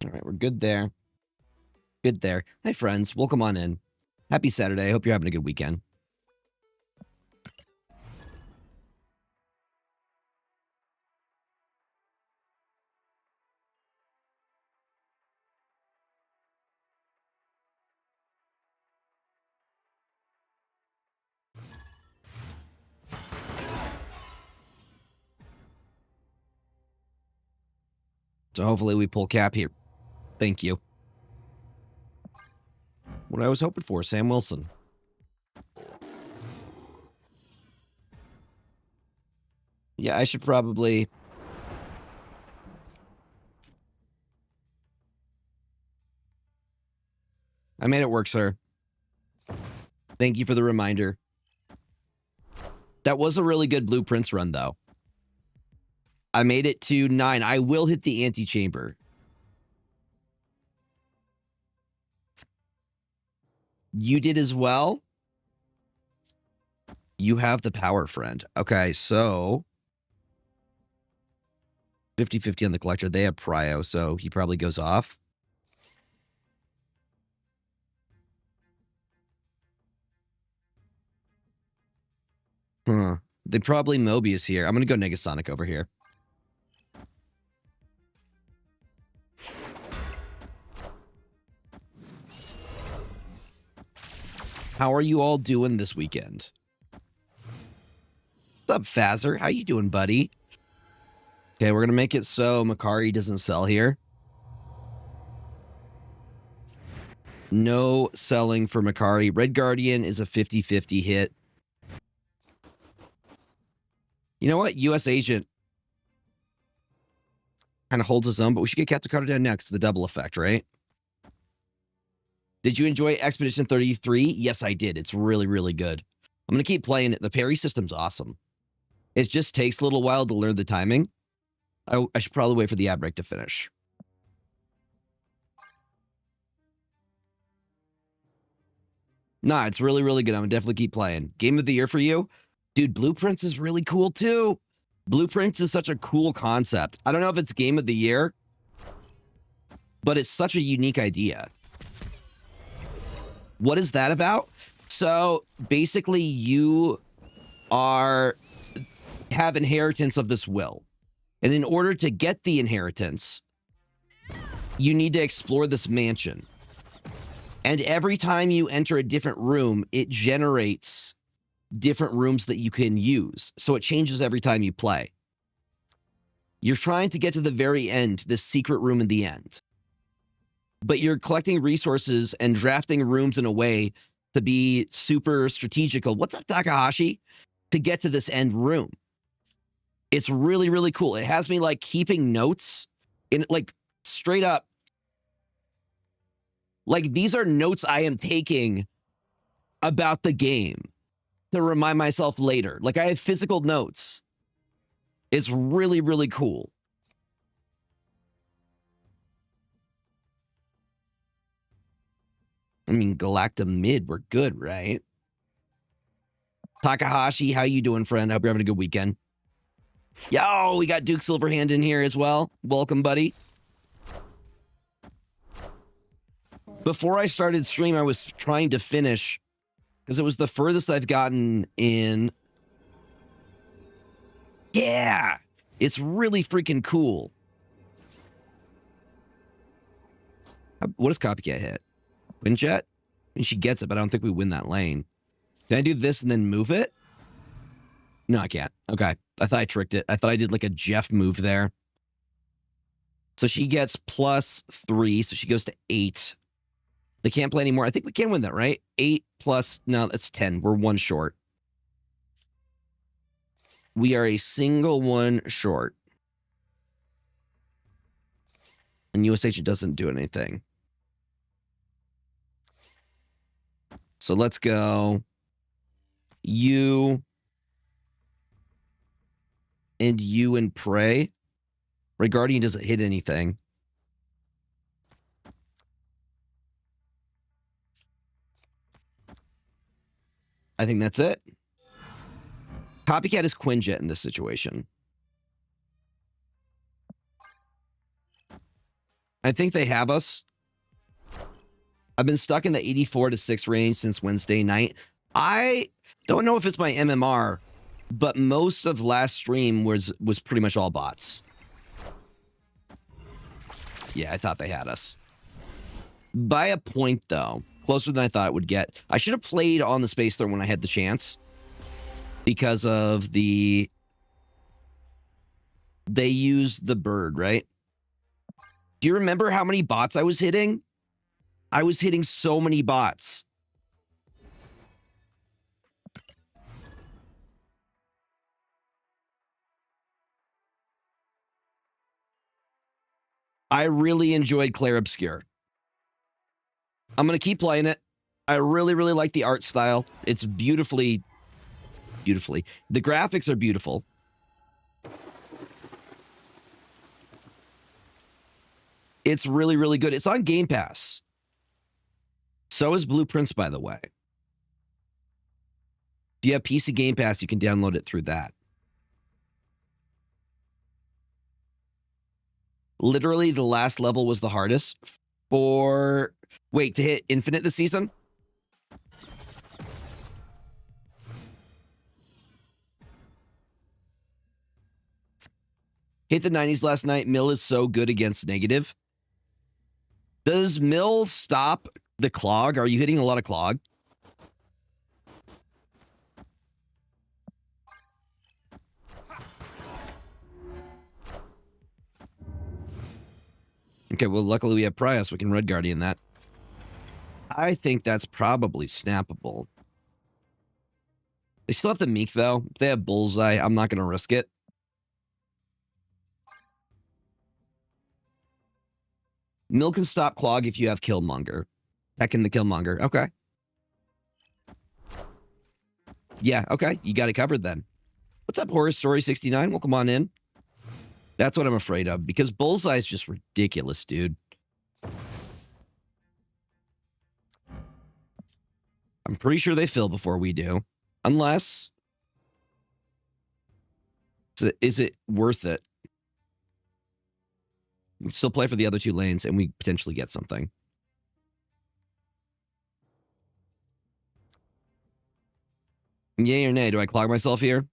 All right, we're good there. Good there. Hi, friends. Welcome on in. Happy Saturday. I hope you're having a good weekend. So hopefully we pull cap here. Thank you. What I was hoping for, Sam Wilson. Yeah, I should probably... I made it work, sir. Thank you for the reminder. That was a really good blueprints run, though. I made it to 9. I will hit the antechamber. You did as well? You have the power, friend. Okay, so... 50-50 on the collector. They have prio, so he probably goes off. Huh. They probably Mobius here. I'm going to go Negasonic over here. How are you all doing this weekend? What's up, Fazzer? How you doing, buddy? Okay, we're going to make it so Makari doesn't sell here. No selling for Makari. Red Guardian is a 50-50 hit. You know what? U.S. Agent kind of holds his own, but we should get Katakata down next. The double effect, right? Did you enjoy Expedition 33? Yes, I did. It's really, really good. I'm going to keep playing it. The parry system's awesome. It just takes a little while to learn the timing. I should probably wait for the ad break to finish. Nah, it's really, really good. I'm going to definitely keep playing. Game of the year for you? Dude, Blueprints is really cool, too. Blueprints is such a cool concept. I don't know if it's game of the year, but it's such a unique idea. What is that about? So basically you have inheritance of this will. And in order to get the inheritance, you need to explore this mansion. And every time you enter a different room, it generates different rooms that you can use. So it changes every time you play. You're trying to get to the very end, this secret room in the end. But you're collecting resources and drafting rooms in a way to be super strategical. What's up, Takahashi? To get to this end room. It's really, really cool. It has me like keeping notes in like straight up. Like these are notes I am taking about the game to remind myself later. Like I have physical notes. It's really, really cool. I mean, Galacta mid, we're good, right? Takahashi, how you doing, friend? I hope you're having a good weekend. Yo, we got Duke Silverhand in here as well. Welcome, buddy. Before I started stream, I was trying to finish because it was the furthest I've gotten in. Yeah, it's really freaking cool. What does Copycat hit? Windjet? I mean, she gets it, but I don't think we win that lane. Can I do this and then move it? No, I can't. Okay. I thought I tricked it. I thought I did like a Jeff move there. So she gets +3, so she goes to 8. They can't play anymore. I think we can win that, right? 8 plus, no, that's 10. We're 1 short. We are a single 1 short. And USH doesn't do anything. So let's go. You and Prey. Red Guardian doesn't hit anything. I think that's it. Copycat is Quinjet in this situation. I think they have us. I've been stuck in the 84 to 6 range since Wednesday night. I don't know if it's my MMR, but most of last stream was pretty much all bots. Yeah, I thought they had us. By a point, though. Closer than I thought it would get. I should have played on the Space Throne when I had the chance. Because of the... They used the bird, right? Do you remember how many bots I was hitting? I was hitting so many bots. I really enjoyed Clair Obscure. I'm going to keep playing it. I really, really like the art style. It's beautifully... The graphics are beautiful. It's really, really good. It's on Game Pass. So is Blueprints, by the way. If you have PC Game Pass, you can download it through that. Literally, the last level was the hardest for... Wait, to hit Infinite this season? Hit the 90s last night. Mill is so good against negative. Does Mill stop the clog? Are you hitting a lot of clog? Okay, well, luckily we have Prius. We can Red Guardian that. I think that's probably snappable. They still have the Meek, though. If they have Bullseye, I'm not going to risk it. Mill can stop Clog if you have Killmonger. Heckin' the Killmonger. Okay. Yeah, okay. You got it covered then. What's up, Horror Story 69? Welcome on in. That's what I'm afraid of, because Bullseye is just ridiculous, dude. I'm pretty sure they fill before we do. Unless... Is it worth it? We can still play for the other two lanes, and we potentially get something. Yay or nay? Do I clog myself here?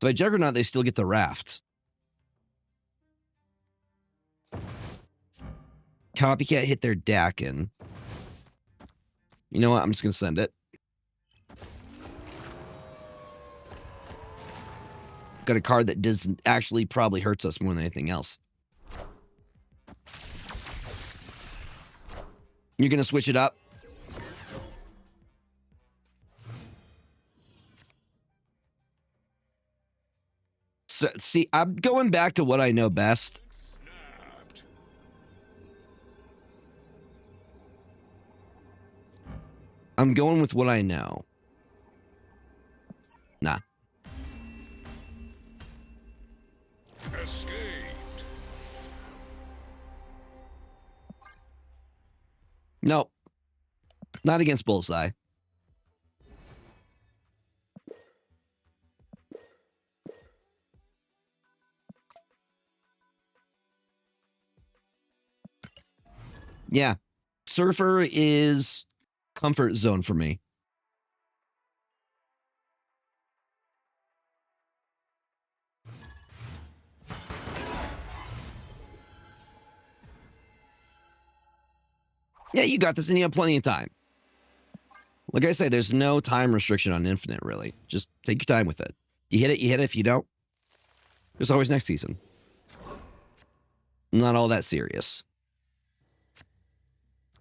If I Juggernaut, they still get the raft. Copycat hit their Dakin. You know what? I'm just going to send it. Got a card that doesn't actually probably hurts us more than anything else. You're going to switch it up? So, see, I'm going back to what I know best. I'm going with what I know. Nah. Escaped. Nope. Not against Bullseye. Yeah. Surfer is comfort zone for me. Yeah, you got this, and you have plenty of time. Like I say, there's no time restriction on Infinite, really. Just take your time with it. You hit it, you hit it. If you don't, there's always next season. Not all that serious.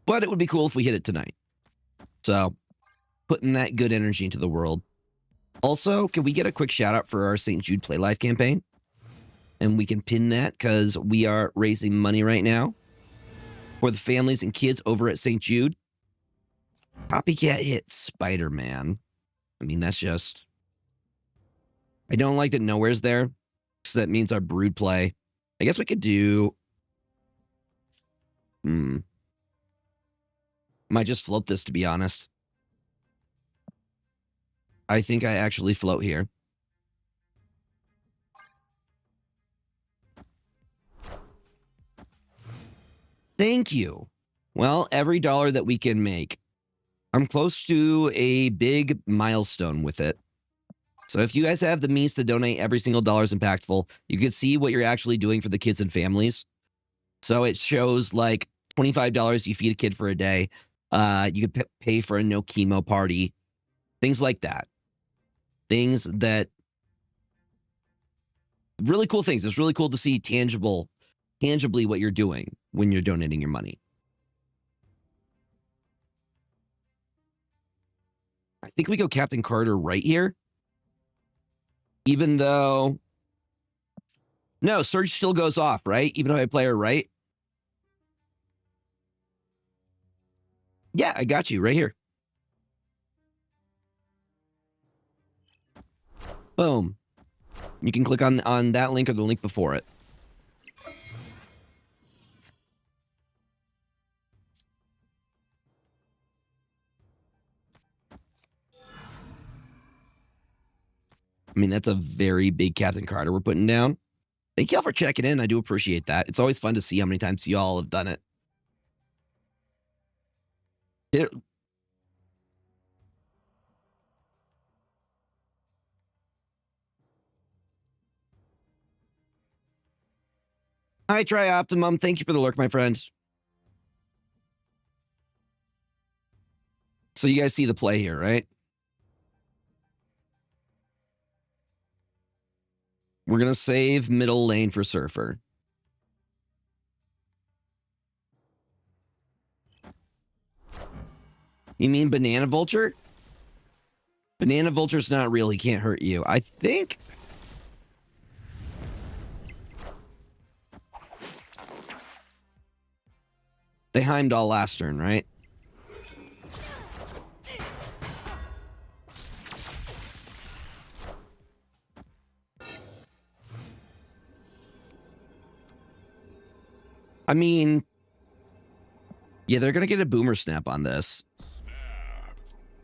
But it would be cool if we hit it tonight. So, putting that good energy into the world. Also, can we get a quick shout out for our St. Jude Play Life campaign? And we can pin that because we are raising money right now for the families and kids over at St. Jude. Copycat hit Spider-Man. I mean, that's just... I don't like that Nowhere's there, because that means our Brood play. I guess we could do... Might just float this, to be honest. I think I actually float here. Thank you. Well, every dollar that we can make, I'm close to a big milestone with it. So if you guys have the means to donate, every single dollar is impactful. You can see what you're actually doing for the kids and families. So it shows like $25 you feed a kid for a day. You could pay for a no chemo party. Things like that. Things that really cool things. It's really cool to see tangibly what you're doing when you're donating your money. I think we go Captain Carter right here. Even though... No, Surge still goes off, right? Even though I play her right. Yeah, I got you right here. Boom. You can click on that link or the link before it. I mean, that's a very big Captain Carter we're putting down. Thank y'all for checking in. I do appreciate that. It's always fun to see how many times y'all have done it. Hi, Trioptimum. Thank you for the lurk, my friend. So you guys see the play here, right? We're going to save middle lane for Surfer. You mean Banana Vulture? Banana Vulture's not real. He can't hurt you. I think... They Heimdall last turn, right? I mean... Yeah, they're going to get a boomer snap on this.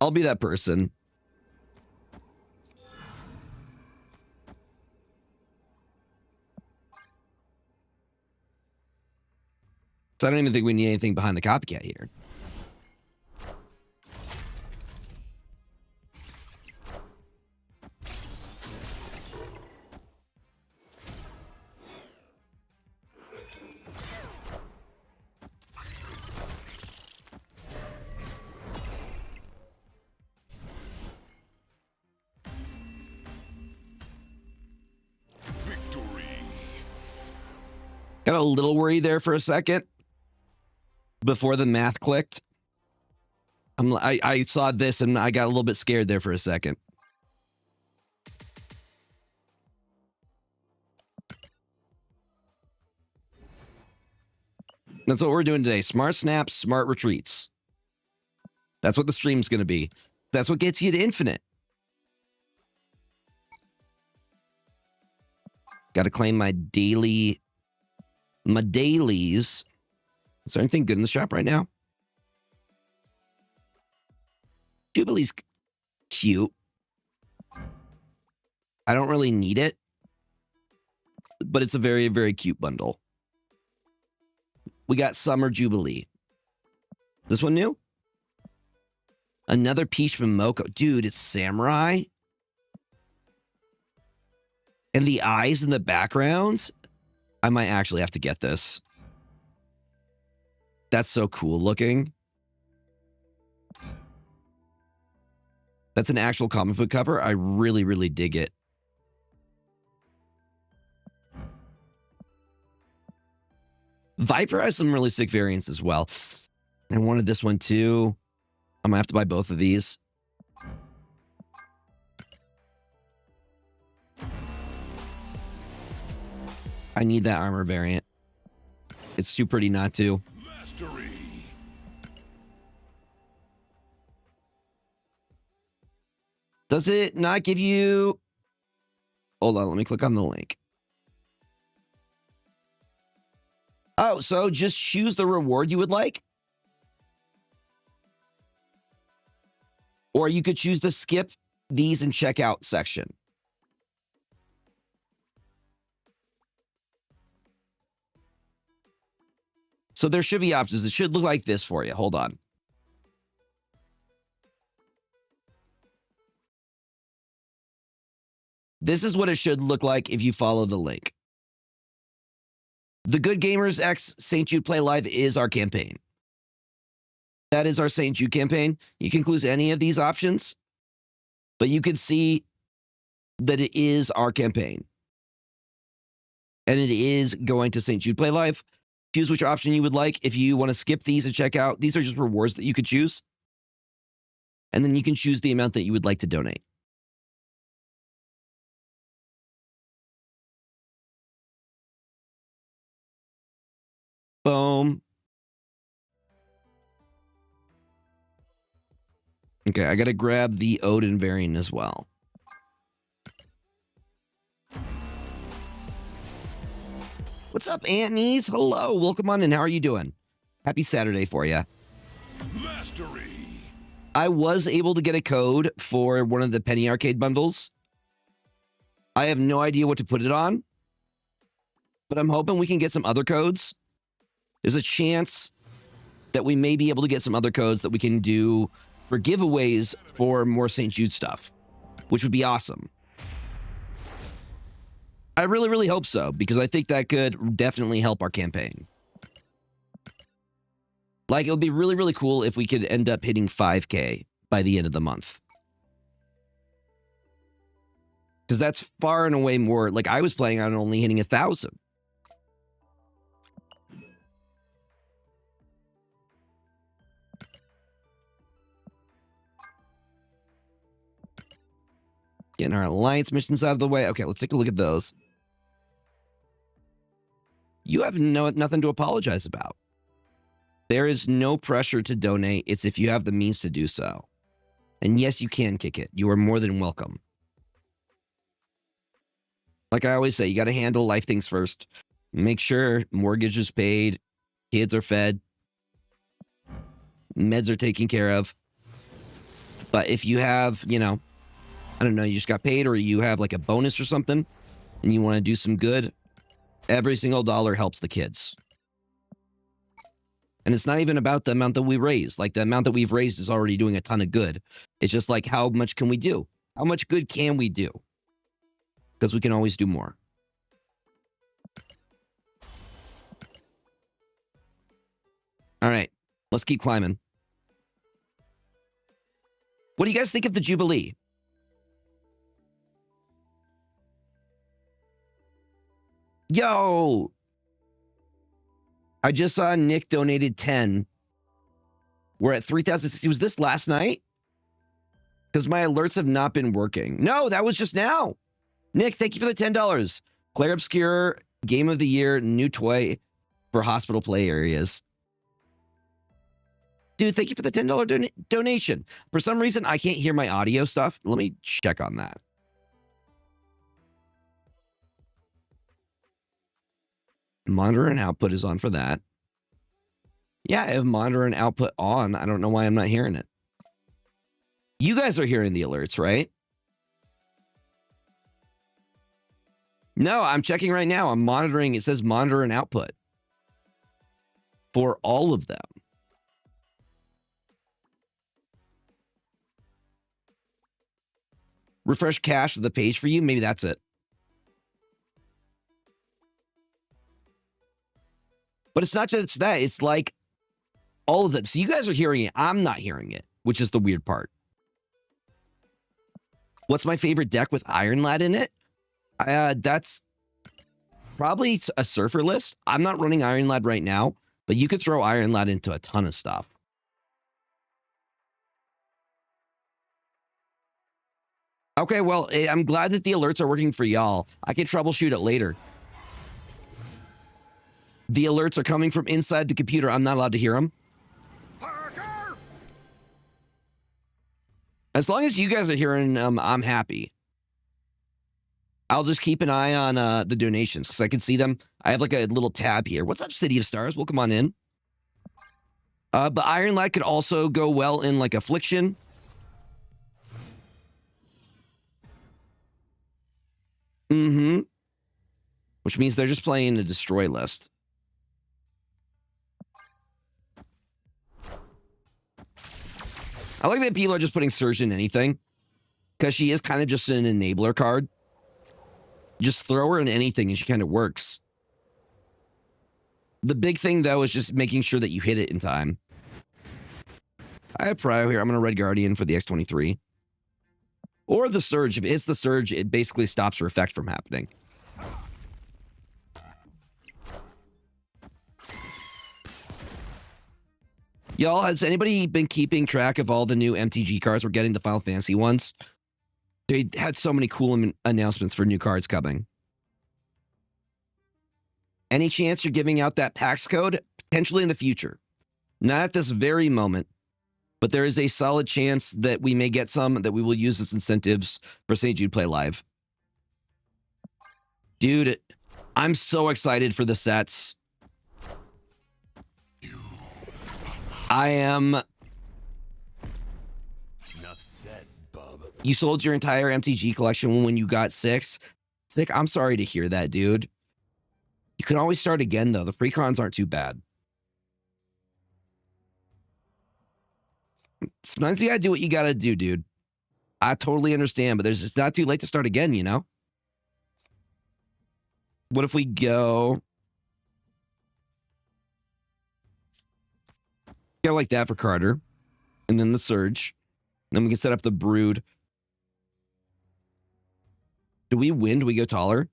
I'll be that person. So I don't even think we need anything behind the copycat here. Got a little worried there for a second before the math clicked. I saw this and I got a little bit scared there for a second. That's what we're doing today. Smart snaps, smart retreats. That's what the stream's going to be. That's what gets you to infinite. Got to claim my dailies. Is there anything good in the shop right now? Jubilee's cute. I don't really need it, but it's a very, very cute bundle. We got Summer Jubilee. This one new? Another Peach from Moko. Dude, it's Samurai. And the eyes in the background. I might actually have to get this. That's so cool looking. That's an actual comic book cover. I really, really dig it. Viper has some really sick variants as well. I wanted this one too. I'm gonna have to buy both of these. I need that armor variant. It's too pretty not to. Mastery. Does it not give you... Hold on, let me click on the link. Oh, so just choose the reward you would like? Or you could choose to skip these and check out section. So there should be options. It should look like this for you. Hold on. This is what it should look like if you follow the link. The Good Gamers X St. Jude Play Live is our campaign. That is our St. Jude campaign. You can choose any of these options, but you can see that it is our campaign. And it is going to St. Jude Play Live. Choose which option you would like. If you want to skip these and check out, these are just rewards that you could choose. And then you can choose the amount that you would like to donate. Boom. Okay, I got to grab the Odin variant as well. What's up, Annies? Hello, welcome on in. How are you doing? Happy Saturday for you. Mastery. I was able to get a code for one of the Penny Arcade bundles. I have no idea what to put it on, but I'm hoping we can get some other codes. There's a chance that we may be able to get some other codes that we can do for giveaways for more St. Jude stuff, which would be awesome. I really, really hope so, because I think that could definitely help our campaign. Like, it would be really, really cool if we could end up hitting 5K by the end of the month. Because that's far and away more. Like, I was planning on only hitting 1,000. Getting our alliance missions out of the way. Okay, let's take a look at those. You have nothing to apologize about. There is no pressure to donate. It's if you have the means to do so. And yes, you can kick it. You are more than welcome. Like I always say, you got to handle life things first. Make sure mortgage is paid, kids are fed, meds are taken care of. But if you have, you know, I don't know, you just got paid or you have like a bonus or something and you want to do some good, every single dollar helps the kids. And it's not even about the amount that we raise. Like, the amount that we've raised is already doing a ton of good. It's just like, how much can we do? How much good can we do? Because we can always do more. All right, let's keep climbing. What do you guys think of the Jubilee? Yo! I just saw Nick donated 10. We're at 3,060. Was this last night? Because my alerts have not been working. No, that was just now. Nick, thank you for the $10. Claire Obscure, Game of the Year, new toy for hospital play areas. Dude, thank you for the $10 donation. For some reason, I can't hear my audio stuff. Let me check on that. Monitor and output is on for that. Yeah, I have monitor and output on. I don't know why I'm not hearing it. You guys are hearing the alerts, right? No, I'm checking right now. I'm monitoring. It says monitor and output for all of them. Refresh cache of the page for you. Maybe that's it. But it's not just that. It's like all of them. So you guys are hearing it. I'm not hearing it, which is the weird part. What's my favorite deck with Iron Lad in it? That's probably a Surfer list. I'm not running Iron Lad right now, but you could throw Iron Lad into a ton of stuff. Okay, well, I'm glad that the alerts are working for y'all. I can troubleshoot it later. The alerts are coming from inside the computer. I'm not allowed to hear them. Parker! As long as you guys are hearing them, I'm happy. I'll just keep an eye on the donations because I can see them. I have like a little tab here. What's up, City of Stars? Welcome on in. But Iron Lad could also go well in like Affliction. Which means they're just playing a destroy list. I like that people are just putting Surge in anything, because she is kind of just an enabler card. Just throw her in anything and she kind of works. The big thing, though, is just making sure that you hit it in time. I have Prio here. I'm going to Red Guardian for the X-23. Or the Surge. If it hits the Surge, it basically stops her effect from happening. Y'all, has anybody been keeping track of all the new MTG cards we're getting, the Final Fantasy ones? They had so many cool announcements for new cards coming. Any chance you're giving out that PAX code? Potentially in the future. Not at this very moment, but there is a solid chance that we may get some that we will use as incentives for St. Jude Play Live. Dude, I'm so excited for the sets. I am. Enough said, bub. You sold your entire MTG collection when you got 6? Sick, I'm sorry to hear that, dude. You can always start again, though. The precons aren't too bad. Sometimes you gotta do what you gotta do, dude. I totally understand, but it's not too late to start again, you know? What if we go... Go like that for Carter. And then the Surge. Then we can set up the Brood. Do we win? Do we go taller?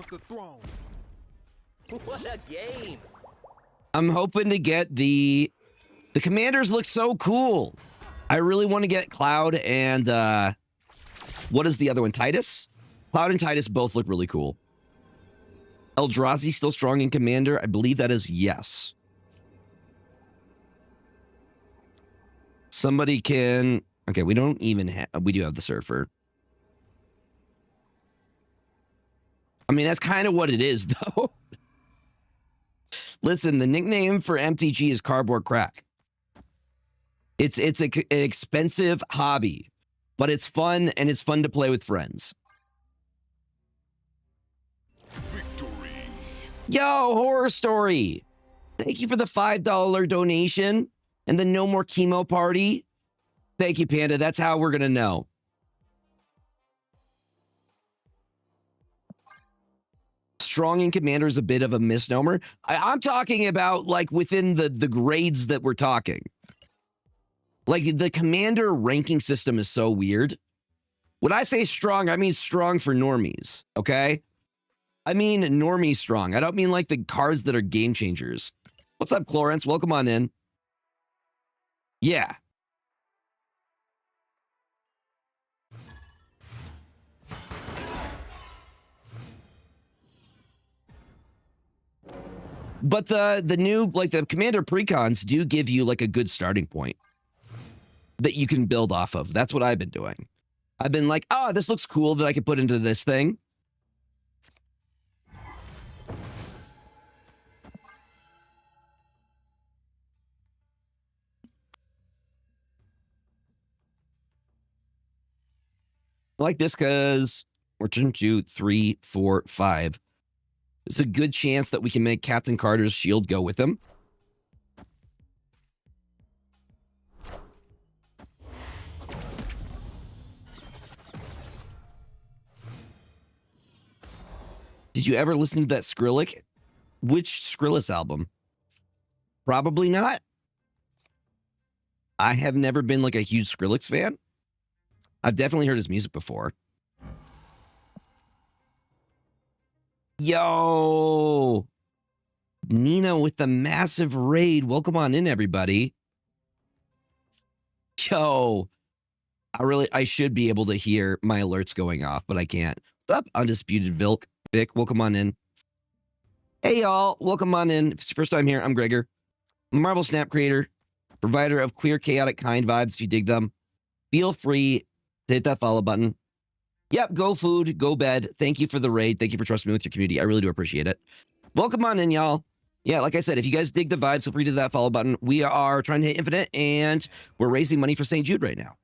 The throne. What a game! I'm hoping to get the commanders look so cool. I really want to get Cloud and what is the other one? Titus? Cloud and Titus both look really cool. Eldrazi still strong in commander? I believe that is yes. Somebody can... Okay, we don't even have... We do have the Surfer. I mean, that's kind of what it is, though. Listen, the nickname for MTG is Cardboard Crack. It's an expensive hobby, but it's fun, and it's fun to play with friends. Victory. Yo, Horror Story. Thank you for the $5 donation and the No More Chemo Party. Thank you, Panda. That's how we're going to know. Strong in commander is a bit of a misnomer. I'm talking about like within the grades that we're talking. Like the commander ranking system is so weird. When I say strong, I mean strong for normies, okay? I mean normie strong. I don't mean like the cards that are game changers. What's up, Clarence? Welcome on in. Yeah. But the new, like the commander precons do give you like a good starting point that you can build off of. That's what I've been doing. I've been like, oh, this looks cool that I could put into this thing. I like this because we're turn 2, 3, 4, 5. There's a good chance that we can make Captain Carter's shield go with him. Did you ever listen to that Skrillex? Which Skrillex album? Probably not. I have never been like a huge Skrillex fan. I've definitely heard his music before. Yo, Nina with the massive raid. Welcome on in, everybody. Yo, I should be able to hear my alerts going off, but I can't. What's up, Undisputed Vic? Welcome on in. Hey, y'all. Welcome on in. If it's your first time here, I'm Gregor. I'm a Marvel Snap creator, provider of queer, chaotic, kind vibes if you dig them. Feel free to hit that follow button. Yep, go food, go bed. Thank you for the raid. Thank you for trusting me with your community. I really do appreciate it. Welcome on in, y'all. Yeah, like I said, if you guys dig the vibes, feel free to hit that follow button. We are trying to hit infinite, and we're raising money for St. Jude right now.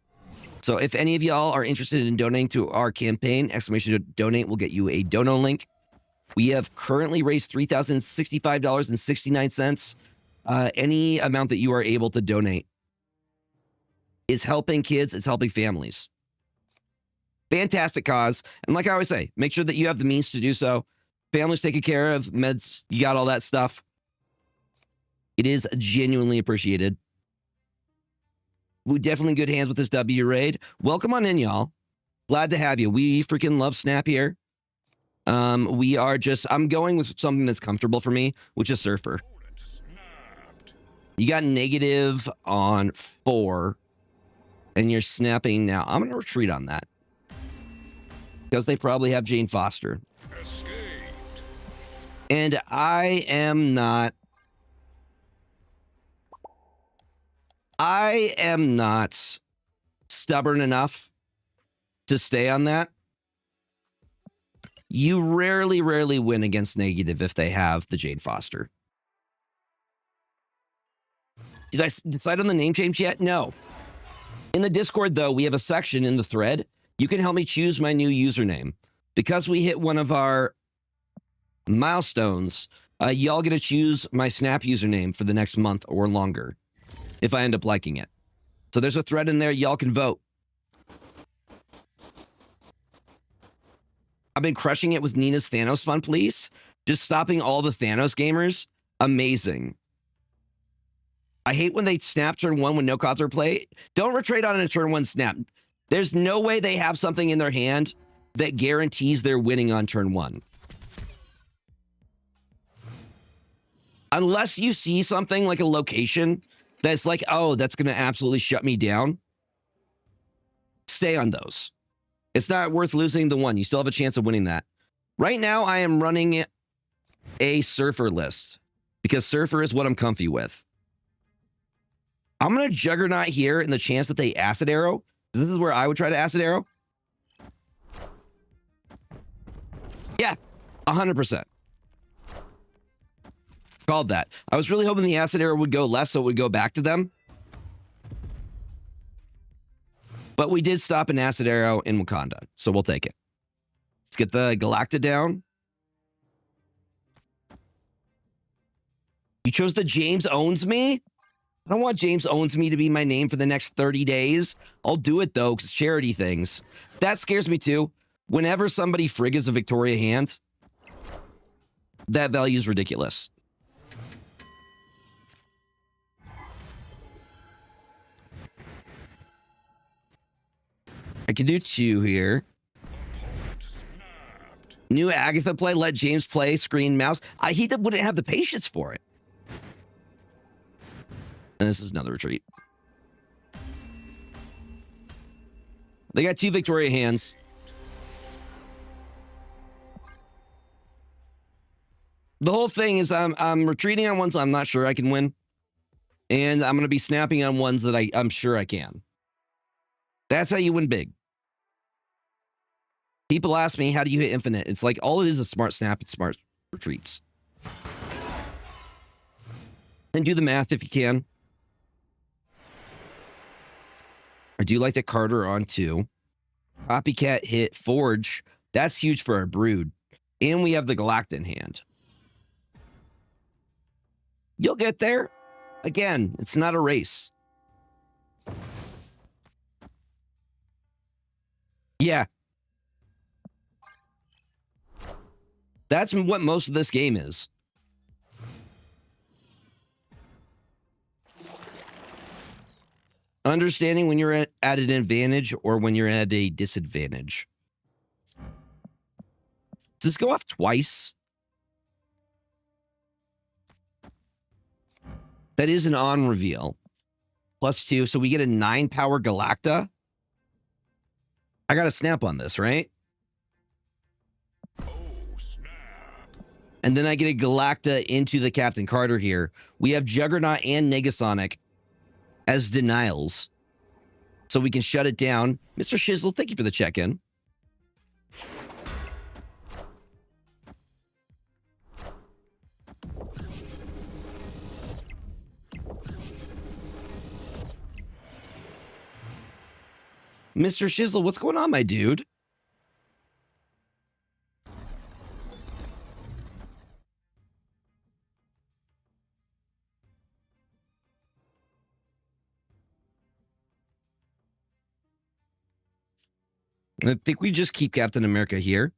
So if any of y'all are interested in donating to our campaign, exclamation donate will get you a dono link. We have currently raised $3,065.69. Any amount that you are able to donate is helping kids, it's helping families. Fantastic cause. And like I always say, make sure that you have the means to do so. Families taken care of, meds, you got all that stuff. It is genuinely appreciated. We're definitely in good hands with this W raid. Welcome on in, y'all. Glad to have you. We freaking love Snap here. We are just, I'm going with something that's comfortable for me, which is Surfer. You got negative on 4, and you're snapping now. I'm going to retreat on that. Because they probably have Jane Foster. Escaped. And I am not stubborn enough to stay on that. You rarely win against negative if they have the Jane Foster. Did I decide on the name change yet? No. In the Discord, though, we have a section in the thread. You can help me choose my new username. Because we hit one of our milestones, y'all get to choose my Snap username for the next month or longer, if I end up liking it. So there's a thread in there. Y'all can vote. I've been crushing it with Nina's Thanos Fun Please. Just stopping all the Thanos gamers. Amazing. I hate when they snap turn 1 when no cards are played. Don't retreat on a turn 1 snap. There's no way they have something in their hand that guarantees they're winning on turn 1. Unless you see something like a location that's like, oh, that's going to absolutely shut me down. Stay on those. It's not worth losing the 1. You still have a chance of winning that. Right now, I am running a Surfer list because Surfer is what I'm comfy with. I'm going to Juggernaut here in the chance that they Acid Arrow. This is where I would try to Acid Arrow. Yeah, 100%. Called that. I was really hoping the Acid Arrow would go left so it would go back to them. But we did stop an Acid Arrow in Wakanda, so we'll take it. Let's get the Galacta down. You chose the James Owns Me? I don't want James Owns Me to be my name for the next 30 days. I'll do it, though, because charity things. That scares me, too. Whenever somebody friggers a Victoria hand, that value is ridiculous. I can do 2 here. New Agatha play, let James play, screen mouse. He wouldn't have the patience for it. And this is another retreat. They got 2 Victoria hands. The whole thing is I'm retreating on ones I'm not sure I can win. And I'm going to be snapping on ones that I'm sure I can. That's how you win big. People ask me, how do you hit infinite? It's like, all it is smart snap and smart retreats. And do the math if you can. I do like the Carter on 2. Copycat hit Forge. That's huge for our Brood. And we have the Galacta in hand. You'll get there. Again, it's not a race. Yeah. That's what most of this game is. Understanding when you're at an advantage or when you're at a disadvantage. Does this go off twice? That is an on reveal. +2, so we get a 9 power Galacta. I got to snap on this, right? Oh, snap. And then I get a Galacta into the Captain Carter here. We have Juggernaut and Negasonic as denials. So we can shut it down. Mr. Shizzle, thank you for the check-in. Mr. Shizzle, what's going on, my dude? I think we just keep Captain America here.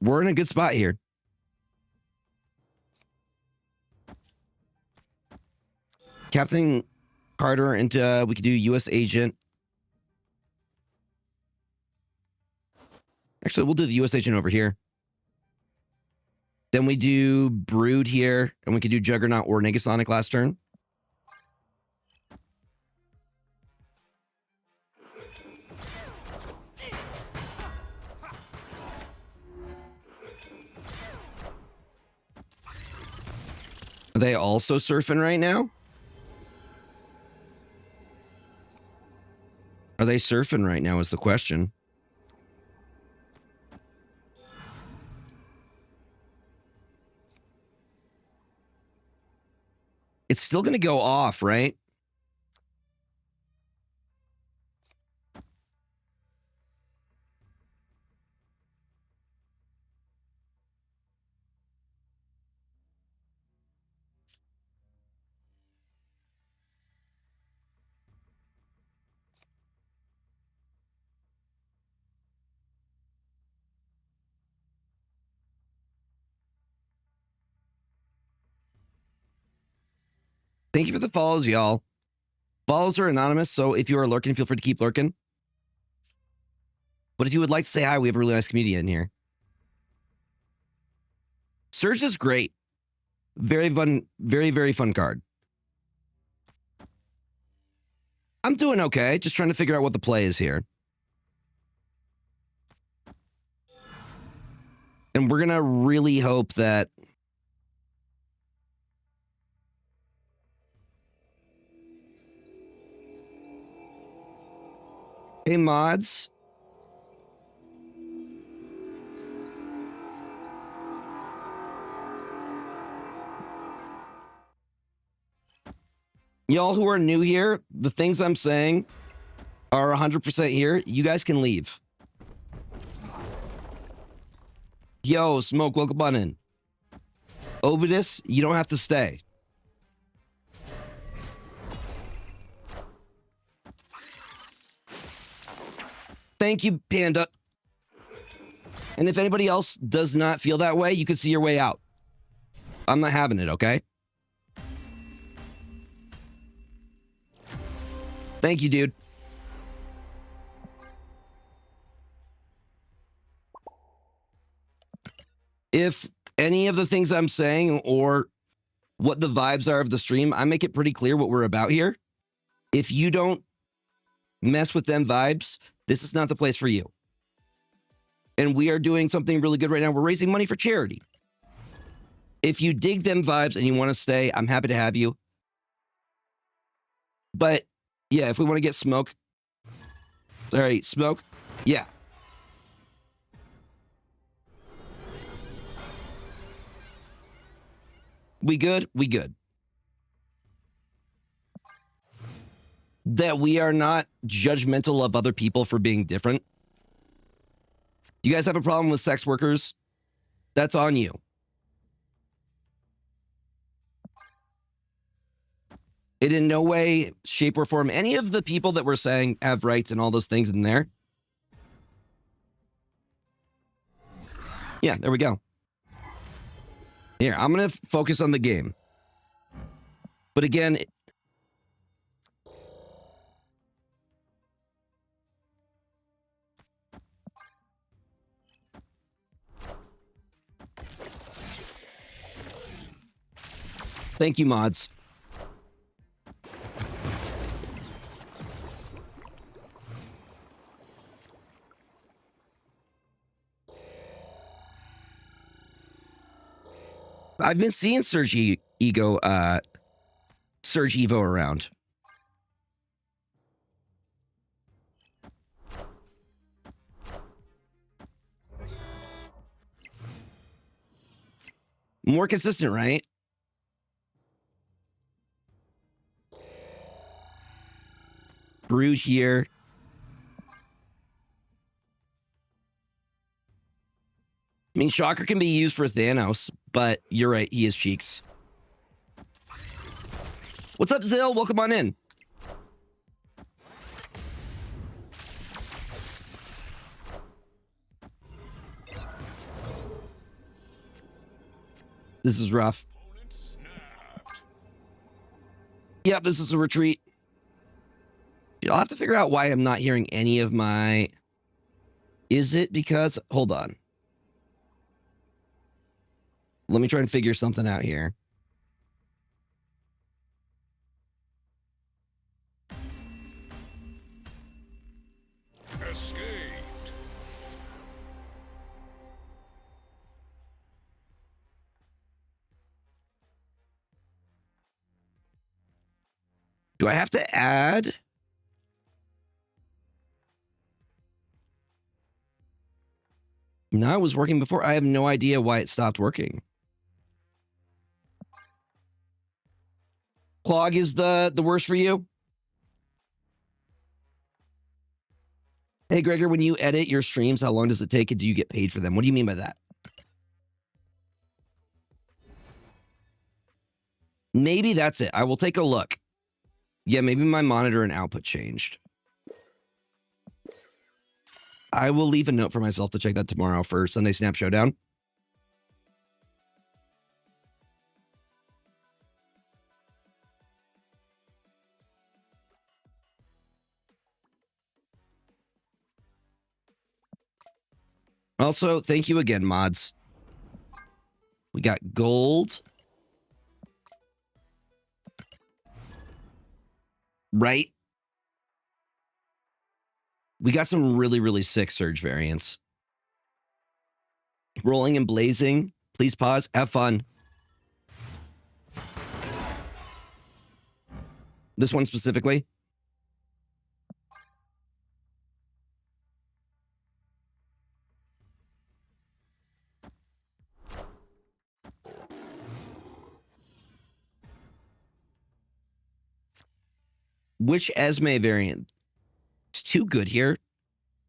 We're in a good spot here. Captain Carter into, we could do U.S. agent. Actually, we'll do the U.S. agent over here. Then we do Brood here, and we could do Juggernaut or Negasonic last turn. Are they also surfing right now? Are they surfing right now is the question. It's still going to go off, right? Thank you for the follows, y'all. Follows are anonymous, so if you are lurking, feel free to keep lurking. But if you would like to say hi, we have a really nice community in here. Surge is great. Very fun, very, very fun card. I'm doing okay, just trying to figure out what the play is here. And we're going to really hope that... Hey, mods. Y'all who are new here, the things I'm saying are 100% here. You guys can leave. Yo, Smoke, welcome on in. Obidus, you don't have to stay. Thank you, Panda. And if anybody else does not feel that way, you can see your way out. I'm not having it, okay? Thank you, dude. If any of the things I'm saying or what the vibes are of the stream, I make it pretty clear what we're about here. If you don't mess with them vibes, this is not the place for you. And we are doing something really good right now. We're raising money for charity. If you dig them vibes and you want to stay, I'm happy to have you. But yeah, if we want to get Smoke. Sorry, Smoke. Yeah. We good? We good. That we are not judgmental of other people for being different. You guys have a problem with sex workers? That's on you. It in no way, shape, or form, any of the people that we're saying have rights and all those things in there. Yeah, there we go. Here, I'm going to focus on the game. But again... Thank you, mods. I've been seeing Surge Surge Evo around. More consistent, right? Groot here. I mean, Shocker can be used for Thanos, but you're right. He is cheeks. What's up, Zill? Welcome on in. This is rough. Yep, this is a retreat. I'll have to figure out why I'm not hearing any of my... Is it because... Hold on. Let me try and figure something out here. Escaped. Do I have to add? No, it was working before. I have no idea why it stopped working. Clog is the worst for you? Hey, Gregor, when you edit your streams, how long does it take and do you get paid for them? What do you mean by that? Maybe that's it. I will take a look. Yeah, maybe my monitor and output changed. I will leave a note for myself to check that tomorrow for Sunday Snap Showdown. Also, thank you again, mods. We got gold. Right? We got some really, really sick Surge variants. Rolling and blazing. Please pause. Have fun. This one specifically. Which Esme variant? It's too good here.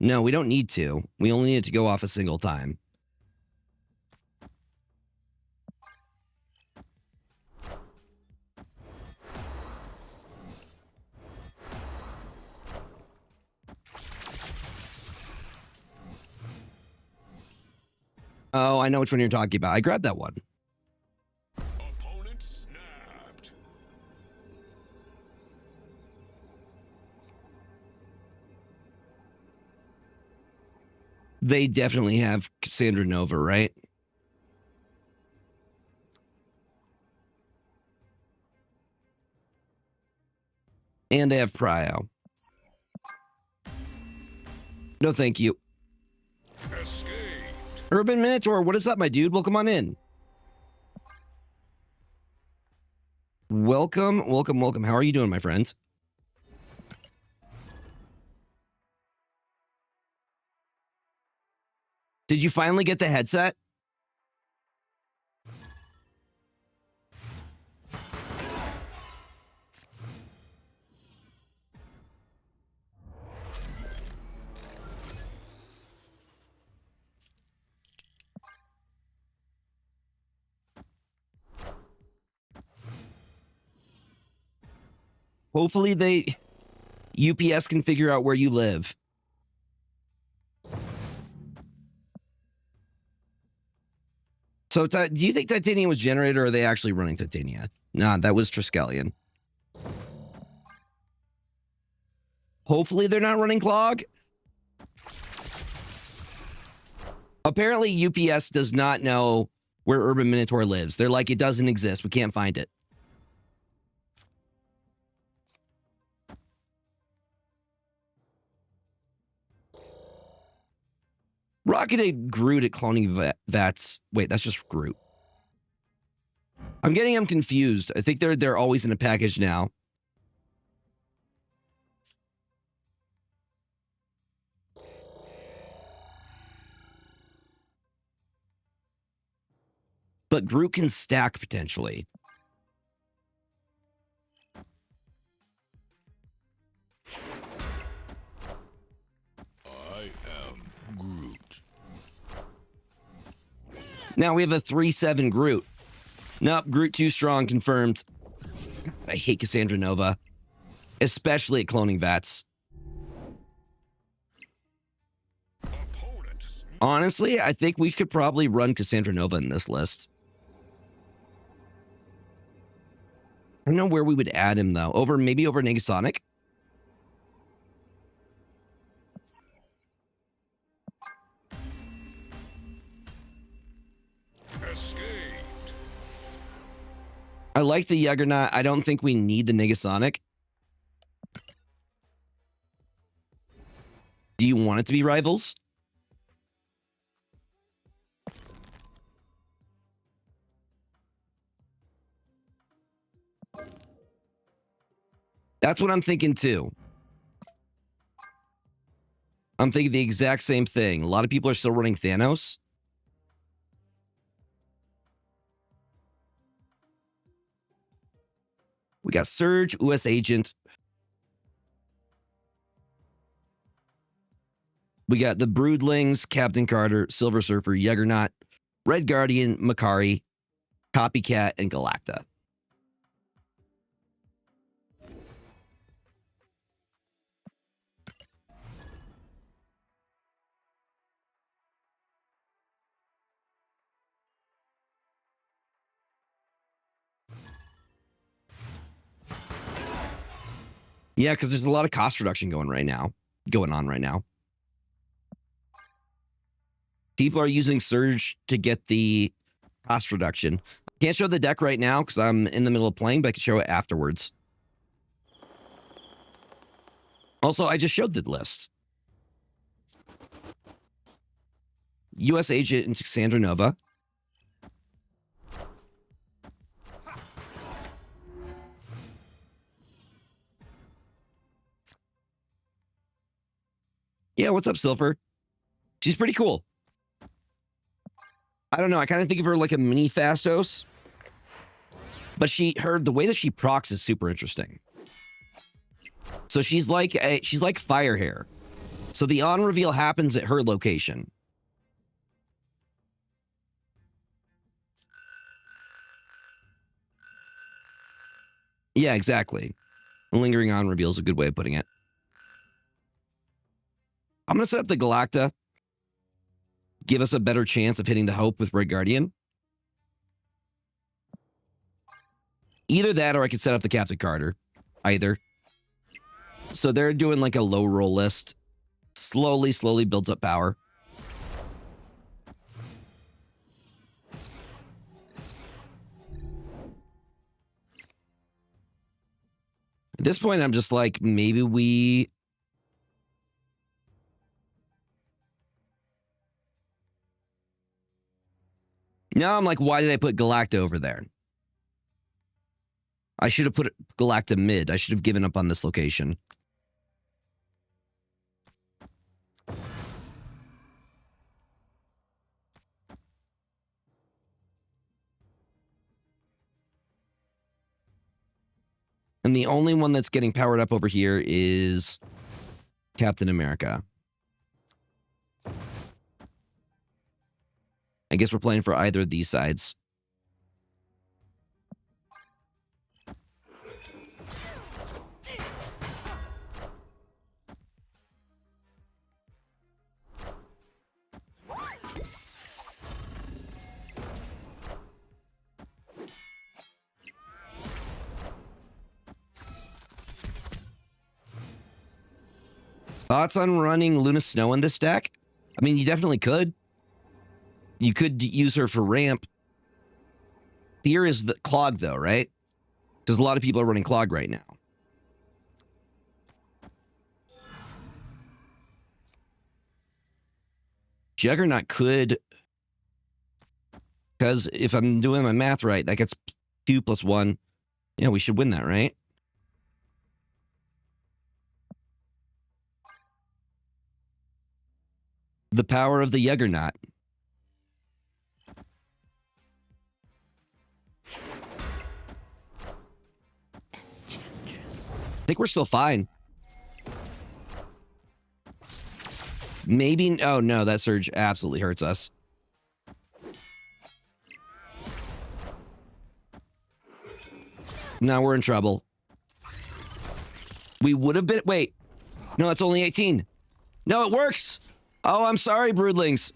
No, we don't need to. We only need it to go off a single time. Oh, I know which one you're talking about. I grabbed that one. Opponent snapped. They definitely have Cassandra Nova, right? And they have Prio. No, thank you. Escaped. Urban Minotaur, what is up, my dude? Welcome on in. Welcome, welcome, welcome. How are you doing, my friends? Did you finally get the headset? Hopefully UPS can figure out where you live. So do you think Titanium was generated, or are they actually running Titania? Nah, that was Triskelion. Hopefully they're not running Clog. Apparently UPS does not know where Urban Minotaur lives. They're like, it doesn't exist. We can't find it. Rocketed Groot at cloning vats. Wait, that's just Groot. I'm getting them confused. I think they're always in a package now. But Groot can stack potentially. Now we have a 3/7 Groot. Nope, Groot too strong, confirmed. I hate Cassandra Nova, especially at cloning vats. Opponent Honestly, I think we could probably run Cassandra Nova in this list. I don't know where we would add him, though. Maybe over Negasonic? escaped. I like the Juggernaut. I don't think we need the Negasonic. Do you want it to be rivals? That's what I'm thinking too. I'm thinking the exact same thing. A lot of people are still running Thanos. We got Surge, US Agent. We got the Broodlings, Captain Carter, Silver Surfer, Juggernaut, Red Guardian, Makari, Copycat, and Galacta. Yeah, because there's a lot of cost reduction going on right now. People are using Surge to get the cost reduction. Can't show the deck right now because I'm in the middle of playing, but I can show it afterwards. Also, I just showed the list. US Agent and Cassandra Nova. Yeah, what's up, Silver? She's pretty cool. I don't know. I kind of think of her like a mini Fastos. But the way that she procs is super interesting. So she's like Firehair. So the on reveal happens at her location. Yeah, exactly. A lingering on reveal is a good way of putting it. I'm going to set up the Galacta. Give us a better chance of hitting the Hope with Red Guardian. Either that or I could set up the Captain Carter. Either. So they're doing like a low roll list. Slowly builds up power. At this point, I'm just like, maybe we... Now I'm like, why did I put Galacta over there? I should have put Galacta mid. I should have given up on this location. And the only one that's getting powered up over here is Captain America. I guess we're playing for either of these sides. Thoughts on running Luna Snow in this deck? I mean, you definitely could. You could use her for ramp. Fear is the Clog, though, right? Because a lot of people are running Clog right now. Juggernaut could... Because if I'm doing my math right, that gets 2 + 1. Yeah, we should win that, right? The power of the Juggernaut. I think we're still fine. Maybe... Oh, no, that Surge absolutely hurts us. Now we're in trouble. We would have been... Wait. No, it's only 18. No, it works. Oh, I'm sorry, broodlings.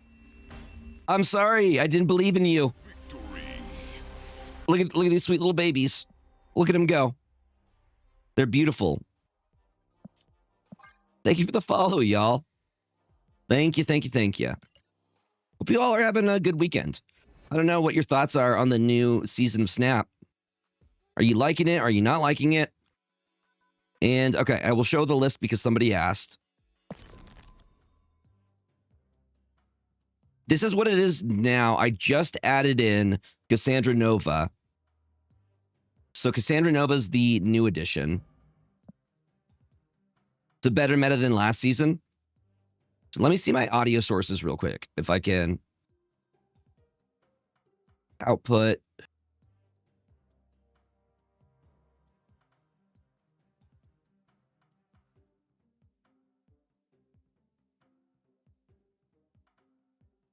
I'm sorry. I didn't believe in you. Look at these sweet little babies. Look at them go. They're beautiful. Thank you for the follow, y'all. Thank you, thank you, thank you. Hope you all are having a good weekend. I don't know what your thoughts are on the new season of Snap. Are you liking it? Are you not liking it? And, okay, I will show the list because somebody asked. This is what it is now. I just added in Cassandra Nova. So Cassandra Nova is the new edition. It's a better meta than last season. So let me see my audio sources real quick, if I can. Output.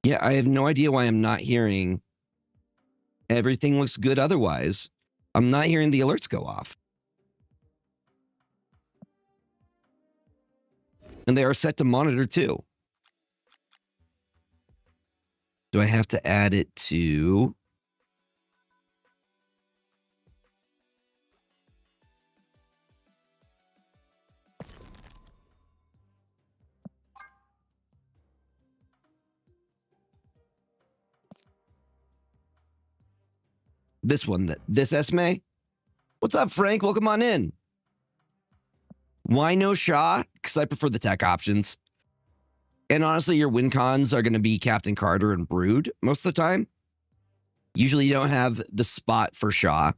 Yeah, I have no idea why I'm not hearing. Everything looks good otherwise. I'm not hearing the alerts go off. And they are set to monitor too. Do I have to add it to... This one, this Esme? What's up, Frank? Welcome on in. Why no Shaw? Because I prefer the tech options. And honestly, your win cons are going to be Captain Carter and Brood most of the time. Usually you don't have the spot for Shaw.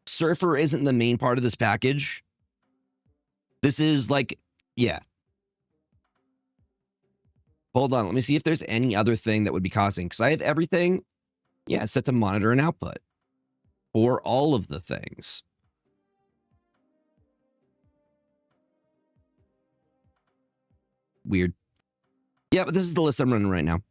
Surfer isn't the main part of this package. This is like, yeah. Hold on, let me see if there's any other thing that would be causing. Because I have everything, yeah, set to monitor and output. For all of the things. Weird. Yeah, but this is the list I'm running right now.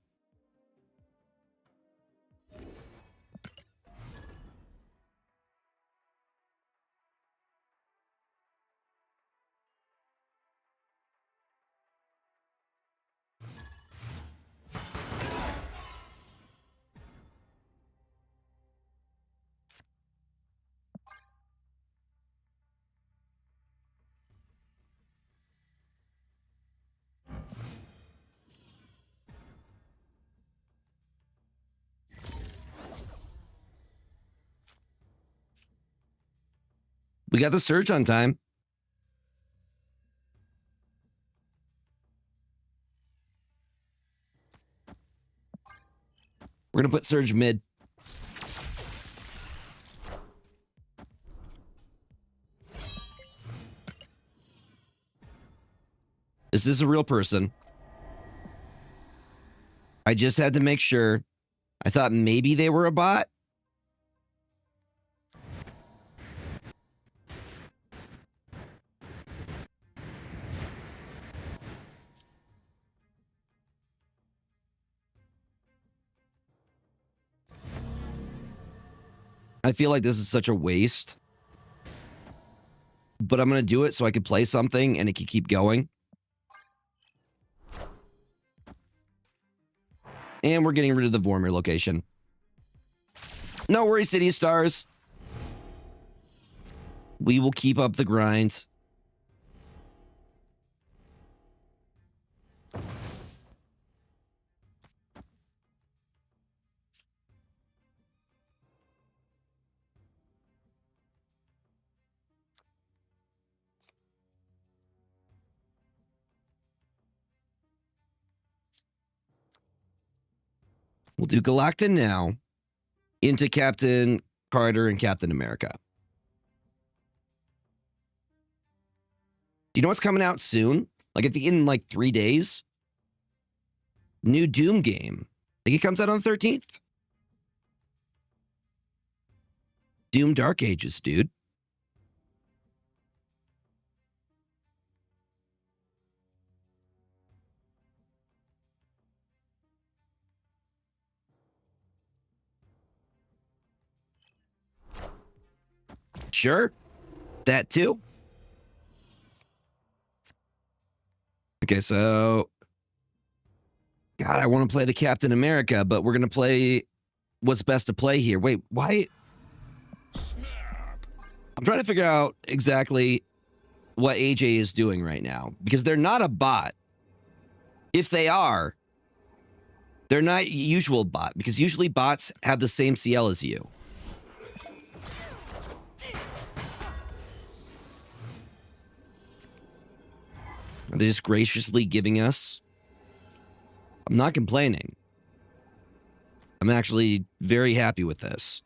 We got the Surge on time. We're going to put Surge mid. This is a real person. I just had to make sure. I thought maybe they were a bot. I feel like this is such a waste. But I'm going to do it so I can play something and it can keep going. And we're getting rid of the Vormir location. No worries, City Stars. We will keep up the grind. We'll do Galacta now into Captain Carter and Captain America. Do you know what's coming out soon? Like if in like 3 days? New Doom game. I think it comes out on the 13th. Doom Dark Ages, dude. Sure. That too. Okay, so... God, I want to play the Captain America, but we're going to play what's best to play here. Wait, why? I'm trying to figure out exactly what AJ is doing right now, because they're not a bot. If they are, they're not a usual bot, because usually bots have the same CL as you. Are they just graciously giving us? I'm not complaining. I'm actually very happy with this.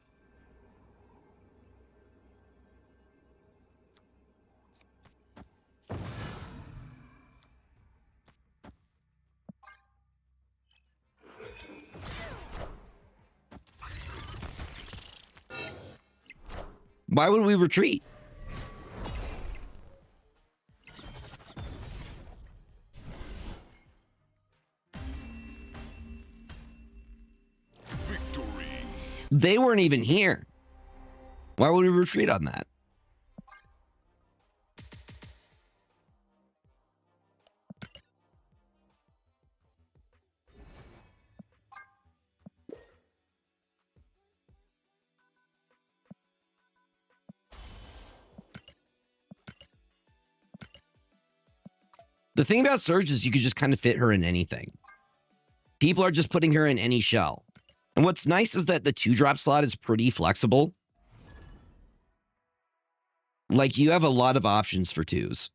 Why would we retreat? Victory. They weren't even here. Why would we retreat on that? The thing about Surge is you could just kind of fit her in anything. People are just putting her in any shell. And what's nice is that the 2-drop slot is pretty flexible. Like, you have a lot of options for 2s.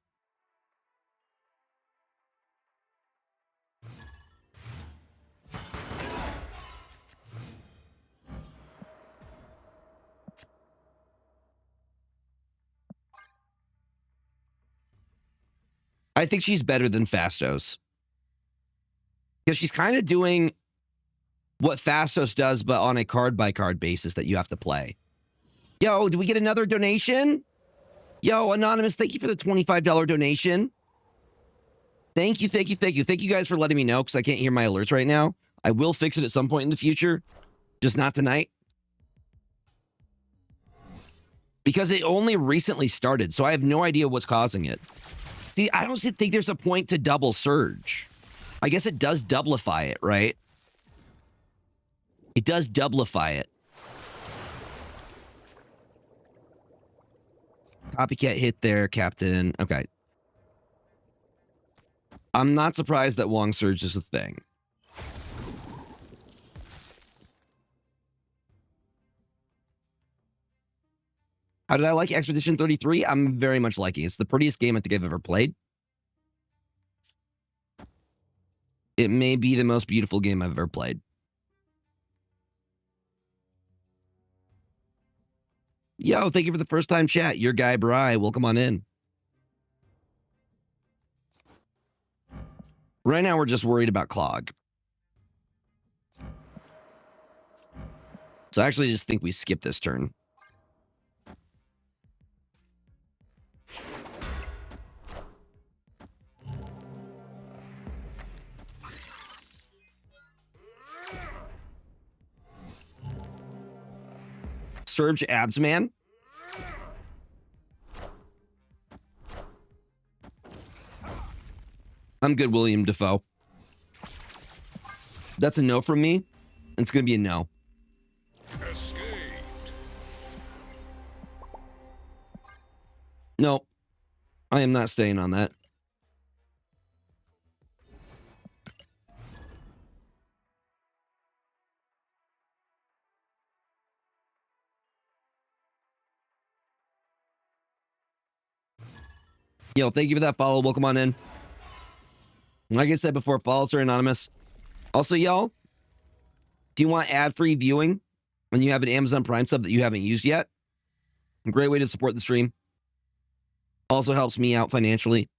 I think she's better than Fastos. Because she's kind of doing what Fastos does, but on a card-by-card basis that you have to play. Yo, do we get another donation? Yo, Anonymous, thank you for the $25 donation. Thank you, thank you, thank you. Thank you guys for letting me know, because I can't hear my alerts right now. I will fix it at some point in the future, just not tonight. Because it only recently started, so I have no idea what's causing it. See, I don't think there's a point to double Surge. I guess it does doublify it, right? It does doublify it. Copycat hit there, Captain. Okay. I'm not surprised that Wong Surge is a thing. How did I like Expedition 33? I'm very much liking it. It's the prettiest game I think I've ever played. It may be the most beautiful game I've ever played. Yo, thank you for the first time chat. Your guy, Bri. Welcome on in. Right now, we're just worried about Clog. So I actually just think we skip this turn. Surge abs, man. I'm good, William Defoe. That's a no from me. It's going to be a no. Escaped. No, I am not staying on that. Yo, thank you for that follow. Welcome on in. Like I said before, follows are anonymous. Also, y'all, do you want ad-free viewing when you have an Amazon Prime sub that you haven't used yet? A great way to support the stream. Also helps me out financially.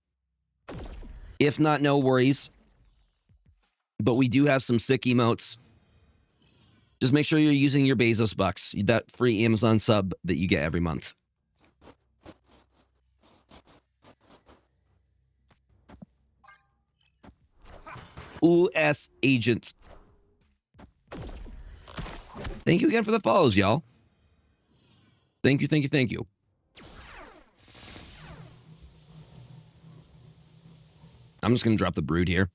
If not, no worries. But we do have some sick emotes. Just make sure you're using your Bezos bucks, that free Amazon sub that you get every month. US agent. Thank you again for the follows, y'all. Thank you, thank you, thank you. I'm just going to drop the Brood here.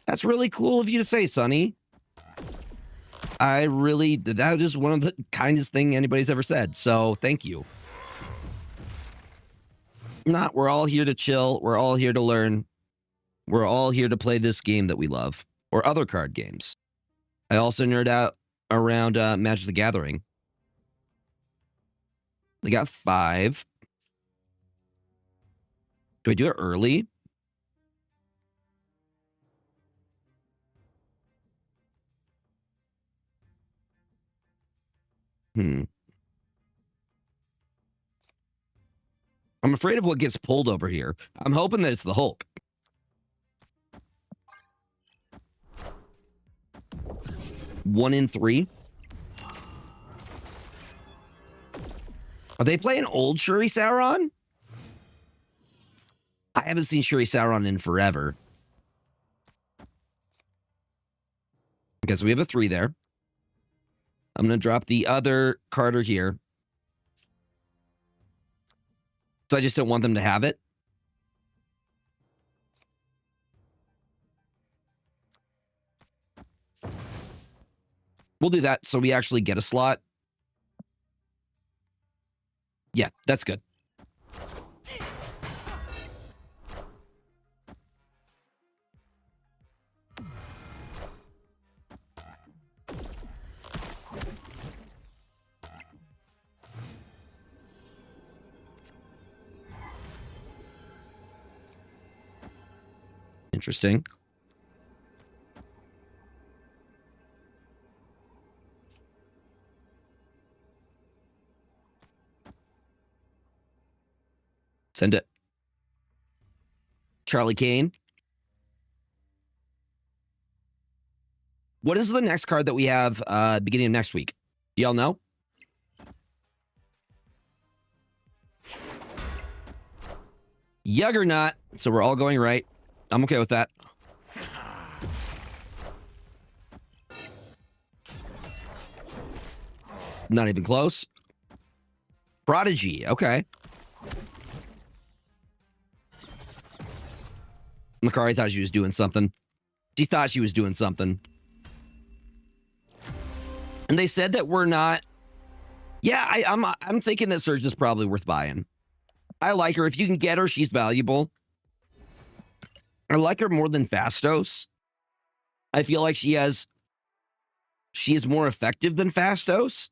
That's really cool of you to say, Sonny. That is one of the kindest thing anybody's ever said. So thank you. We're all here to chill. We're all here to learn. We're all here to play this game that we love, or other card games. I also nerd out around Magic the Gathering. They got 5. Do I do it early? I'm afraid of what gets pulled over here. I'm hoping that it's the Hulk. One in 3. Are they playing old Shuri Sauron? I haven't seen Shuri Sauron in forever. Okay, so we have a 3 there. I'm going to drop the other Carter here. So I just don't want them to have it. We'll do that so we actually get a slot. Yeah, that's good. Interesting. Send it. Charlie Kane. What is the next card that we have beginning of next week? Do y'all know? Juggernaut. So we're all going right. I'm okay with that. Not even close. Prodigy. Okay. Makari thought she was doing something. She thought she was doing something. And they said that we're not. Yeah, I'm thinking that Surge is probably worth buying. I like her. If you can get her, she's valuable. I like her more than Fastos. I feel like she is more effective than Fastos.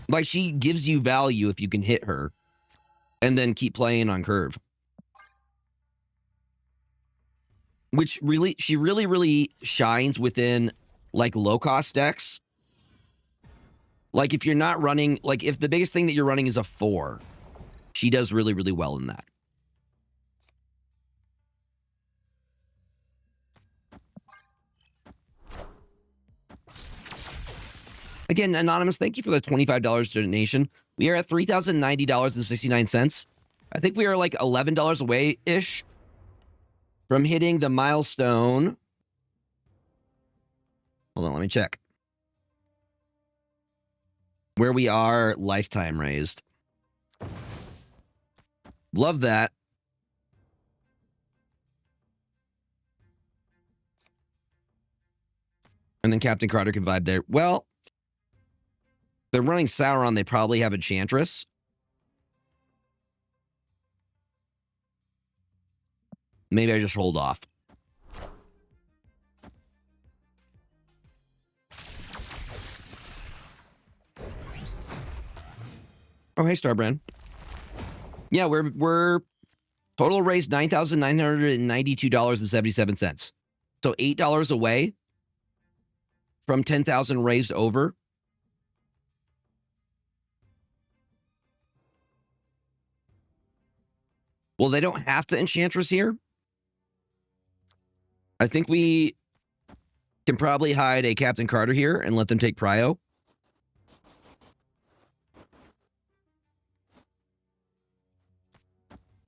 Like, she gives you value if you can hit her and then keep playing on curve. Which she really shines within, like, low-cost decks. Like, if you're not running, like, if the biggest thing that you're running is a 4, she does really well in that. Again, Anonymous, thank you for the $25 donation. We are at $3,090.69. I think we are like $11 away-ish from hitting the milestone. Hold on, let me check. Where we are lifetime raised. Love that. And then Captain Carter can vibe there. Well, they're running Sauron. They probably have Enchantress. Maybe I just hold off. Oh, hey, Starbrand. Yeah, we're total raised $9,992.77. So $8 away from 10,000 raised over. Well, they don't have to Enchantress here. I think we can probably hide a Captain Carter here and let them take Prio.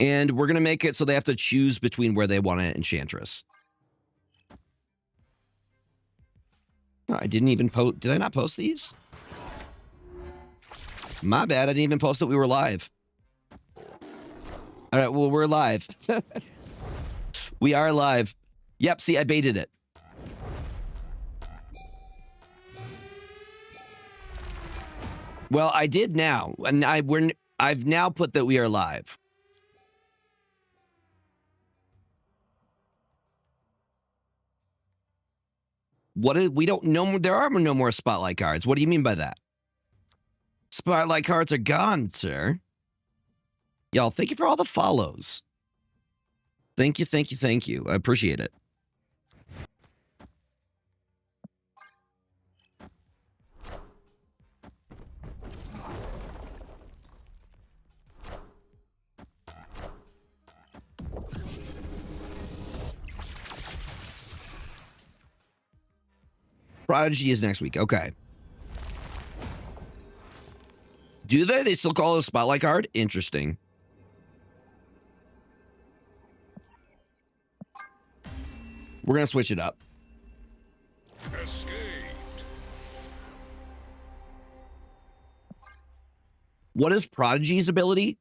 And we're going to make it so they have to choose between where they want an Enchantress. I didn't even post. Did I not post these? My bad. I didn't even post that we were live. All right. Well, we're live. We are live. Yep. See, I baited it. Well, I did now, and I've now put that we are live. We don't know. There are no more spotlight cards. What do you mean by that? Spotlight cards are gone, sir. Y'all, thank you for all the follows. Thank you, thank you, thank you. I appreciate it. Prodigy is next week. Okay. Do they? They still call it a spotlight card? Interesting. We're going to switch it up. Escaped. What is Prodigy's ability?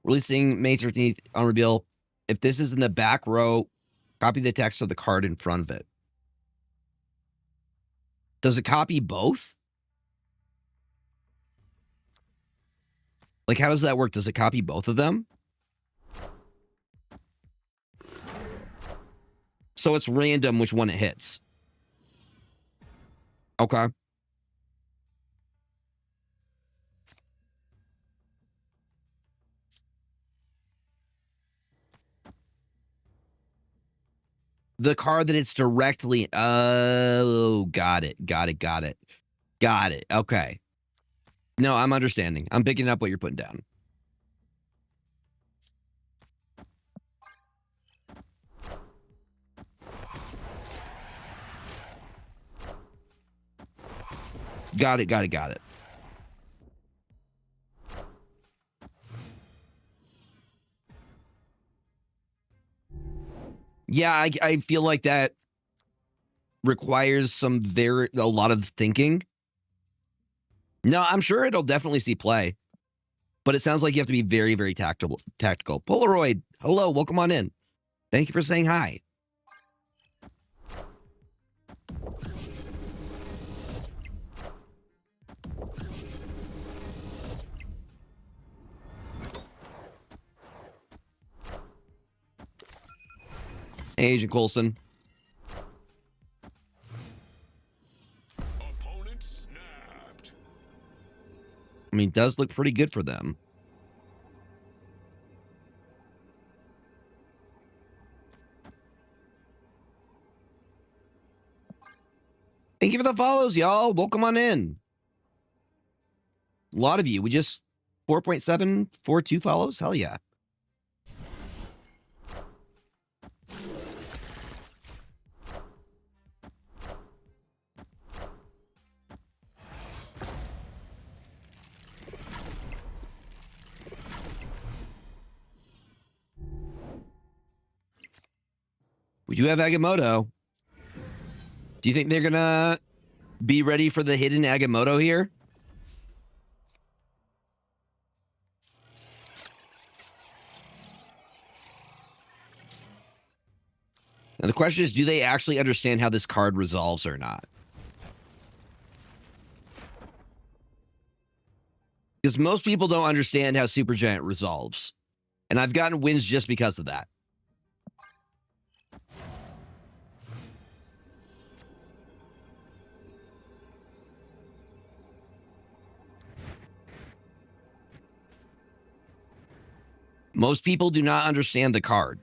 Releasing May 13th on reveal. If this is in the back row, copy the text of the card in front of it. Does it copy both? Like, how does that work? Does it copy both of them? So it's random which one it hits. Okay. The card that it's directly. Oh, got it. Got it. Got it. Got it. Okay. No, I'm understanding. I'm picking up what you're putting down. Got it. Got it. Got it. Yeah, I feel like that requires a lot of thinking. No, I'm sure it'll definitely see play, but it sounds like you have to be very, very tactical. Polaroid, hello, welcome on in. Thank you for saying hi. Hey, Agent Coulson. Opponent snapped. I mean, it does look pretty good for them. Thank you for the follows, y'all. Welcome on in. A lot of you. We just 4.742 follows. Hell yeah. We do have Agamotto. Do you think they're gonna be ready for the hidden Agamotto here? Now the question is, do they actually understand how this card resolves or not? Because most people don't understand how Supergiant resolves. And I've gotten wins just because of that. Most people do not understand the card.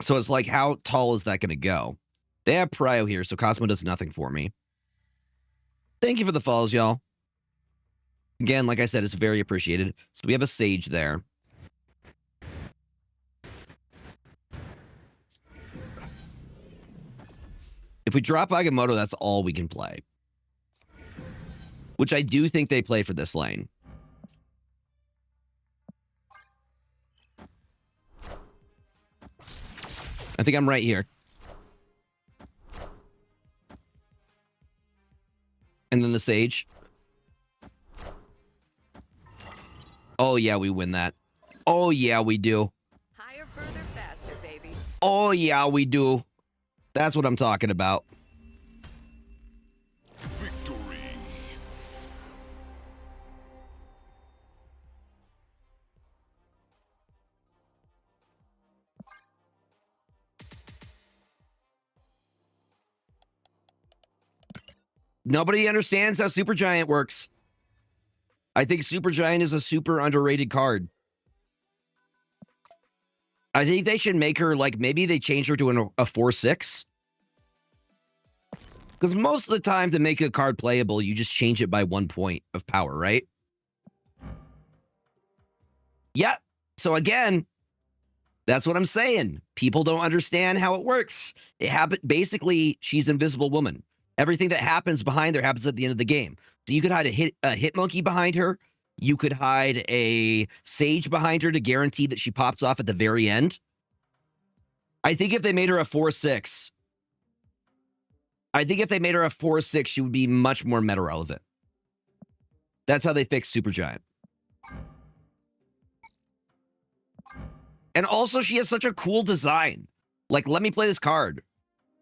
So it's like, how tall is that going to go? They have Prio here, so Cosmo does nothing for me. Thank you for the follows, y'all. Again, like I said, it's very appreciated. So we have a Sage there. If we drop Agamotto, that's all we can play. Which I do think they play for this lane. I think I'm right here. And then the Sage. Oh, yeah, we win that. Oh, yeah, we do. Higher, further, faster, baby. Oh, yeah, we do. That's what I'm talking about. Victory. Nobody understands how Supergiant works. I think Supergiant is a super underrated card. I think they should make her, like, maybe they change her to a 4/6. Because most of the time to make a card playable, you just change it by 1 point of power, right? Yeah. So again, that's what I'm saying. People don't understand how it works. It happened. Basically, she's Invisible Woman. Everything that happens behind her happens at the end of the game. So you could hide a hit monkey behind her. You could hide a Sage behind her to guarantee that she pops off at the very end. I think if they made her a 4/6, she would be much more meta relevant. That's how they fix Supergiant. And also, she has such a cool design. Like, let me play this card.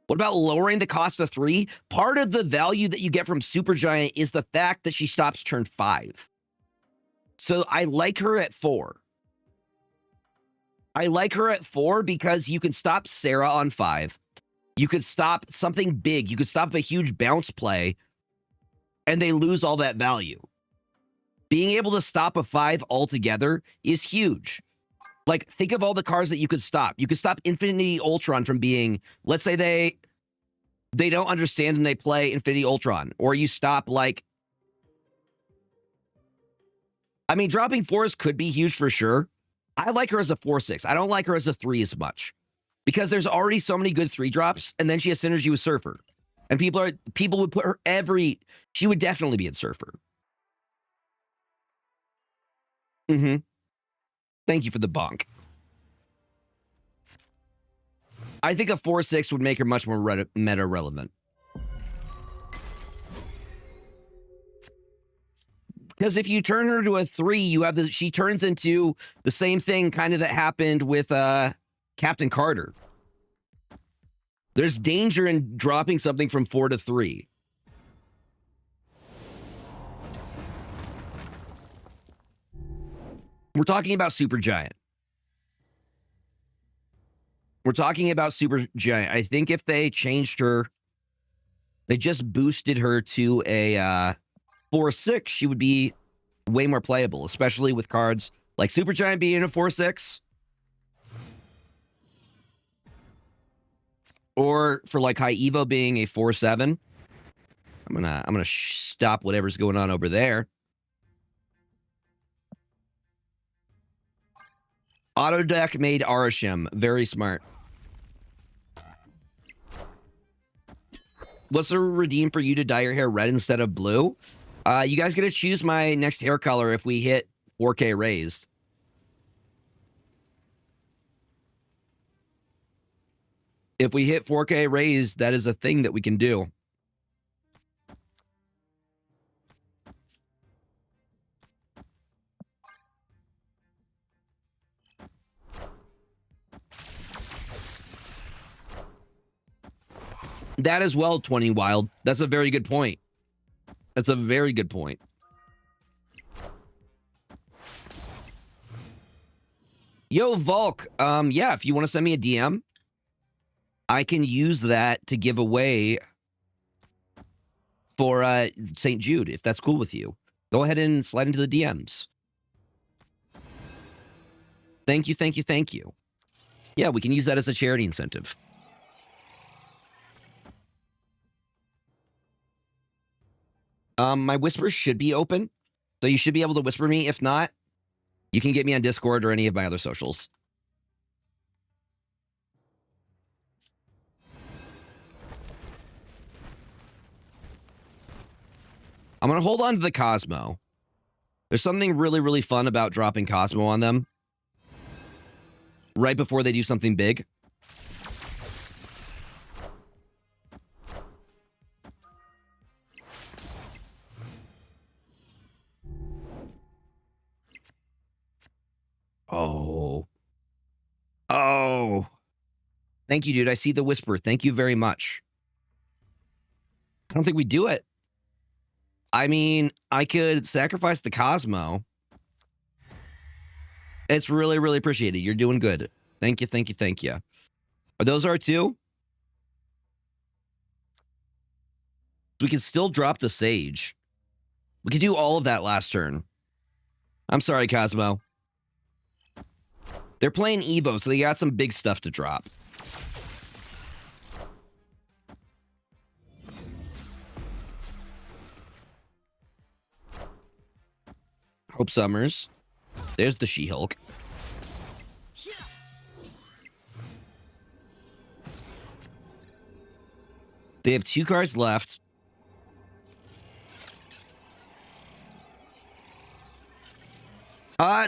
What about lowering the cost of 3? Part of the value that you get from Supergiant is the fact that she stops turn 5. So I like her at 4. I like her at 4 because you can stop Sarah on 5. You could stop something big. You could stop a huge bounce play, and they lose all that value. Being able to stop a 5 altogether is huge. Like, think of all the cards that you could stop. You could stop Infinity Ultron from being, let's say they don't understand and they play Infinity Ultron. Or you stop, like, I mean, dropping 4s could be huge for sure. I like her as a 4/6. I don't like her as a 3 as much. Because there's already so many good 3 drops, and then she has synergy with Surfer. And people would put her she would definitely be in Surfer. Thank you for the bonk. I think a 4/6 would make her much more meta relevant. Because if you turn her to a 3, she turns into the same thing kind of that happened with Captain Carter. There's danger in dropping something from 4 to 3. We're talking about Supergiant. I think if they changed her, they just boosted her to a 4/6, she would be way more playable, especially with cards like Supergiant being a 4/6. Or for like High Evo being a 4/7. I'm gonna stop whatever's going on over there. Auto deck made Arashim. Very smart. What's a redeem for you to dye your hair red instead of blue? You guys get to choose my next hair color if we hit 4K raised. If we hit 4K raised, that is a thing that we can do. That as well, 20 Wild. That's a very good point. That's a very good point. Yo, Volk. Yeah, if you want to send me a DM, I can use that to give away for St. Jude, if that's cool with you. Go ahead and slide into the DMs. Thank you, thank you, thank you. Yeah, we can use that as a charity incentive. My whispers should be open, so you should be able to whisper me. If not, you can get me on Discord or any of my other socials. I'm going to hold on to the Cosmo. There's something really, really fun about dropping Cosmo on them right before they do something big. Oh. Oh. Thank you, dude. I see the whisper. Thank you very much. I don't think we do it. I mean, I could sacrifice the Cosmo. It's really, really appreciated. You're doing good. Thank you, thank you, thank you. Are those our two? We can still drop the Sage. We could do all of that last turn. I'm sorry, Cosmo. They're playing Evo, so they got some big stuff to drop. Hope Summers. There's the She-Hulk. They have 2 cards left.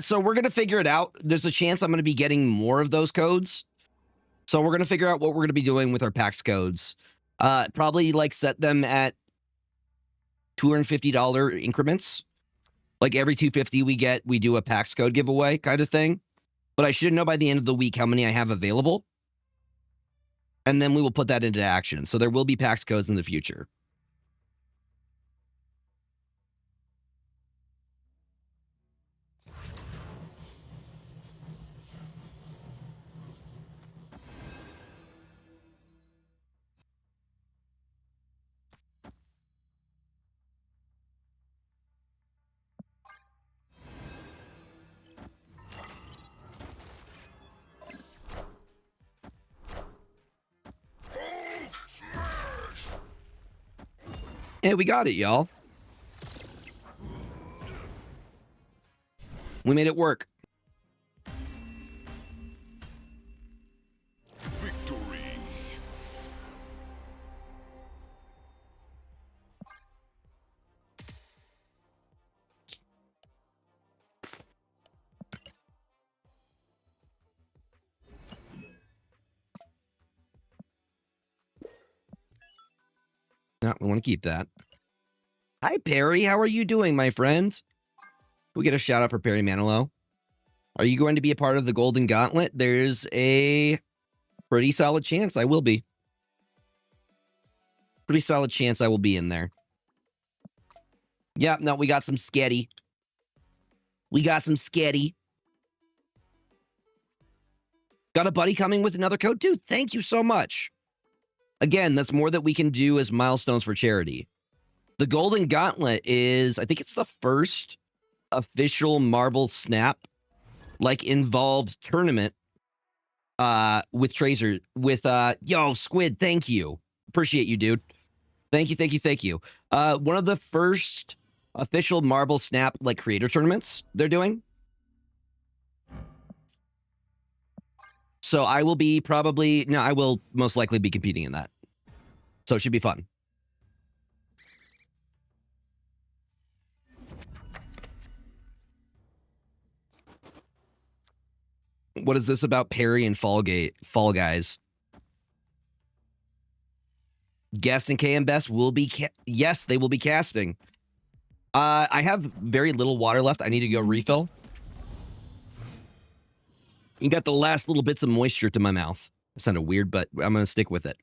So we're going to figure it out. There's a chance I'm going to be getting more of those codes. So we're going to figure out what we're going to be doing with our PAX codes. Probably like set them at $250 increments. Like every $250 we do a PAX code giveaway kind of thing. But I should know by the end of the week how many I have available. And then we will put that into action. So there will be PAX codes in the future. Hey, we got it, y'all. We made it work. Victory. No, we want to keep that. Hi, Perry. How are you doing, my friend? We get a shout out for Perry Manilow. Are you going to be a part of the Golden Gauntlet? There's a pretty solid chance I will be. Pretty solid chance I will be in there. Yeah, no, we got some sketty. We got some sketty. Got a buddy coming with another code? Dude, thank you so much. Again, that's more that we can do as milestones for charity. The Golden Gauntlet is, I think it's the first official Marvel Snap, like, involved tournament with Tracer, with, yo, Squid, thank you. Appreciate you, dude. Thank you, thank you, thank you. One of the first official Marvel Snap, like, creator tournaments they're doing. So I will be probably, no, I will most likely be competing in that. So it should be fun. What is this about Perry and Fall Guys? Guest and KM Best will be, yes, they will be casting. I have very little water left. I need to go refill. You got the last little bits of moisture to my mouth. That sounded weird, but I'm going to stick with it.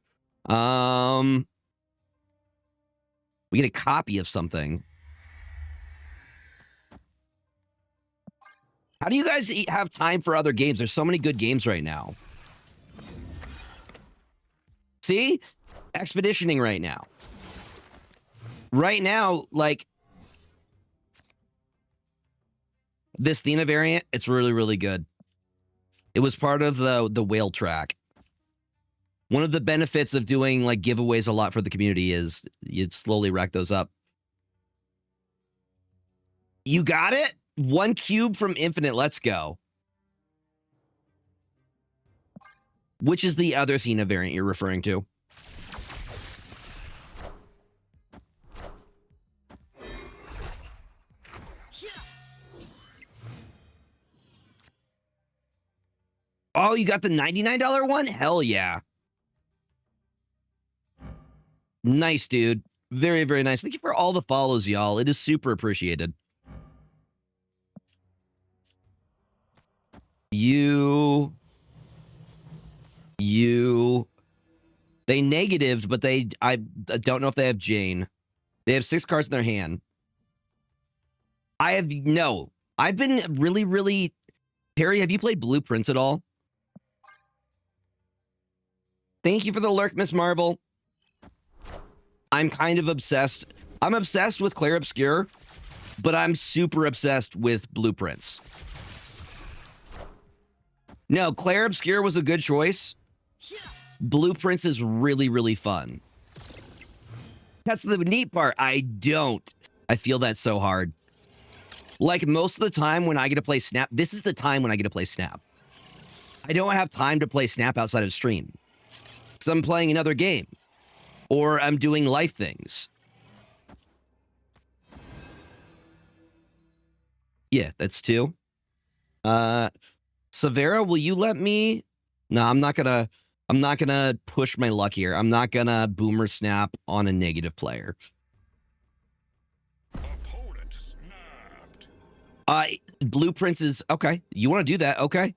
We get a copy of something. How do you guys have time for other games? There's so many good games right now. See? Expeditioning right now. Right now, like, this Thena variant, it's really, really good. It was part of the whale track. One of the benefits of doing, like, giveaways a lot for the community is you'd slowly rack those up. You got it? 1 cube from Infinite. Let's go. Which is the other Thena variant you're referring to? Oh, you got the $99 one? Hell yeah. Nice, dude. Very, very nice. Thank you for all the follows, y'all. It is super appreciated. You. They negatived, but I don't know if they have Jane. They have 6 cards in their hand. I've been really, really... Perry, have you played Blueprints at all? Thank you for the lurk, Miss Marvel. I'm kind of obsessed. I'm obsessed with Clair Obscure, but I'm super obsessed with Blueprints. No, Clair Obscure was a good choice. Blueprints is really, really fun. That's the neat part. I feel that so hard. Like, most of the time when I get to play Snap, this is the time when I get to play Snap. I don't have time to play Snap outside of stream. Because I'm playing another game. Or I'm doing life things. Yeah, that's 2. Severa, will you let me? No, I'm not gonna push my luck here. I'm not gonna boomer snap on a negative player. Opponent snapped. Blueprints is okay. You want to do that? Okay.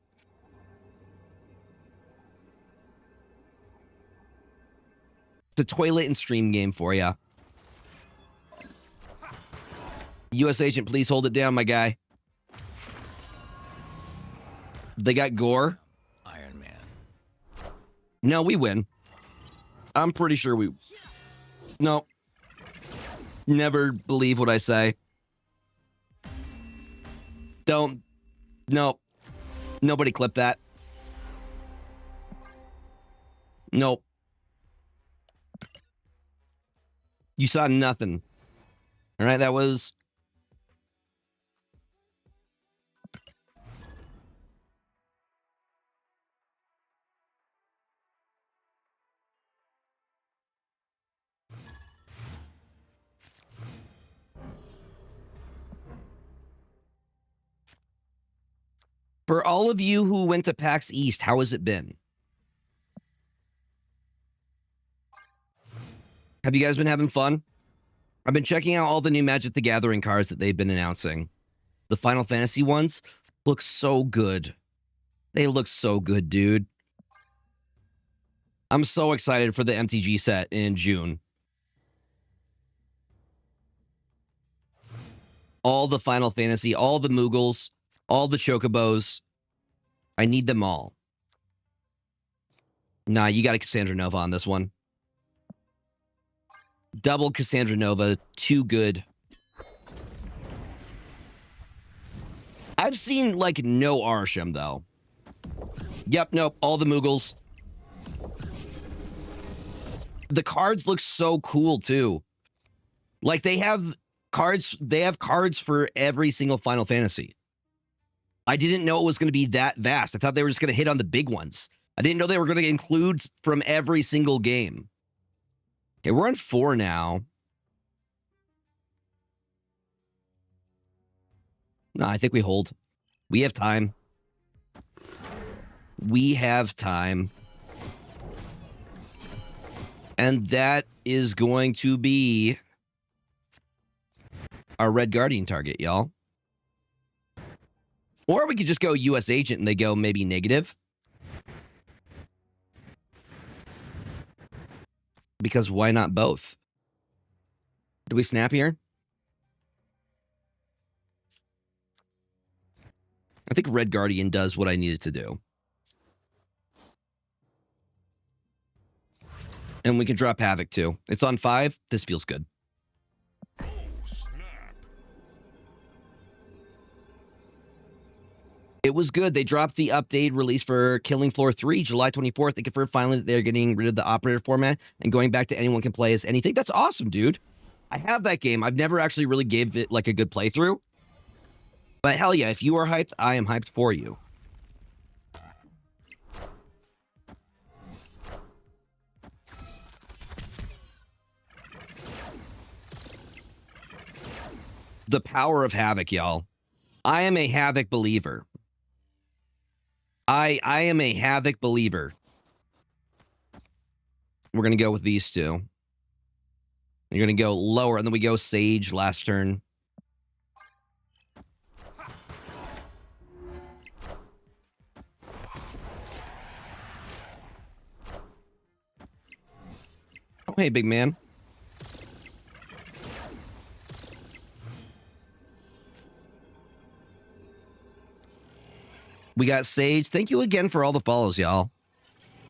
It's a toilet and stream game for ya. U.S. agent, please hold it down, my guy. They got gore. Iron Man. No, we win. I'm pretty sure we... No. Never believe what I say. Don't... No. Nobody clip that. Nope. You saw nothing. All right, that was... For all of you who went to PAX East, how has it been? Have you guys been having fun? I've been checking out all the new Magic the Gathering cards that they've been announcing. The Final Fantasy ones look so good. They look so good, dude. I'm so excited for the MTG set in June. All the Final Fantasy, all the Moogles, all the Chocobos. I need them all. Nah, you got a Cassandra Nova on this one. Double Cassandra Nova. Too good. I've seen, like, no Arsham, though. Yep, nope. All the Moogles. The cards look so cool, too. Like, they have cards for every single Final Fantasy. I didn't know it was going to be that vast. I thought they were just going to hit on the big ones. I didn't know they were going to include from every single game. Okay, we're on 4 now. No, I think we hold. We have time. We have time. And that is going to be our Red Guardian target, y'all. Or we could just go U.S. agent and they go maybe negative. Because why not both? Do we snap here? I think Red Guardian does what I need it to do. And we can drop Havoc too. It's on 5. This feels good. Oh, snap. It was good. They dropped the update release for Killing Floor 3, July 24th. They confirmed finally that they're getting rid of the operator format and going back to anyone can play as anything. That's awesome, dude. I have that game. I've never actually really gave it like a good playthrough. But hell yeah, if you are hyped, I am hyped for you. The power of Havoc, y'all. I am a Havoc believer. I am a Havoc believer. We're going to go with these two. You're going to go lower, and then we go Sage last turn. Oh, hey, big man. We got Sage. Thank you again for all the follows, y'all.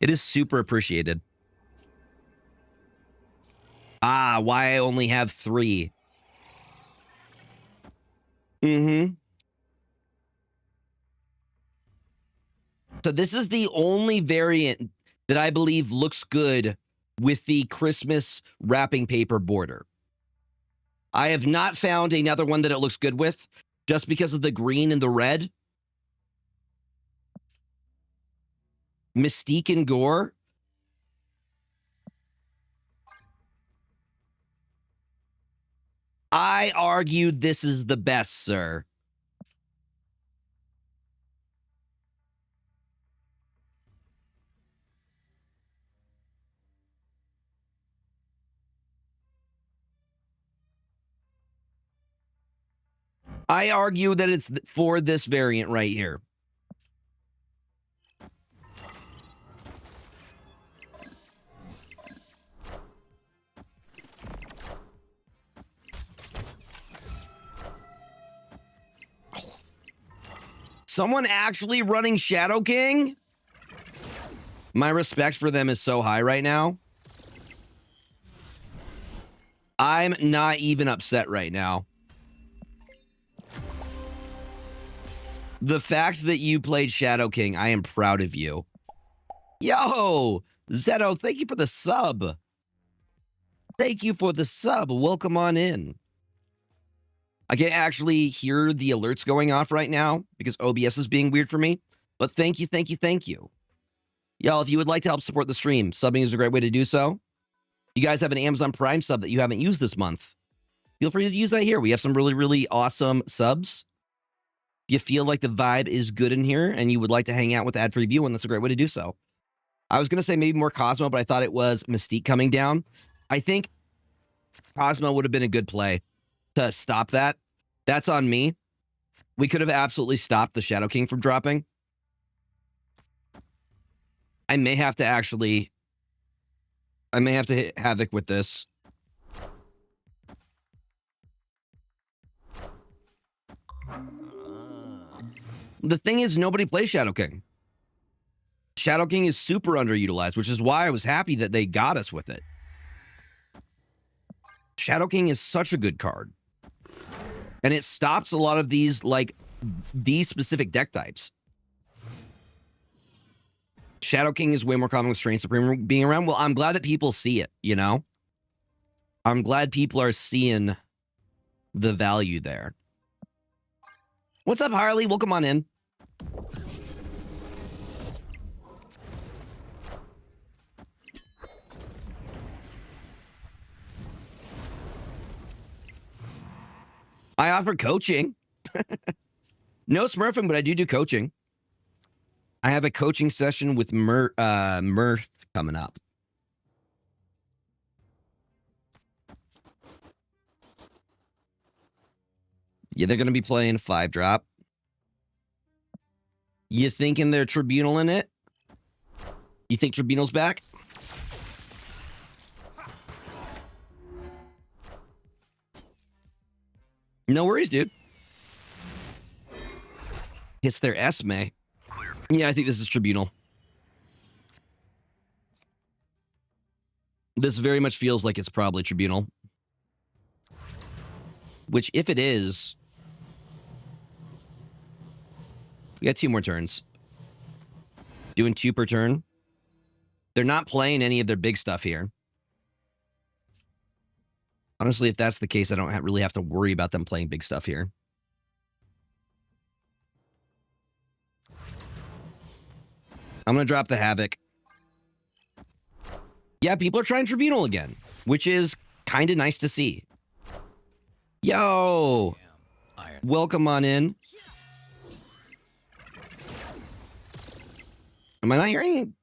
It is super appreciated. Ah, why I only have 3. Mm-hmm. So this is the only variant that I believe looks good with the Christmas wrapping paper border. I have not found another one that it looks good with just because of the green and the red. Mystique and Gore. I argue this is the best, sir. I argue that it's for this variant right here. Someone actually running Shadow King? My respect for them is so high right now. I'm not even upset right now. The fact that you played Shadow King, I am proud of you. Yo, Zeto, thank you for the sub. Thank you for the sub. Welcome on in. I can't actually hear the alerts going off right now because OBS is being weird for me. But thank you, thank you, thank you. Y'all, if you would like to help support the stream, subbing is a great way to do so. If you guys have an Amazon Prime sub that you haven't used this month, feel free to use that here. We have some really, really awesome subs. If you feel like the vibe is good in here and you would like to hang out with ad-free viewing, that's a great way to do so. I was going to say maybe more Cosmo, but I thought it was Mystique coming down. I think Cosmo would have been a good play to stop that. That's on me. We could have absolutely stopped the Shadow King from dropping. I may have to hit Havoc with this. The thing is, nobody plays Shadow King. Shadow King is super underutilized, which is why I was happy that they got us with it. Shadow King is such a good card. And it stops a lot of these, like, these specific deck types. Shadow King is way more common with Strain Supreme being around. Well, I'm glad that people see it, you know? I'm glad people are seeing the value there. What's up, Harley? Welcome on in. I offer coaching. No smurfing, but I do coaching. I have a coaching session with Mirth coming up. Yeah, they're going to be playing 5-drop. You thinking they're Tribunal in it? You think Tribunal's back? No worries, dude. It's their Esme. Yeah, I think this is Tribunal. This very much feels like it's probably Tribunal. Which, if it is... We got 2 more turns. Doing 2 per turn. They're not playing any of their big stuff here. Honestly, if that's the case, I don't really have to worry about them playing big stuff here. I'm going to drop the Havoc. Yeah, people are trying Tribunal again, which is kind of nice to see. Yo! Welcome on in. Am I not hearing?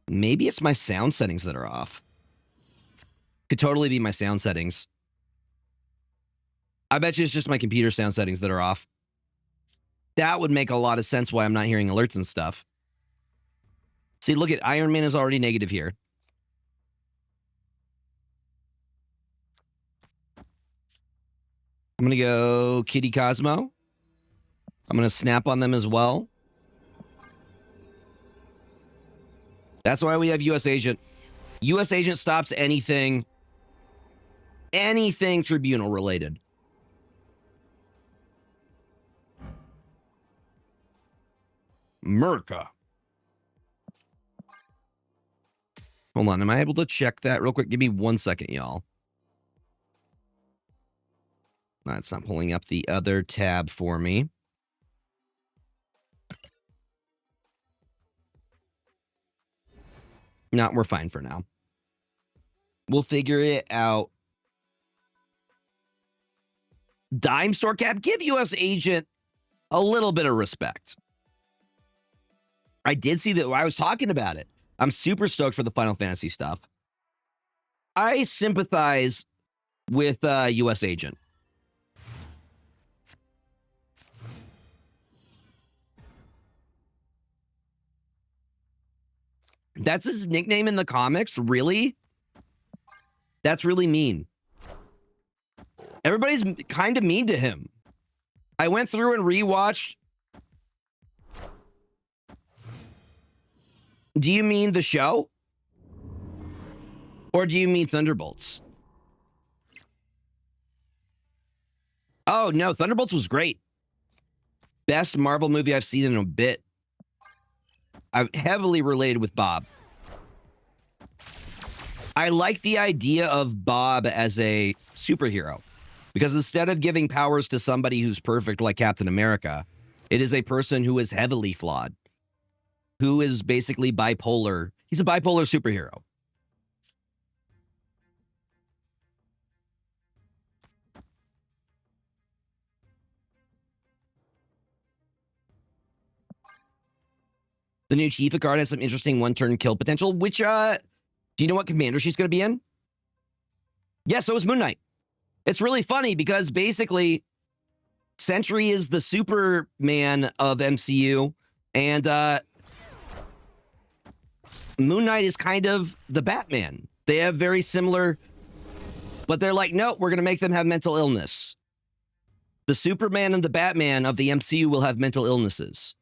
Maybe it's my sound settings that are off. Could totally be my sound settings. I bet you it's just my computer sound settings that are off. That would make a lot of sense why I'm not hearing alerts and stuff. See, look at Iron Man is already negative here. I'm going to go Kitty Cosmo. I'm going to snap on them as well. That's why we have U.S. Agent. U.S. Agent stops anything tribunal related. Merca. Hold on, am I able to check that real quick? Give me 1 second, y'all. That's not pulling up the other tab for me. No, we're fine for now. We'll figure it out. Dime Store Cap, give U.S. Agent a little bit of respect. I did see that. I was talking about it. I'm super stoked for the Final Fantasy stuff. I sympathize with U.S. Agent. That's his nickname in the comics? Really? That's really mean. Everybody's kind of mean to him. I went through and rewatched. Do you mean the show? Or do you mean Thunderbolts? Oh, no. Thunderbolts was great. Best Marvel movie I've seen in a bit. I'm heavily related with Bob. I like the idea of Bob as a superhero. Because instead of giving powers to somebody who's perfect like Captain America, it is a person who is heavily flawed. Who is basically bipolar. He's a bipolar superhero. The new Tifa card has some interesting one-turn kill potential, which, do you know what commander she's going to be in? Yeah, so is Moon Knight. It's really funny because basically Sentry is the Superman of MCU, and Moon Knight is kind of the Batman. They have very similar, but they're like, no, we're going to make them have mental illness. The Superman and the Batman of the MCU will have mental illnesses.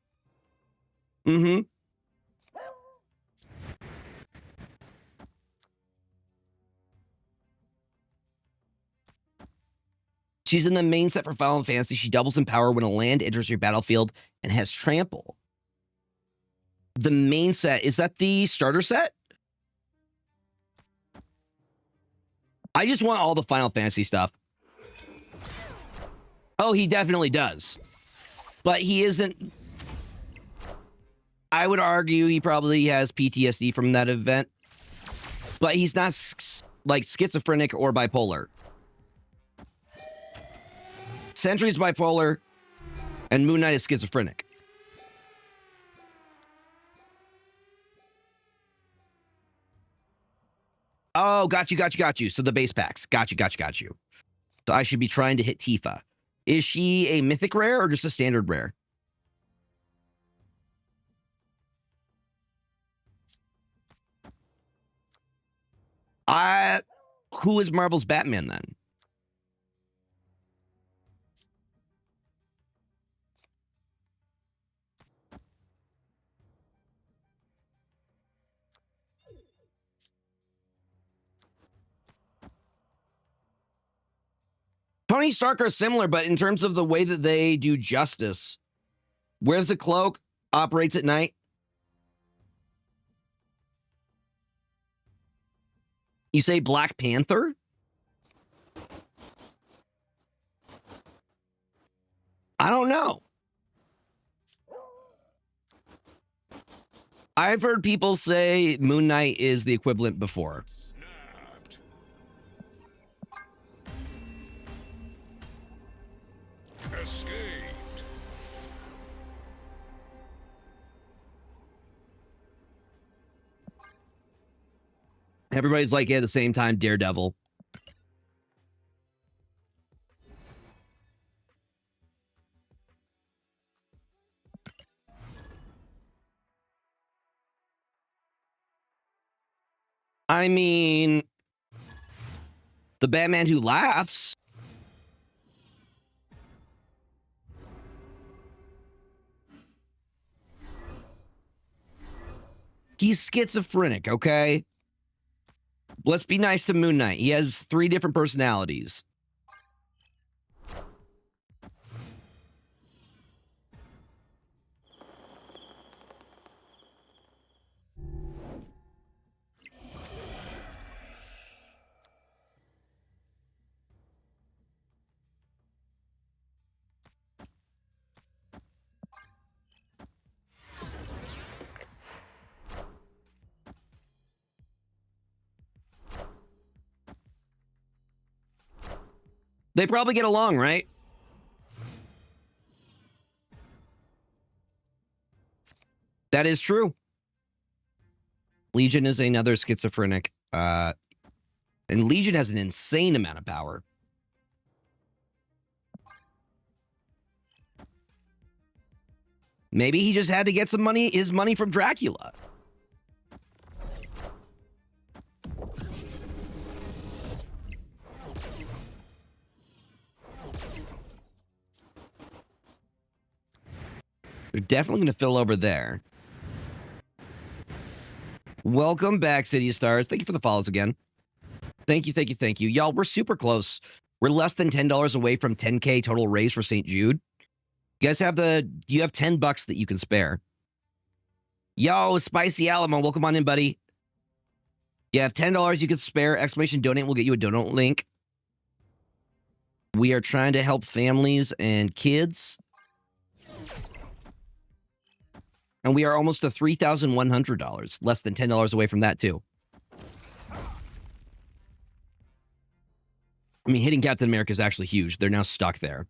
Mm-hmm. She's in the main set for Final Fantasy. She doubles in power when a land enters your battlefield and has trample. The main set, is that the starter set? I just want all the Final Fantasy stuff. Oh, he definitely does. But he isn't... I would argue he probably has PTSD from that event. But he's not like schizophrenic or bipolar. Sentry's bipolar, and Moon Knight is schizophrenic. Oh, got you. So the base packs. Got you. So I should be trying to hit Tifa. Is she a mythic rare or just a standard rare? Who is Marvel's Batman then? Tony Stark are similar, but in terms of the way that they do justice, wears the cloak, operates at night. You say Black Panther? I don't know. I've heard people say Moon Knight is the equivalent before. Snapped. Escaped. Everybody's like, yeah, at the same time, Daredevil. I mean, the Batman who laughs. He's schizophrenic, okay? Let's be nice to Moon Knight. He has 3 different personalities. They probably get along, right? That is true. Legion is another schizophrenic. And Legion has an insane amount of power. Maybe he just had to get some money, his money from Dracula. They're definitely going to fill over there. Welcome back, City Stars. Thank you for the follows again. Thank you, thank you, thank you. Y'all, we're super close. We're less than $10 away from 10K total raise for St. Jude. You guys have you have $10 that you can spare. Yo, Spicy Alamo, welcome on in, buddy. You have $10 you can spare. Exclamation donate. We'll get you a donate link. We are trying to help families and kids. And we are almost to $3,100. Less than $10 away from that, too. I mean, hitting Captain America is actually huge. They're now stuck there.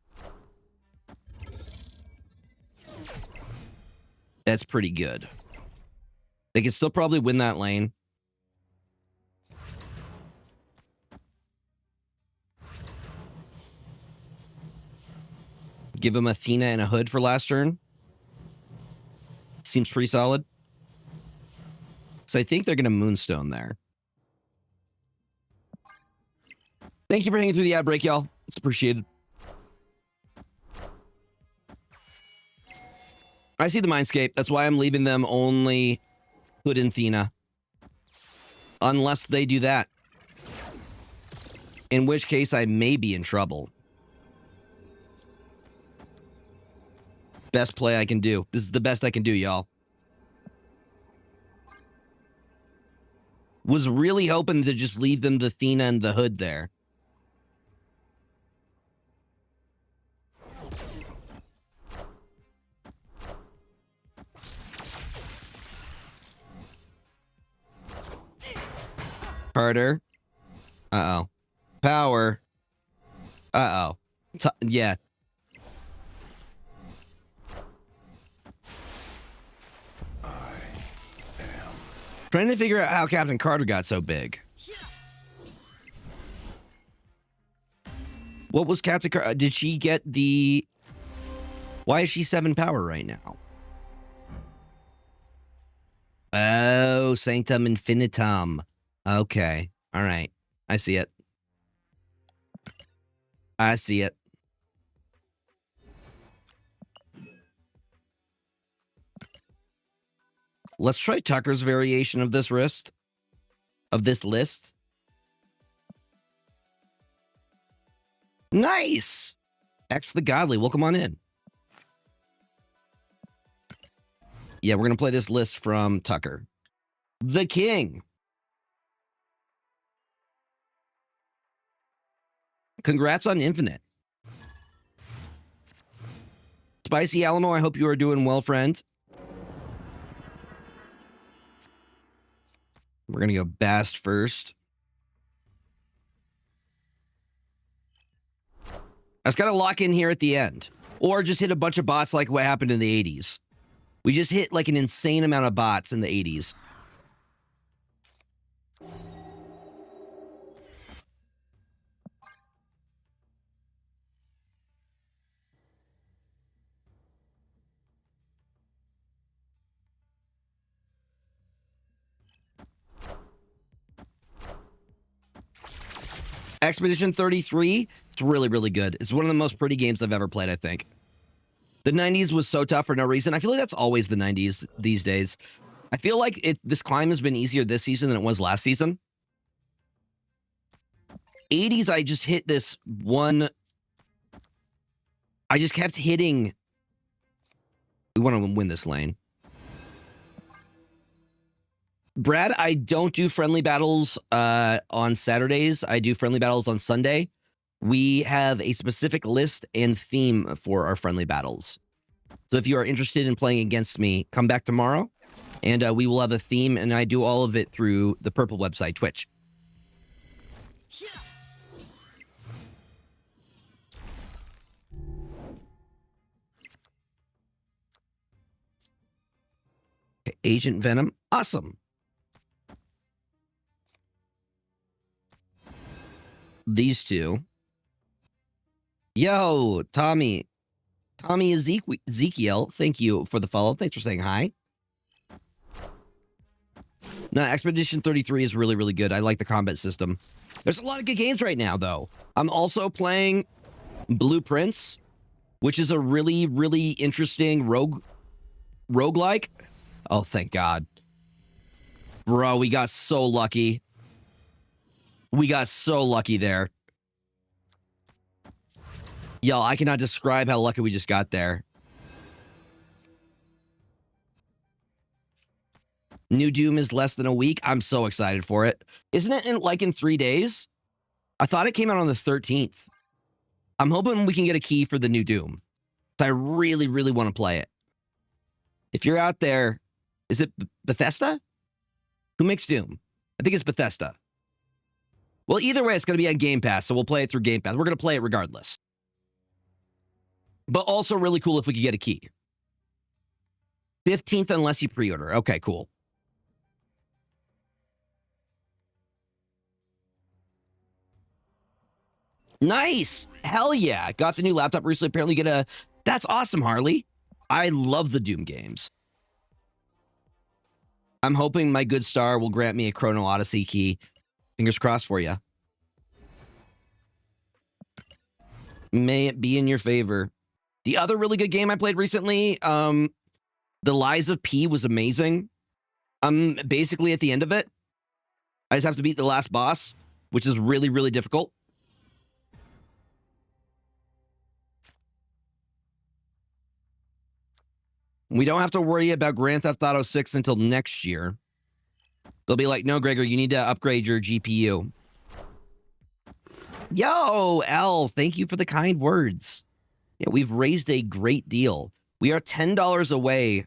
That's pretty good. They can still probably win that lane. Give him Athena and a hood for last turn. Seems pretty solid. So I think they're going to Moonstone there. Thank you for hanging through the ad break, y'all. It's appreciated. I see the Mindscape. That's why I'm leaving them only Hood and Athena. Unless they do that. In which case, I may be in trouble. Best play I can do. This is the best I can do, y'all. Was really hoping to just leave them the Athena and the Hood there. Carter. Uh-oh. Power. Uh-oh. Yeah. Trying to figure out how Captain Carter got so big. What was Captain Carter? Did she get the... Why is she 7 power right now? Oh, Sanctum Infinitum. Okay. All right. I see it. I see it. Let's try Tucker's variation of this list. Nice! X the Godly, welcome on in. Yeah, we're going to play this list from Tucker. The King. Congrats on Infinite. Spicy Alamo, I hope you are doing well, friend. We're going to go Bast first. I just got to lock in here at the end. Or just hit a bunch of bots like what happened in the 80s. We just hit like an insane amount of bots in the 80s. Expedition 33, it's really, really good. It's one of the most pretty games I've ever played, I think. The 90s was so tough for no reason. I feel like that's always the 90s these days. I feel like this climb has been easier this season than it was last season. 80s, I just hit this one. I just kept hitting. We want to win this lane. Brad, I don't do friendly battles on Saturdays. I do friendly battles on Sunday. We have a specific list and theme for our friendly battles. So if you are interested in playing against me, come back tomorrow, and we will have a theme, and I do all of it through the Purple website, Twitch. Okay, Agent Venom, awesome. These two. Yo, Tommy Ezekiel, thank you for the follow. Thanks for saying hi. No, Expedition 33 is really, really good. I like the combat system. There's a lot of good games right now, though. I'm also playing Blueprints, which is a really, really interesting roguelike. Oh, thank God. Bro, we got so lucky. We got so lucky there. Y'all, I cannot describe how lucky we just got there. New Doom is less than a week. I'm so excited for it. Isn't it in 3 days? I thought it came out on the 13th. I'm hoping we can get a key for the new Doom. I really, really want to play it. If you're out there, is it Bethesda? Who makes Doom? I think it's Bethesda. Well, either way, it's going to be on Game Pass, so we'll play it through Game Pass. We're going to play it regardless. But also really cool if we could get a key. 15th unless you pre-order. Okay, cool. Nice. Hell yeah. Got the new laptop recently. Apparently get a... That's awesome, Harley. I love the Doom games. I'm hoping my good star will grant me a Chrono Odyssey key. Fingers crossed for you. May it be in your favor. The other really good game I played recently, The Lies of P was amazing. I'm basically at the end of it. I just have to beat the last boss, which is really, really difficult. We don't have to worry about Grand Theft Auto 6 until next year. They'll be like, no, Gregor, you need to upgrade your GPU. Yo, L, thank you for the kind words. Yeah, we've raised a great deal. We are $10 away.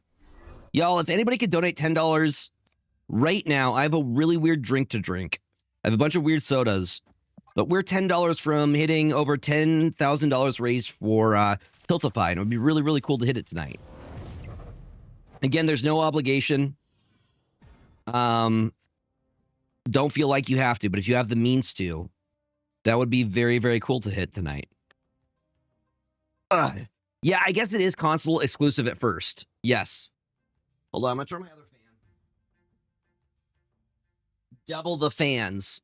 Y'all, if anybody could donate $10 right now, I have a really weird drink to drink. I have a bunch of weird sodas. But we're $10 from hitting over $10,000 raised for Tiltify. And it would be really, really cool to hit it tonight. Again, there's no obligation. Don't feel like you have to, but if you have the means to, that would be very, very cool to hit tonight. Yeah, I guess it is console exclusive at first. Yes. Hold on, I'm gonna turn my other fan. Double the fans.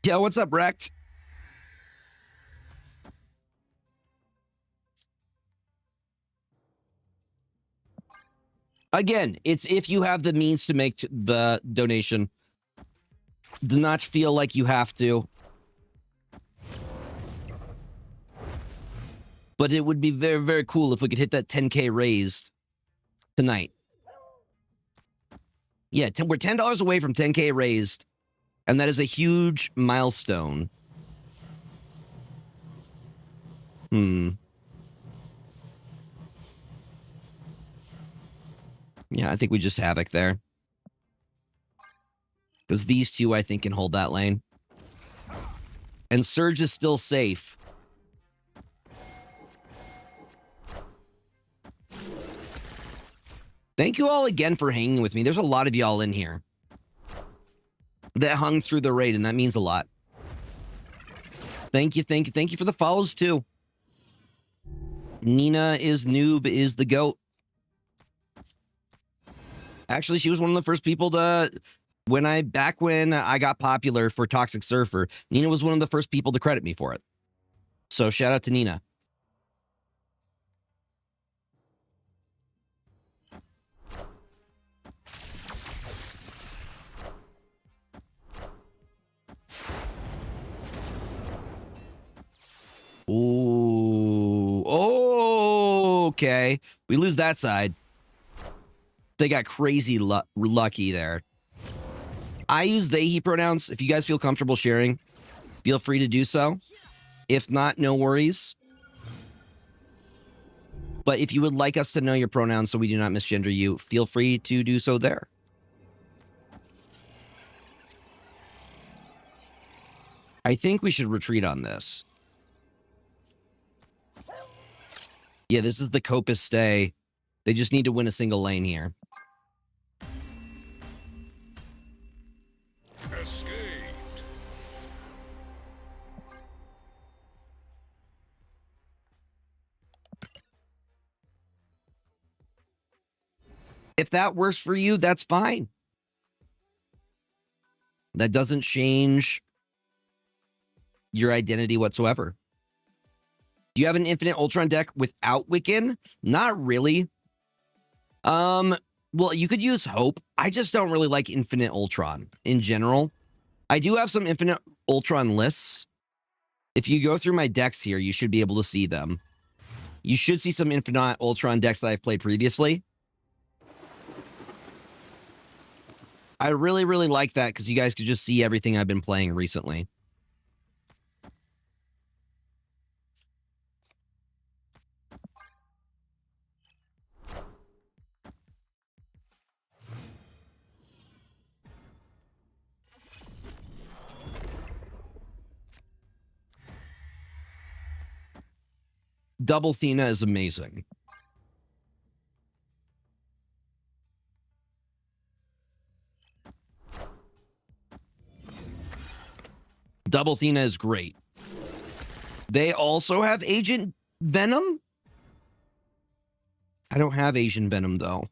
Yeah, what's up, Wrecked? Again, it's if you have the means to make the donation. Do not feel like you have to. But it would be very, very cool if we could hit that 10K raised tonight. Yeah, we're $10 away from 10K raised. And that is a huge milestone. Yeah, I think we just Havoc there. Because these two, I think, can hold that lane. And Surge is still safe. Thank you all again for hanging with me. There's a lot of y'all in here that hung through the raid, and that means a lot. Thank you, thank you, thank you for the follows, too. Nina is noob is the GOAT. Actually, she was one of the first people to, when I got popular for Toxic Surfer, Nina was one of the first people to credit me for it. So shout out to Nina. Ooh. Oh, okay. We lose that side. They got crazy lucky there. I use they, he pronouns. If you guys feel comfortable sharing, feel free to do so. If not, no worries. But if you would like us to know your pronouns so we do not misgender you, feel free to do so there. I think we should retreat on this. Yeah, this is the Copus stay. They just need to win a single lane here. Escaped. If that works for you, that's fine. That doesn't change your identity whatsoever. Do you have an Infinite Ultron deck without Wiccan? Not really. Well, you could use Hope. I just don't really like Infinite Ultron in general. I do have some Infinite Ultron lists. If you go through my decks here, you should be able to see them. You should see some Infinite Ultron decks that I've played previously. I really, really like that because you guys could just see everything I've been playing recently. Double Thena is amazing. Double Thena is great. They also have Agent Venom? I don't have Asian Venom, though.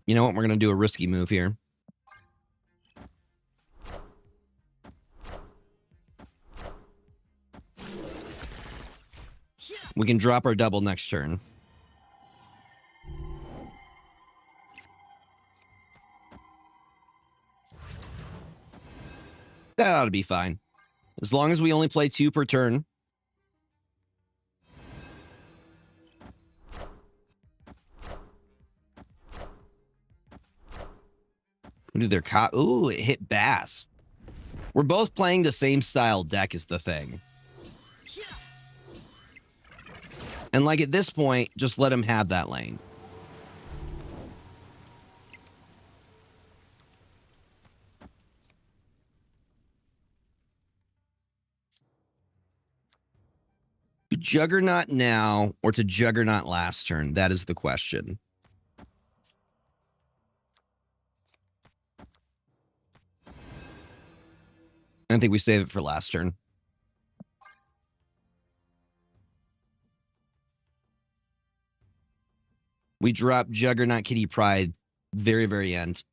You know what? We're going to do a risky move here. We can drop our double next turn. That ought to be fine. As long as we only play 2 per turn. Ooh, ooh, it hit Bass. We're both playing the same style deck is the thing. And like at this point, just let him have that lane. To Juggernaut now or to Juggernaut last turn? That is the question. I think we save it for last turn. We drop Juggernaut Kitty Pride very, very end.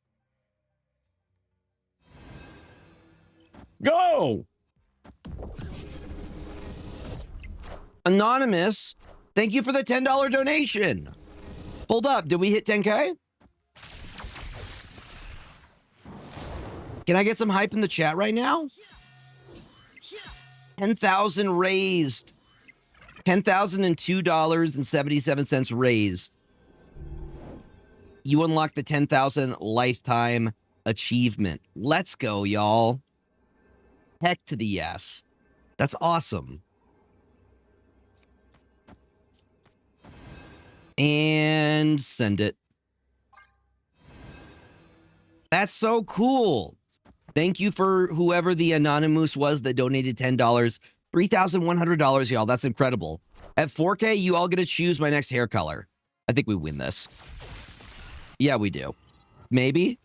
Go! Anonymous, thank you for the $10 donation. Hold up, did we hit 10K? Can I get some hype in the chat right now? 10,000 raised. $10,002.77 raised. You unlock the 10,000 lifetime achievement. Let's go, y'all. Heck to the yes. That's awesome. And send it. That's so cool. Thank you for whoever the Anonymous was that donated $10. $3,100, y'all. That's incredible. At 4K, you all get to choose my next hair color. I think we win this. Yeah, we do. Maybe.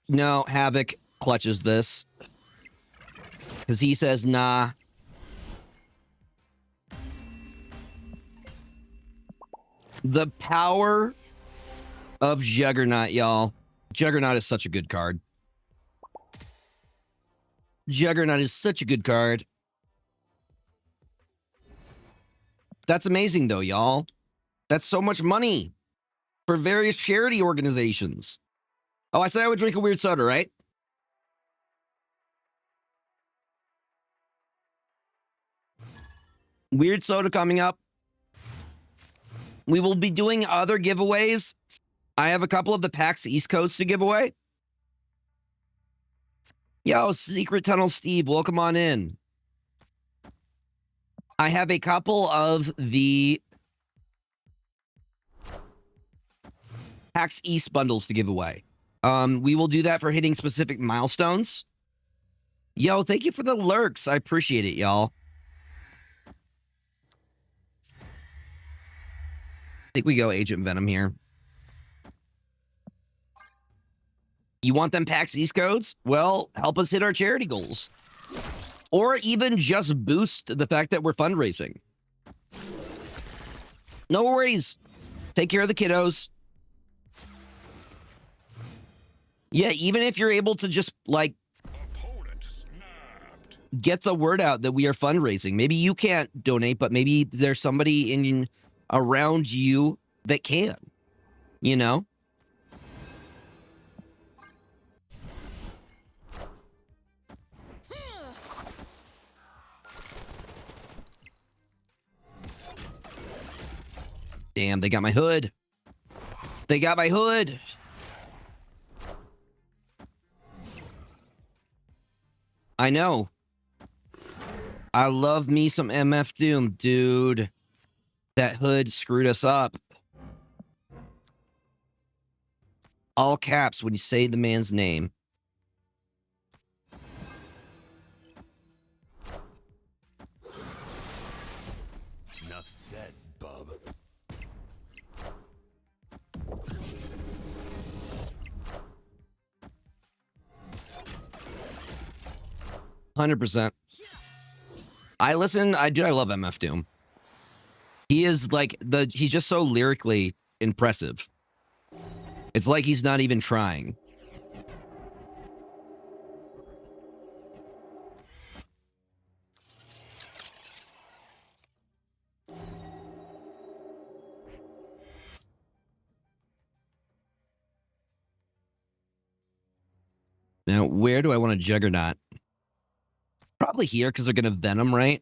No, Havoc clutches this. Because he says, nah. The power of Juggernaut, y'all. Juggernaut is such a good card. Juggernaut is such a good card. That's amazing, though, y'all. That's so much money for various charity organizations. Oh, I said I would drink a weird soda, right? Weird soda coming up. We will be doing other giveaways. I have a couple of the PAX East Coast to give away. Yo, Secret Tunnel Steve, welcome on in. I have a couple of the PAX East bundles to give away. We will do that for hitting specific milestones. Yo, thank you for the lurks. I appreciate it, y'all. I think we go Agent Venom here. You want them PAX East codes? Well, help us hit our charity goals. Or even just boost the fact that we're fundraising. No worries. Take care of the kiddos. Yeah, even if you're able to just, like, Opponent snapped. get the word out that we are fundraising. Maybe you can't donate, but maybe there's somebody in around you that can, you know? Damn, they got my hood. They got my hood. I know. I love me some MF Doom, dude. That hood screwed us up. All caps when you say the man's name. Enough said, bub. %. I listen. I love MF Doom. He is like he's just so lyrically impressive. It's like he's not even trying. Now, where do I want a Juggernaut? Probably here because they're going to Venom, right?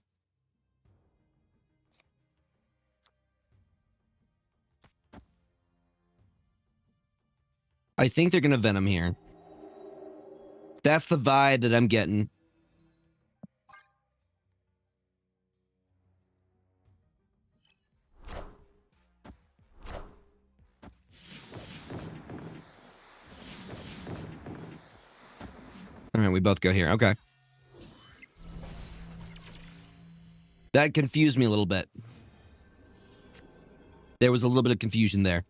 I think they're going to Venom here. That's the vibe that I'm getting. All right, we both go here. Okay. That confused me a little bit. There was a little bit of confusion there.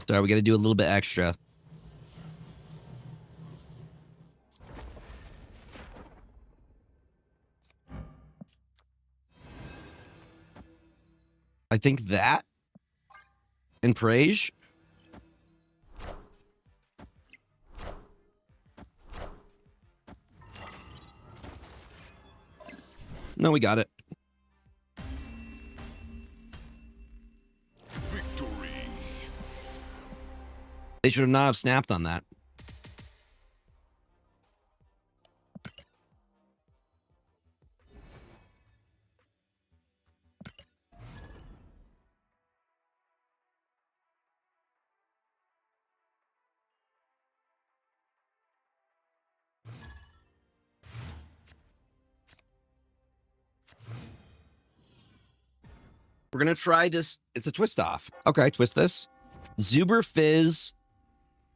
Sorry, we got to do a little bit extra. I think that and Praise. No, we got it. Victory. They should have not have snapped on that. We're going to try this. It's a twist off. Okay, twist this. Zuber Fizz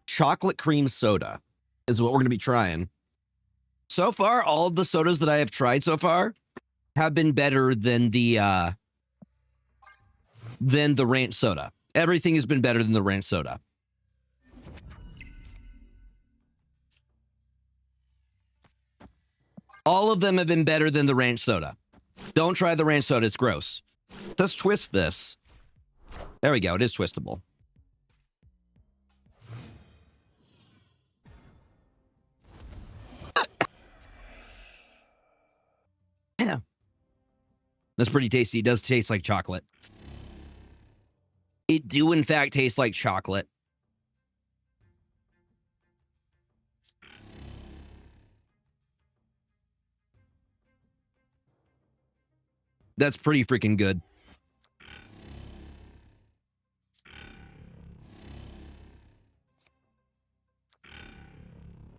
chocolate cream soda is what we're going to be trying. So far, all of the sodas that I have tried so far have been better than the ranch soda. Everything has been better than the ranch soda. All of them have been better than the ranch soda. Don't try the ranch soda. It's gross. Let's twist this. There we go. It is twistable. Yeah. That's pretty tasty. It does taste like chocolate. It do, in fact, taste like chocolate. That's pretty freaking good.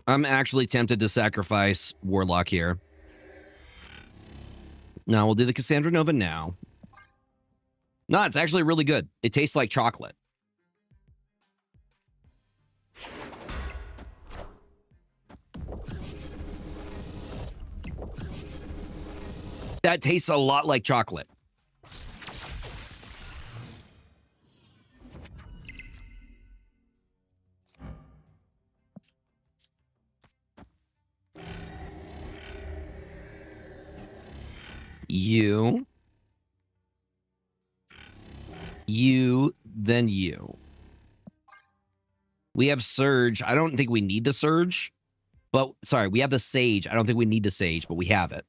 I'm actually tempted to sacrifice Warlock here. No, we'll do the Cassandra Nova now. No, it's actually really good. It tastes like chocolate. That tastes a lot like chocolate. You, then you. We have Surge. I don't think we need the Surge. But, sorry, we have the Sage. I don't think we need the Sage, but we have it.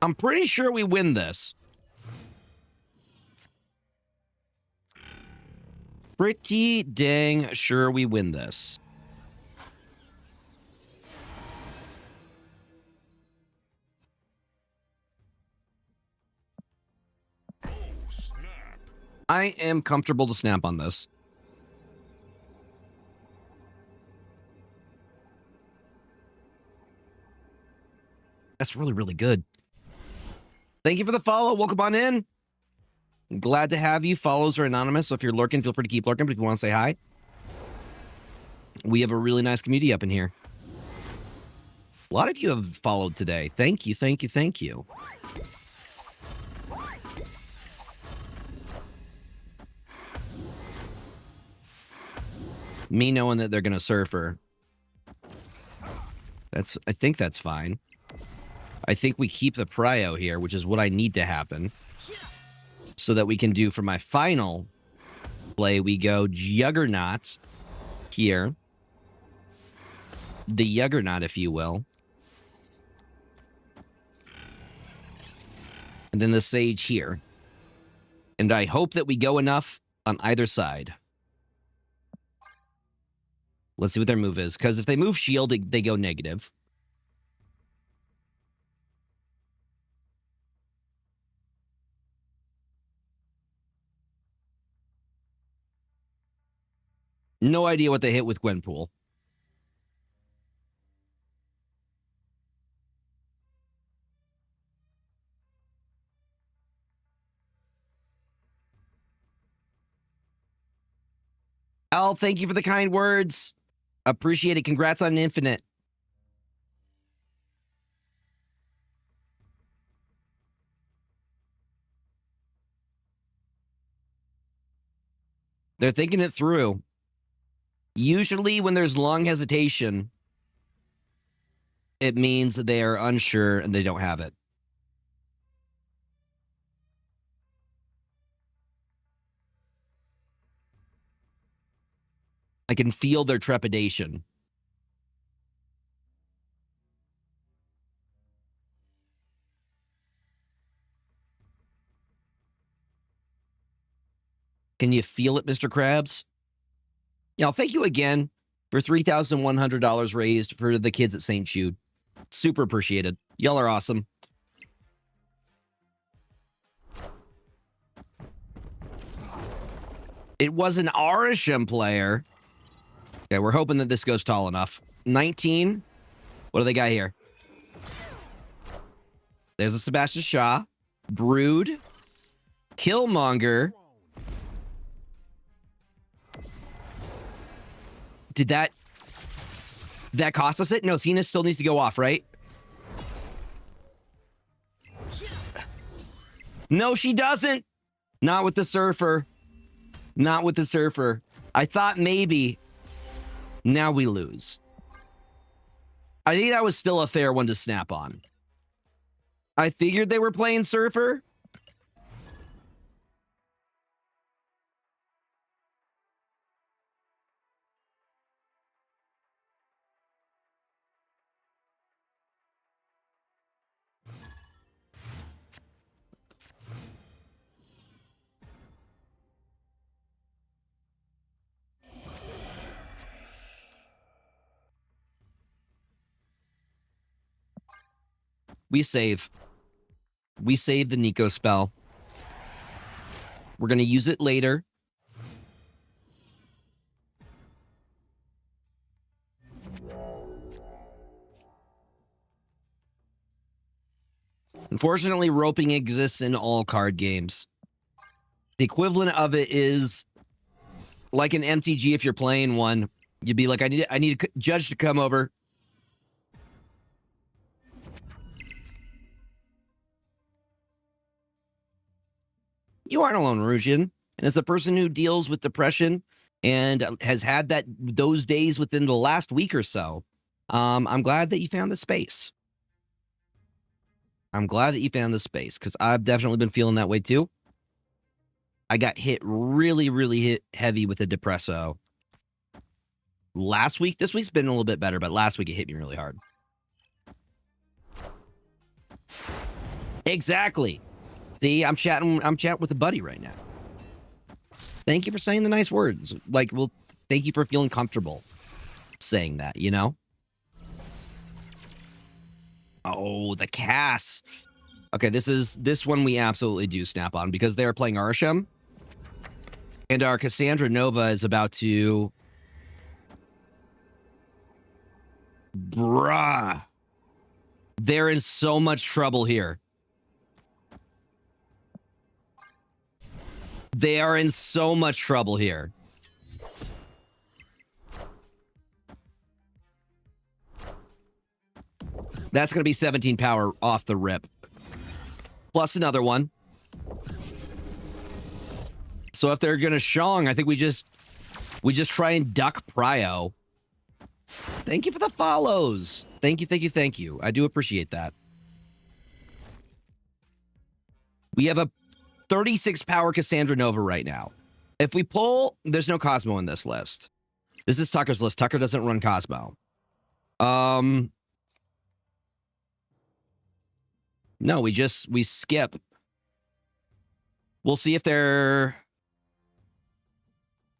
I'm pretty sure we win this. Pretty dang sure we win this. Oh, snap. I am comfortable to snap on this. That's really, really good. Thank you for the follow. Welcome on in. Glad to have you. Follows are anonymous, so if you're lurking, feel free to keep lurking. But if you want to say hi, we have a really nice community up in here. A lot of you have followed today. Thank you, thank you, thank you. Me knowing that they're going to surfer. I think that's fine. I think we keep the prio here, which is what I need to happen. So that we can do for my final play, we go Juggernaut here. The Juggernaut, if you will. And then the Sage here. And I hope that we go enough on either side. Let's see what their move is. Because if they move shield, they go negative. No idea what they hit with Gwenpool. Al, thank you for the kind words. Appreciate it. Congrats on Infinite. They're thinking it through. Usually when there's long hesitation, it means that they are unsure and they don't have it. I can feel their trepidation. Can you feel it, Mr. Krabs? Yeah, thank you again for $3,100 raised for the kids at St. Jude. Super appreciated. Y'all are awesome. It was an Arisham player. Okay, we're hoping that this goes tall enough. 19. What do they got here? There's a Sebastian Shaw. Brood. Killmonger. Did that cost us it? No, Athena still needs to go off, right? No, she doesn't. Not with the surfer. Not with the surfer. I thought maybe. Now we lose. I think that was still a fair one to snap on. I figured they were playing surfer. We save. We save the Nico spell. We're going to use it later. Unfortunately, roping exists in all card games. The equivalent of it is like an MTG if you're playing one. You'd be like, I need a judge to come over. You aren't alone, Rusian. And as a person who deals with depression and has had those days within the last week or so, I'm glad that you found the space. I'm glad that you found the space because I've definitely been feeling that way too. I got hit really heavy with a depresso last week. This week's been a little bit better, but last week it hit me really hard. Exactly. See, I'm chatting with a buddy right now. Thank you for saying the nice words. Like, well, thank you for feeling comfortable saying that, you know? Oh, the Cass. Okay, this one we absolutely do snap on because they are playing Arsham. And our Cassandra Nova is about to... Bruh. They're in so much trouble here. They are in so much trouble here. That's going to be 17 power off the rip. Plus another one. So if they're going to Shong, I think we just try and duck Prio. Thank you for the follows. Thank you. I do appreciate that. We have a 36 power Cassandra Nova right now. If we pull, there's no Cosmo in this list. This is Tucker's list. Tucker doesn't run Cosmo. No, we skip. We'll see if they're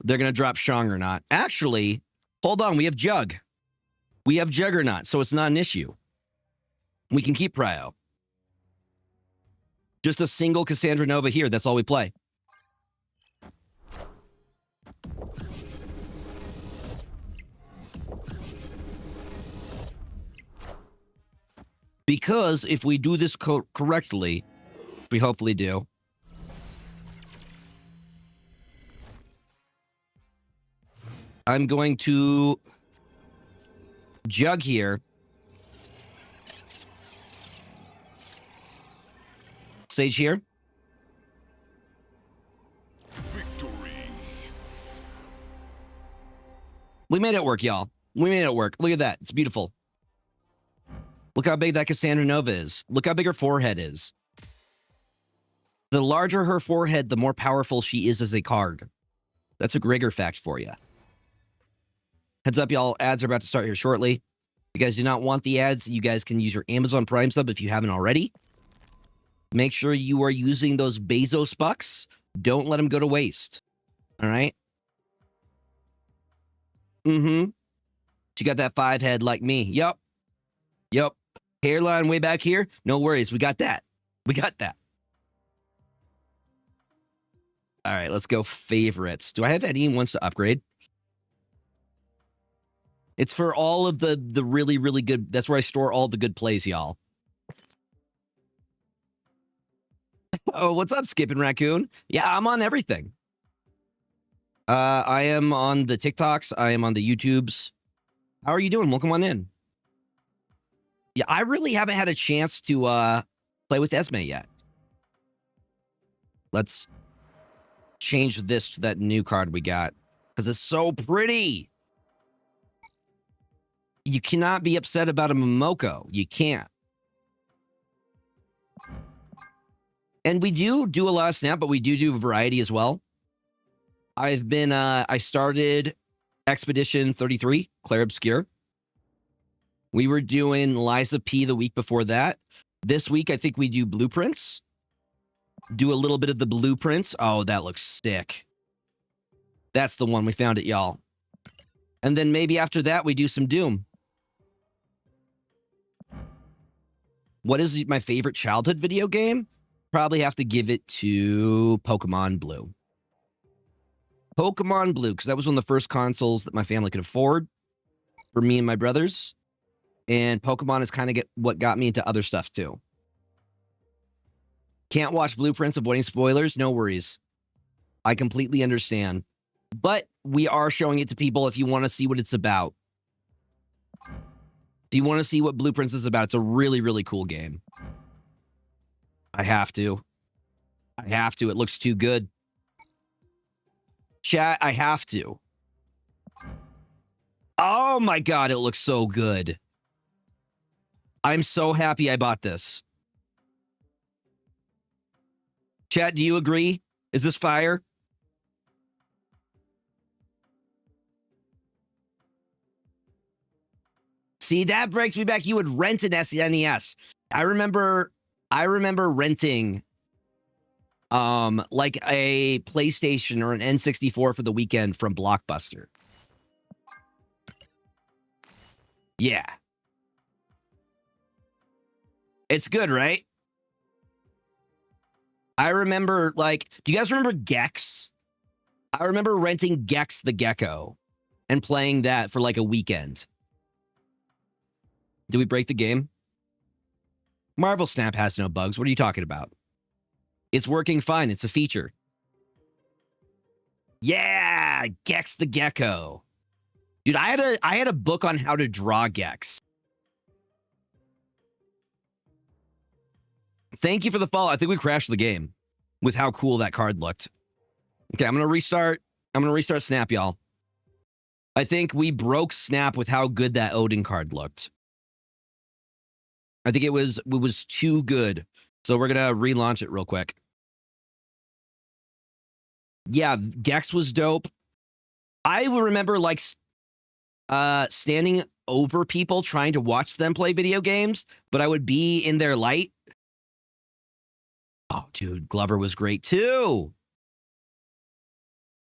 going to drop Shang or not. Actually, hold on. We have Jug. We have Juggernaut, so it's not an issue. We can keep Prio. Just a single Cassandra Nova here. That's all we play. Because if we do this correctly, we hopefully do. I'm going to Jug here. Sage here. Victory. We made it work, y'all. We made it work. Look at that. It's beautiful. Look how big that Cassandra Nova is. Look how big her forehead is. The larger her forehead, the more powerful she is as a card. That's a Grigor fact for you. Heads up, y'all. Ads are about to start here shortly. If you guys do not want the ads, you guys can use your Amazon Prime sub if you haven't already. Make sure you are using those Bezos bucks. Don't let them go to waste. All right? Mm-hmm. She got that 5 head like me. Yup. Hairline way back here. No worries. We got that. All right, let's go favorites. Do I have any ones to upgrade? It's for all of the really, really good. That's where I store all the good plays, y'all. Oh, what's up, Skippin' Raccoon? Yeah, I'm on everything. I am on the TikToks. I am on the YouTubes. How are you doing? Welcome on in. Yeah, I really haven't had a chance to play with Esme yet. Let's change this to that new card we got because it's so pretty. You cannot be upset about a Momoko. You can't. And we do a lot of Snap, but we do variety as well. I've been, I started Expedition 33, Claire Obscure. We were doing Liza P the week before that. This week, I think we do Blueprints. Do a little bit of the Blueprints. Oh, that looks sick. That's the one. We found it, y'all. And then maybe after that, we do some Doom. What is my favorite childhood video game? Probably have to give it to Pokemon Blue. Pokemon Blue, because that was one of the first consoles that my family could afford for me and my brothers. And Pokemon is kind of what got me into other stuff too. Can't watch Blueprints, avoiding spoilers, no worries. I completely understand. But we are showing it to people if you want to see what it's about. If you want to see what Blueprints is about, it's a really, really cool game. I have to. I have to. It looks too good. Chat, I have to. Oh my God, it looks so good. I'm so happy I bought this. Chat, do you agree? Is this fire? See, that breaks me back. You would rent an SNES. I remember renting like a PlayStation or an N64 for the weekend from Blockbuster. Yeah. It's good, right? I remember, like, do you guys remember Gex? I remember renting Gex the Gecko and playing that for like a weekend. Did we break the game? Marvel Snap has no bugs. What are you talking about? It's working fine. It's a feature. Yeah, Gex the Gecko. Dude, I had a book on how to draw Gex. Thank you for the follow. I think we crashed the game with how cool that card looked. Okay, I'm going to restart. I'm going to restart Snap, y'all. I think we broke Snap with how good that Odin card looked. I think it was too good. So we're going to relaunch it real quick. Yeah, Gex was dope. I remember like standing over people trying to watch them play video games, but I would be in their light. Oh, dude, Glover was great too.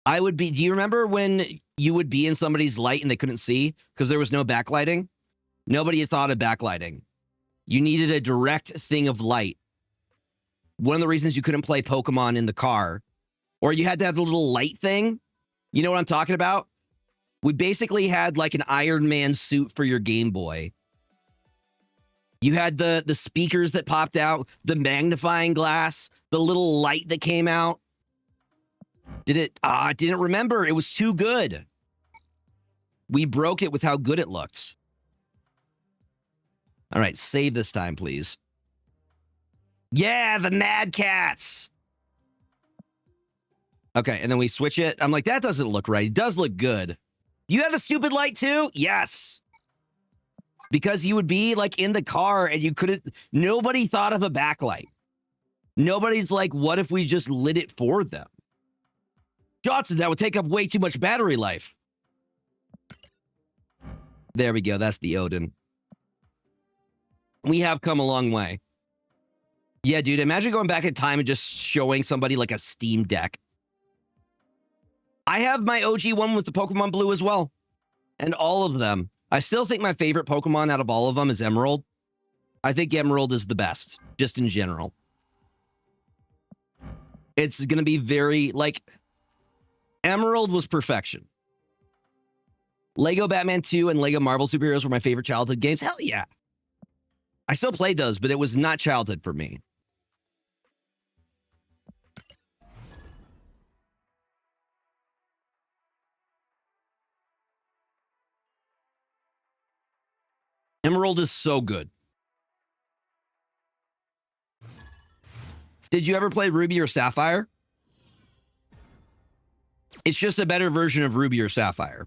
I would be, do you remember when you would be in somebody's light and they couldn't see because there was no backlighting? Nobody had thought of backlighting. You needed a direct thing of light. One of the reasons you couldn't play Pokemon in the car, or you had to have the little light thing. You know what I'm talking about? We basically had like an Iron Man suit for your Game Boy. You had the speakers that popped out, the magnifying glass, the little light that came out. Did it? I didn't remember. It was too good. We broke it with how good it looked. All right, save this time, please. Yeah, the Mad Cats. Okay, and then we switch it. I'm like, that doesn't look right. It does look good. You have the stupid light too? Yes. Because you would be like in the car and you couldn't, nobody thought of a backlight. Nobody's like, what if we just lit it for them? Johnson, that would take up way too much battery life. There we go. That's the Odin. We have come a long way. Yeah, dude, imagine going back in time and just showing somebody like a Steam Deck. I have my OG one with the Pokemon Blue as well. And all of them. I still think my favorite Pokemon out of all of them is Emerald. I think Emerald is the best, just in general. It's going to be very, like, Emerald was perfection. Lego Batman 2 and Lego Marvel Superheroes were my favorite childhood games. Hell yeah. I still played those, but it was not childhood for me. Emerald is so good. Did you ever play Ruby or Sapphire? It's just a better version of Ruby or Sapphire.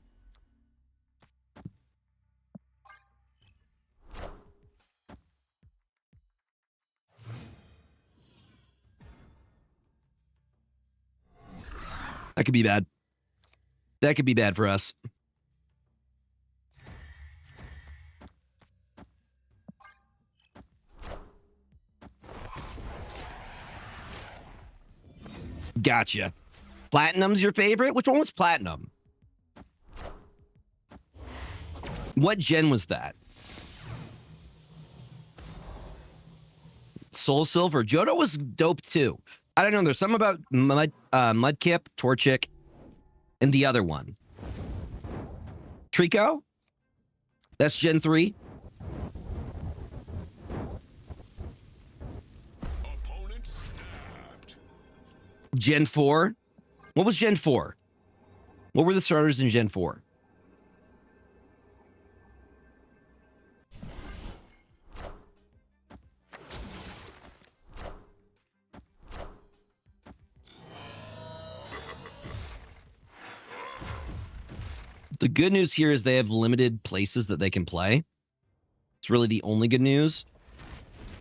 That could be bad. That could be bad for us. Gotcha. Platinum's your favorite? Which one was Platinum? What gen was that? Soul Silver. Johto was dope too. I don't know. There's something about Mudkip, Torchic, and the other one. Trico? That's Gen 3. Opponent snapped. Gen 4? What was Gen 4? What were the starters in Gen 4? The good news here is they have limited places that they can play. It's really the only good news.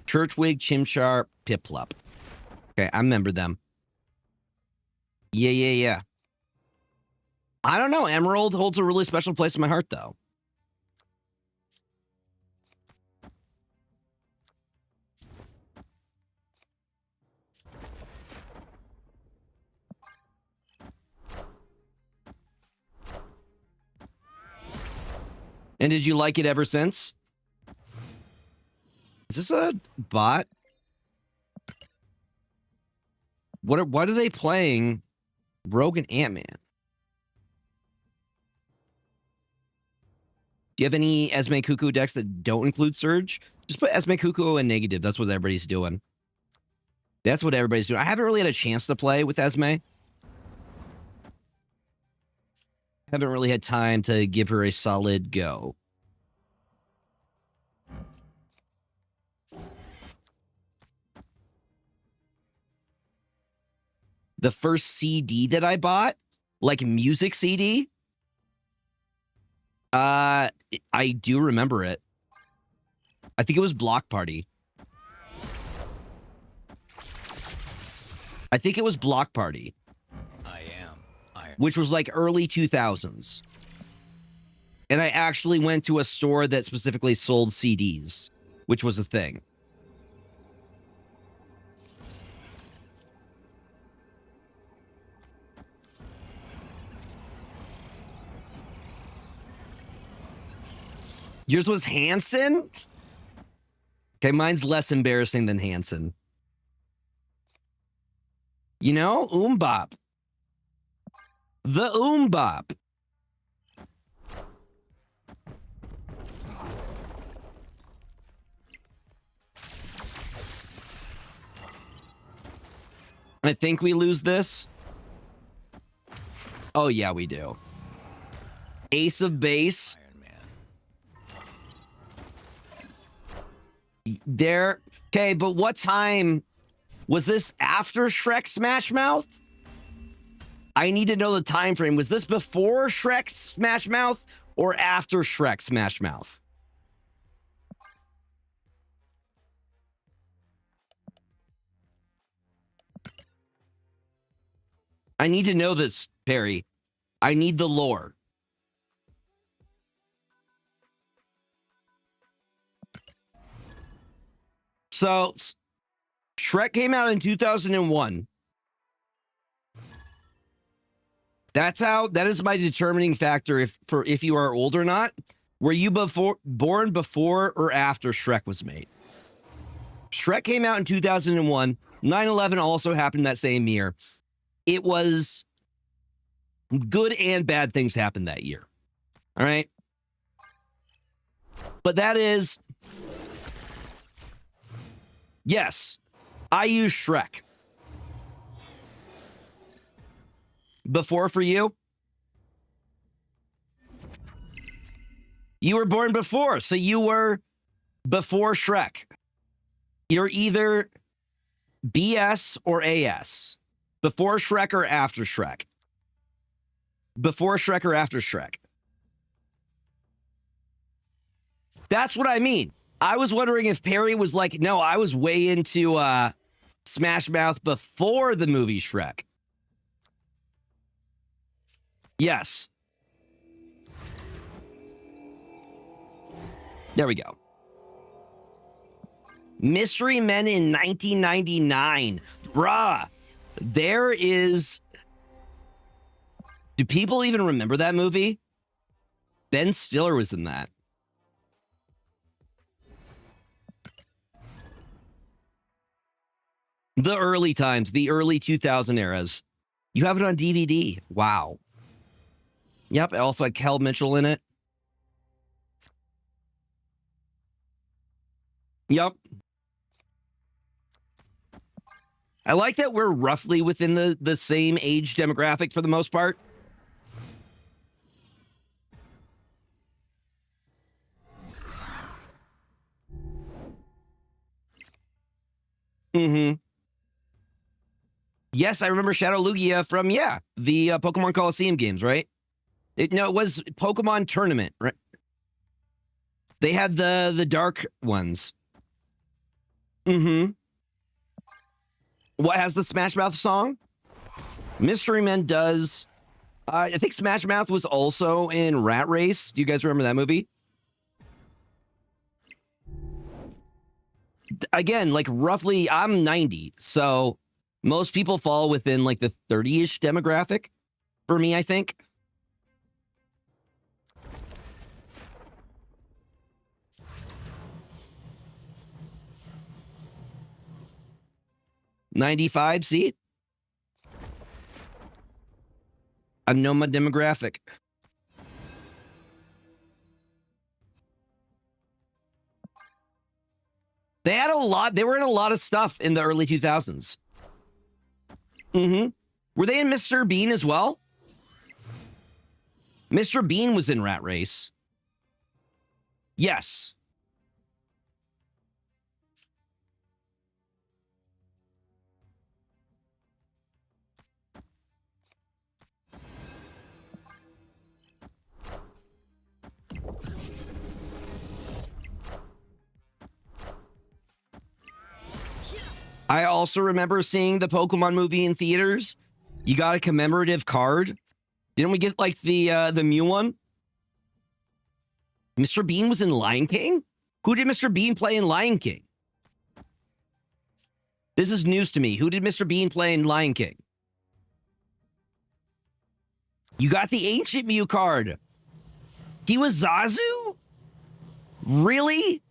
Churchwig, Chimchar, Piplup. Okay, I remember them. Yeah. I don't know. Emerald holds a really special place in my heart, though. And did you like it ever since? Is this a bot? What are they playing? Rogue and Ant-Man. Do you have any Esme Cuckoo decks that don't include Surge? Just put Esme Cuckoo in negative. That's what everybody's doing. That's what everybody's doing. I haven't really had a chance to play with Esme. Haven't really had time to give her a solid go. The first CD that I bought, like music CD, I do remember it. I think it was Block Party. I think it was Block Party. Which was like early 2000s. And I actually went to a store that specifically sold CDs, which was a thing. Yours was Hanson? Okay, mine's less embarrassing than Hanson. You know, Bop. The Bop. I think we lose this. Oh, yeah, we do. Ace of Base. There. Okay, but what time was this after Shrek Smash Mouth? I need to know the time frame. Was this before Shrek Smash Mouth or after Shrek Smash Mouth? I need to know this, Perry. I need the lore. So, Shrek came out in 2001. That is my determining factor if you are old or not. Were you born before or after Shrek was made? Shrek came out in 2001. 9/11 also happened that same year. It was good and bad things happened that year. All right. But that is, yes, I use Shrek. Before for you? You were born before, so you were before Shrek. You're either BS or AS. Before Shrek or after Shrek. before Shrek or after Shrek? That's what I mean. I was wondering if Perry was like, no, I was way into Smash Mouth before the movie Shrek. Yes. There we go. Mystery Men in 1999. Bruh, there is... Do people even remember that movie? Ben Stiller was in that. The early times, the early 2000 eras. You have it on DVD. Wow. Yep, it also had Kel Mitchell in it. Yep. I like that we're roughly within the same age demographic for the most part. Mm-hmm. Yes, I remember Shadow Lugia from, the Pokemon Coliseum games, right? It was Pokemon Tournament, right? They had the dark ones. Mm-hmm. What has the Smash Mouth song? Mystery Men does. I think Smash Mouth was also in Rat Race. Do you guys remember that movie? Again, like roughly, I'm 90, so most people fall within like the 30-ish demographic for me, I think. '95, see? I know my demographic. They had a lot. They were in a lot of stuff in the early 2000s. Mm-hmm. Were they in Mr. Bean as well? Mr. Bean was in Rat Race. Yes. I also remember seeing the Pokemon movie in theaters. You got a commemorative card. Didn't we get like the Mew one? Mr. Bean was in Lion King? Who did Mr. Bean play in Lion King? This is news to me. Who did Mr. Bean play in Lion King? You got the Ancient Mew card. He was Zazu? Really?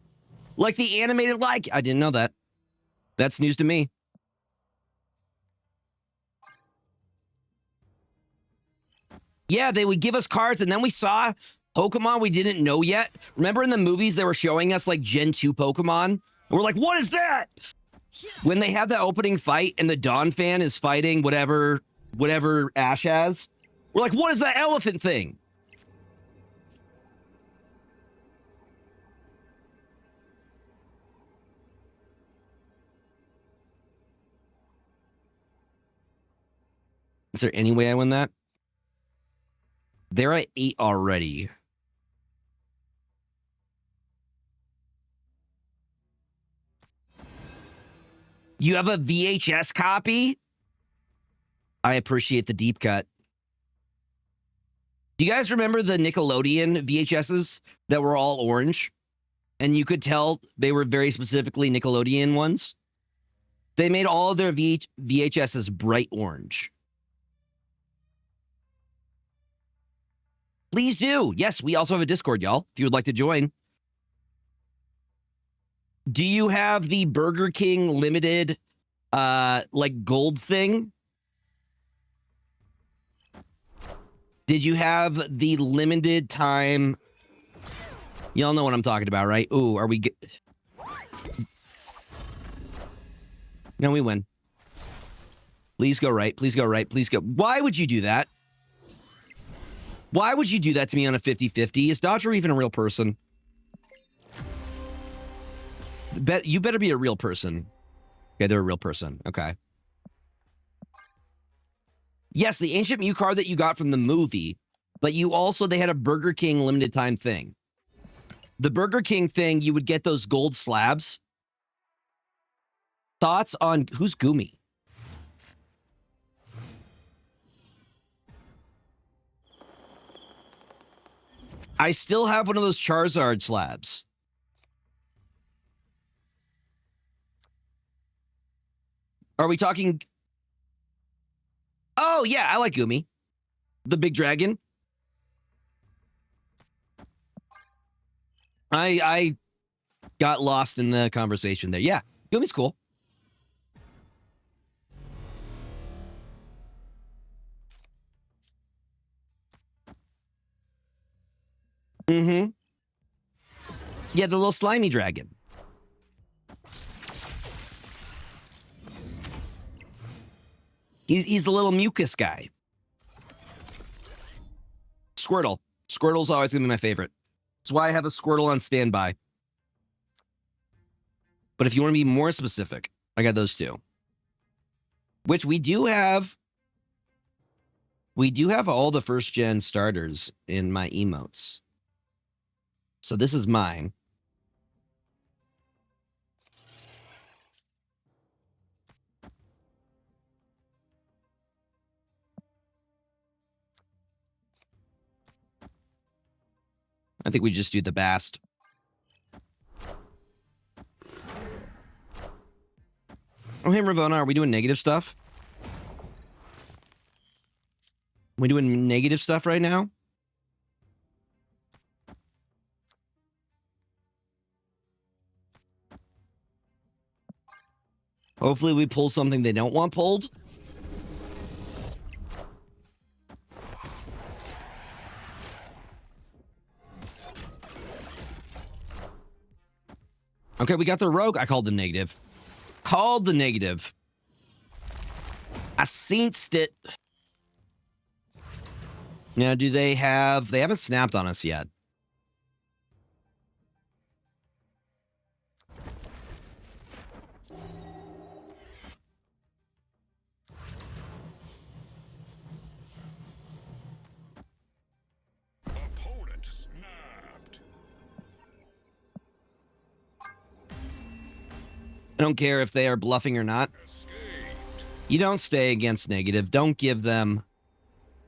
Like the animated like? I didn't know that. That's news to me. Yeah, they would give us cards, and then we saw Pokemon we didn't know yet. Remember in the movies they were showing us like Gen 2 Pokemon? And we're like, what is that? When they have the opening fight and the Dawn fan is fighting whatever Ash has, we're like, what is that elephant thing? Is there any way I win that? They're at 8 already. You have a VHS copy? I appreciate the deep cut. Do you guys remember the Nickelodeon VHSs that were all orange? And you could tell they were very specifically Nickelodeon ones? They made all of their VHSs bright orange. Please do. Yes, we also have a Discord, y'all, if you would like to join. Do you have the Burger King limited, like, gold thing? Did you have the limited time? Y'all know what I'm talking about, right? Ooh, are we good? No, we win. Please go right. Please go right. Please go. Why would you do that? Why would you do that to me on a 50-50? Is Dodger even a real person? You better be a real person. Okay, they're a real person. Okay. Yes, the Ancient Mew card that you got from the movie. But you also, they had a Burger King limited time thing. The Burger King thing, you would get those gold slabs. Thoughts on, who's Gumi? I still have one of those Charizard slabs. Are we talking? Oh, yeah, I like Gumi. The big dragon. I got lost in the conversation there. Yeah, Gumi's cool. Mm-hmm. Yeah, the little slimy dragon. He's a little mucus guy. Squirtle. Squirtle's always going to be my favorite. That's why I have a Squirtle on standby. But if you want to be more specific, I got those two. Which we do have. We do have all the first gen starters in my emotes. So this is mine. I think we just do the best. Oh, hey, Ravona, are we doing negative stuff? Are we doing negative stuff right now? Hopefully we pull something they don't want pulled. Okay, we got the rogue. I called the negative. Called the negative. I sensed it. Now, do they have... They haven't snapped on us yet. Opponent snapped. I don't care if they are bluffing or not. Escaped. You don't stay against negative. Don't give them...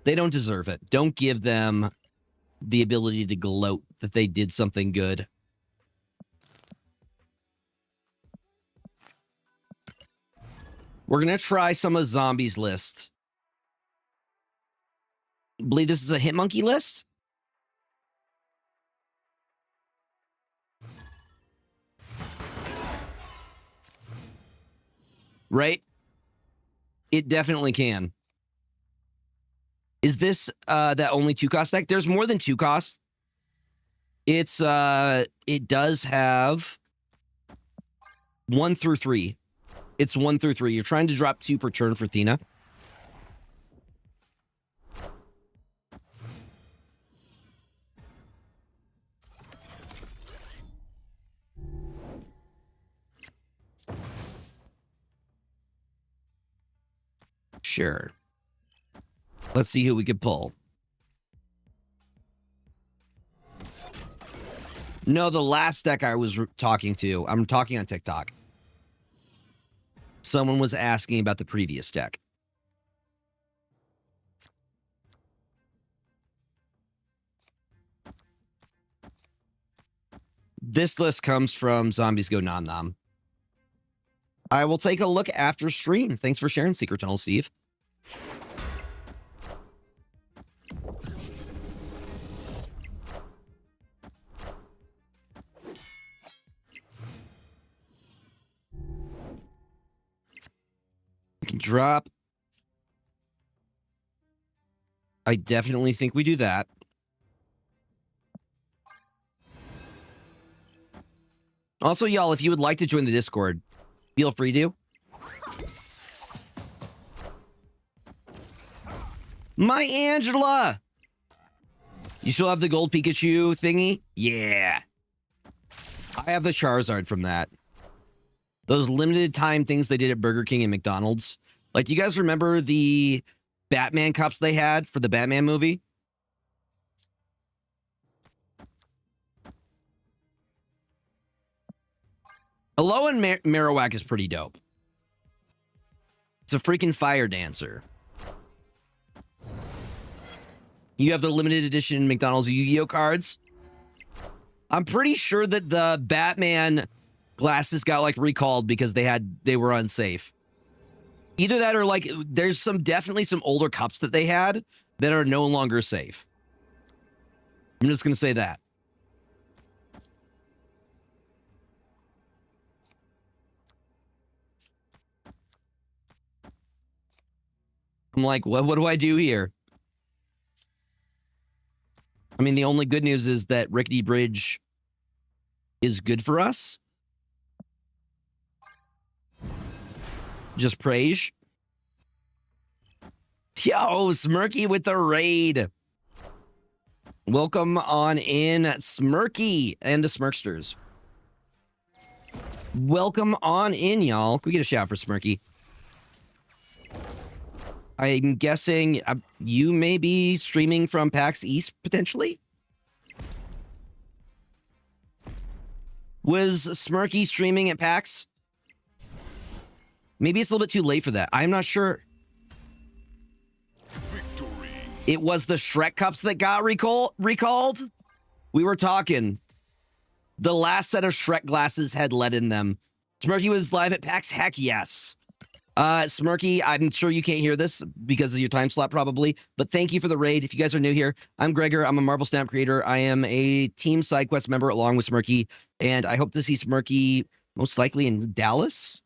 They don't deserve it. Don't give them the ability to gloat that they did something good. We're going to try some of Zombie's list. Believe this is a Hitmonkey list? Right? It definitely can. Is this that only 2-cost deck? There's more than 2 costs. It's it does have 1 through 3. It's 1 through 3. You're trying to drop 2 per turn for Thena. Sure. Let's see who we could pull. No, the last deck I was talking to, I'm talking on TikTok. Someone was asking about the previous deck. This list comes from Zombies Go Nom Nom. I will take a look after stream. Thanks for sharing, Secret Tunnel, Steve. We can drop. I definitely think we do that. Also, y'all, if you would like to join the Discord, feel free to. My Angela! You still have the gold Pikachu thingy? Yeah. I have the Charizard from that. Those limited time things they did at Burger King and McDonald's. Like, do you guys remember the Batman cups they had for the Batman movie? Hello and Marowak is pretty dope. It's a freaking fire dancer. You have the limited edition McDonald's Yu-Gi-Oh cards. I'm pretty sure that the Batman glasses got like recalled because they were unsafe. Either that or like there's definitely some older cups that they had that are no longer safe. I'm just gonna say that. I'm like, what do I do here? I mean, the only good news is that Rickety Bridge is good for us. Just praise. Yo, Smirky with the raid. Welcome on in, Smirky and the Smirksters. Welcome on in, y'all. Can we get a shout for Smirky? I'm guessing you may be streaming from PAX East, potentially? Was Smirky streaming at PAX? Maybe it's a little bit too late for that. I'm not sure. Victory. It was the Shrek Cups that got recalled? We were talking. The last set of Shrek glasses had lead in them. Smirky was live at PAX? Heck yes. Smirky, I'm sure you can't hear this because of your time slot probably, but thank you for the raid. If you guys are new here, I'm Gregor. I'm a Marvel Snap creator. I am a Team SideQuest member along with Smirky, and I hope to see Smirky most likely in Dallas,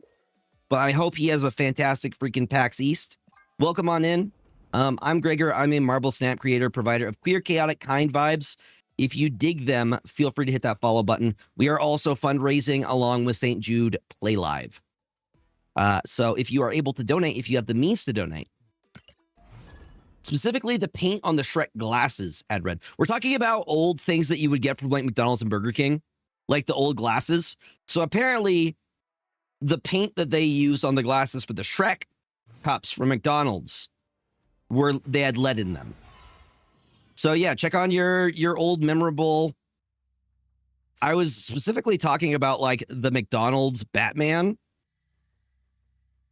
but I hope he has a fantastic freaking PAX East. Welcome on in. I'm Gregor. I'm a Marvel Snap creator, provider of queer, chaotic, kind vibes. If you dig them, feel free to hit that follow button. We are also fundraising along with St. Jude Play Live. So if you are able to donate, if you have the means to donate, specifically the paint on the Shrek glasses had red. We're talking about old things that you would get from like McDonald's and Burger King, like the old glasses. So apparently the paint that they use on the glasses for the Shrek cups from McDonald's they had lead in them. So yeah, check on your old memorable. I was specifically talking about like the McDonald's Batman.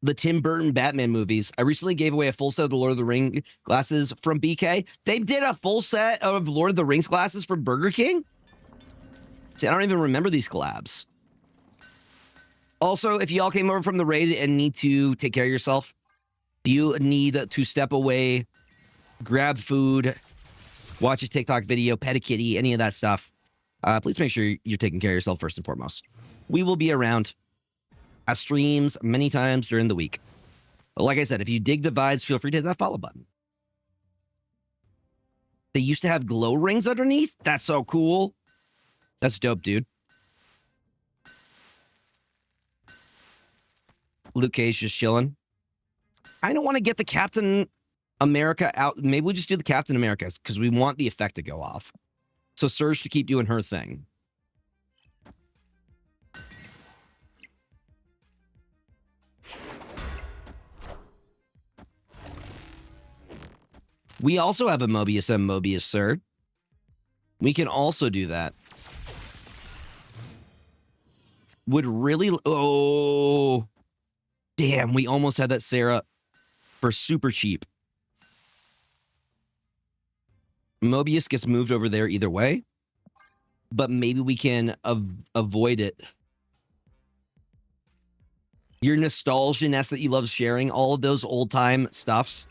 The Tim Burton Batman movies. I recently gave away a full set of the Lord of the Rings glasses from BK. They did a full set of Lord of the Rings glasses from Burger King? See, I don't even remember these collabs. Also, if y'all came over from the raid and need to take care of yourself, you need to step away, grab food, watch a TikTok video, pet a kitty, any of that stuff, please make sure you're taking care of yourself first and foremost. We will be around. Streams many times during the week. But like I said, if you dig the vibes, feel free to hit that follow button. They used to have glow rings underneath? That's so cool. That's dope, dude. Luke Cage just chilling. I don't want to get the Captain America out. Maybe we just do the Captain Americas because we want the effect to go off. So Surge to keep doing her thing. We also have a Mobius and Mobius, sir. We can also do that. Would really... Oh. Damn, we almost had that Sarah for super cheap. Mobius gets moved over there either way. But maybe we can avoid it. Your nostalgia-ness that you love sharing, all of those old-time stuffs.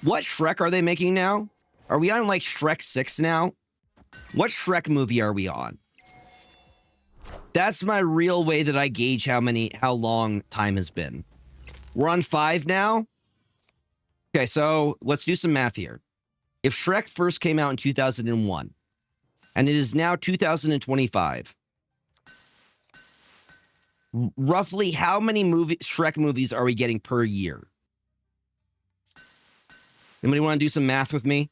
What Shrek are they making now? Are we on like Shrek 6 now? What Shrek movie are we on? That's my real way that I gauge how long time has been. We're on 5 now? Okay, so let's do some math here. If Shrek first came out in 2001, and it is now 2025, roughly how many Shrek movies are we getting per year? Anybody want to do some math with me?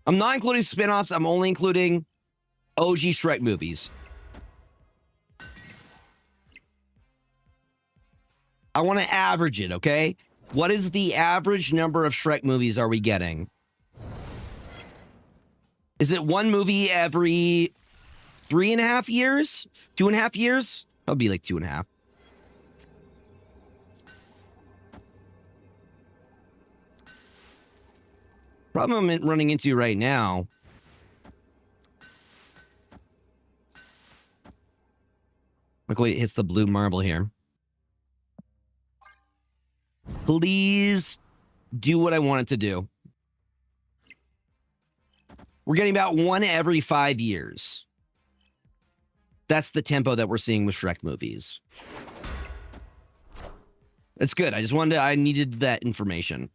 I'm not including spin-offs. I'm only including OG Shrek movies. I want to average it, okay? What is the average number of Shrek movies are we getting? Is it one movie every 3.5 years? 2.5 years? That'll be like 2.5. Problem I'm running into right now. Luckily, it hits the blue marble here. Please do what I want it to do. We're getting about one every 5 years. That's the tempo that we're seeing with Shrek movies. That's good. I needed that information.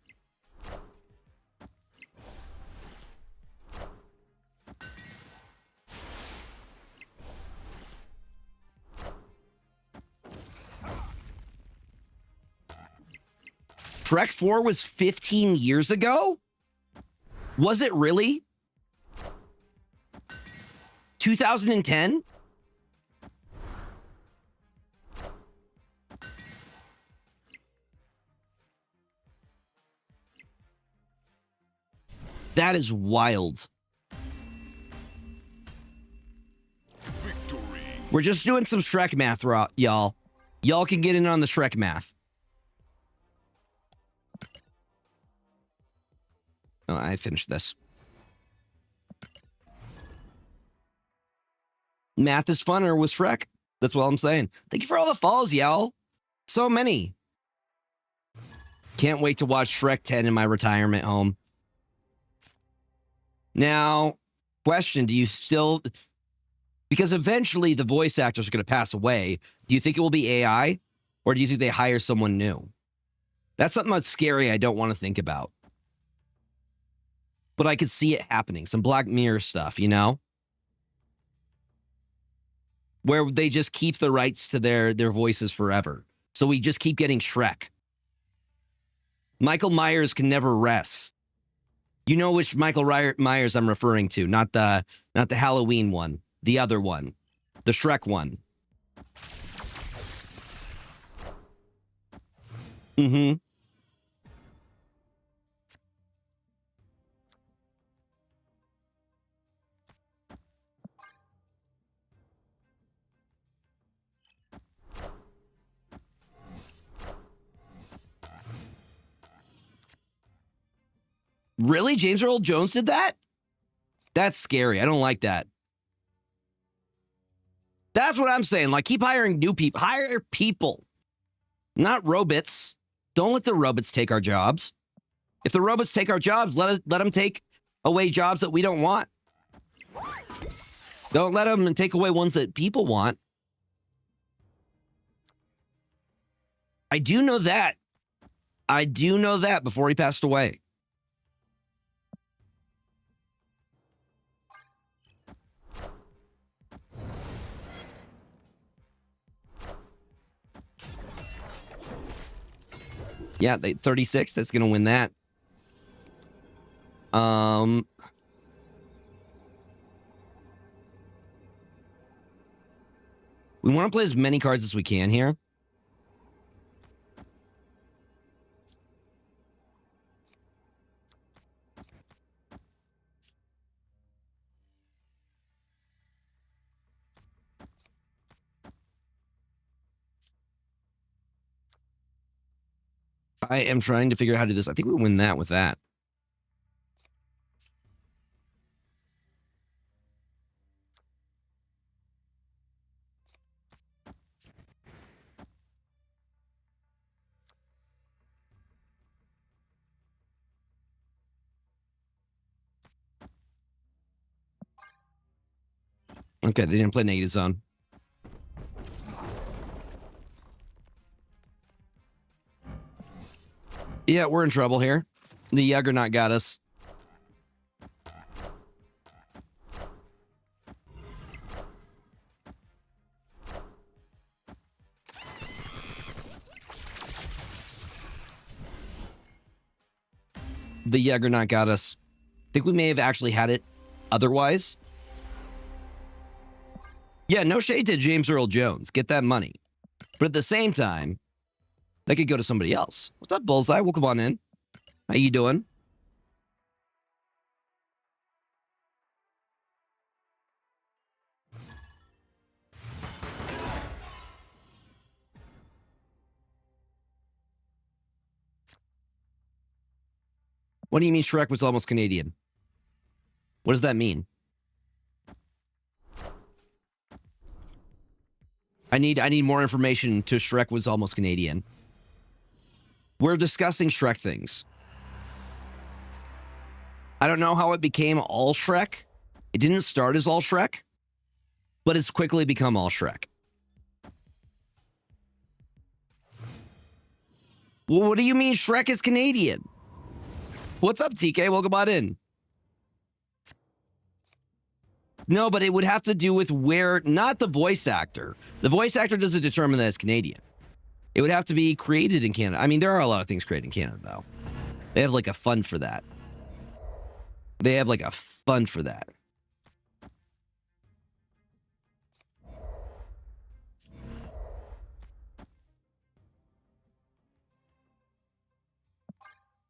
Shrek 4 was 15 years ago? Was it really? 2010? That is wild. Victory. We're just doing some Shrek math, y'all. Y'all can get in on the Shrek math. Oh, I finished this. Math is funner with Shrek. That's what I'm saying. Thank you for all the follows, y'all. So many. Can't wait to watch Shrek 10 in my retirement home. Now, question, do you still... Because eventually the voice actors are going to pass away. Do you think it will be AI? Or do you think they hire someone new? That's something that's scary I don't want to think about. But I could see it happening. Some Black Mirror stuff, you know? Where they just keep the rights to their voices forever. So we just keep getting Shrek. Michael Myers can never rest. You know which Michael Myers I'm referring to, not the Halloween one, the other one, the Shrek one. Mm-hmm. Really? James Earl Jones did that? That's scary. I don't like that. That's what I'm saying. Like, keep hiring new people. Hire people, not robots. Don't let the robots take our jobs. If the robots take our jobs, let them take away jobs that we don't want. Don't let them take away ones that people want. I do know that. I do know that before he passed away. Yeah, 36, that's going to win that. We want to play as many cards as we can here. I am trying to figure out how to do this. I think we win that with that. Okay, they didn't play negative zone. Yeah, we're in trouble here. The Juggernaut got us. The Juggernaut got us. I think we may have actually had it otherwise. Yeah, no shade to James Earl Jones. Get that money. But at the same time, That could go to somebody else. What's up, Bullseye? Welcome on in. How you doing? What do you mean Shrek was almost Canadian? What does that mean? I need more information to Shrek was almost Canadian. We're discussing Shrek things. I don't know how it became all Shrek. It didn't start as all Shrek, but it's quickly become all Shrek. Well, what do you mean Shrek is Canadian? What's up, TK? Welcome on in. No, but it would have to do with where, not the voice actor. The voice actor doesn't determine that it's Canadian. It would have to be created in Canada. I mean, there are a lot of things created in Canada, though. They have like a fund for that. They have like a fund for that.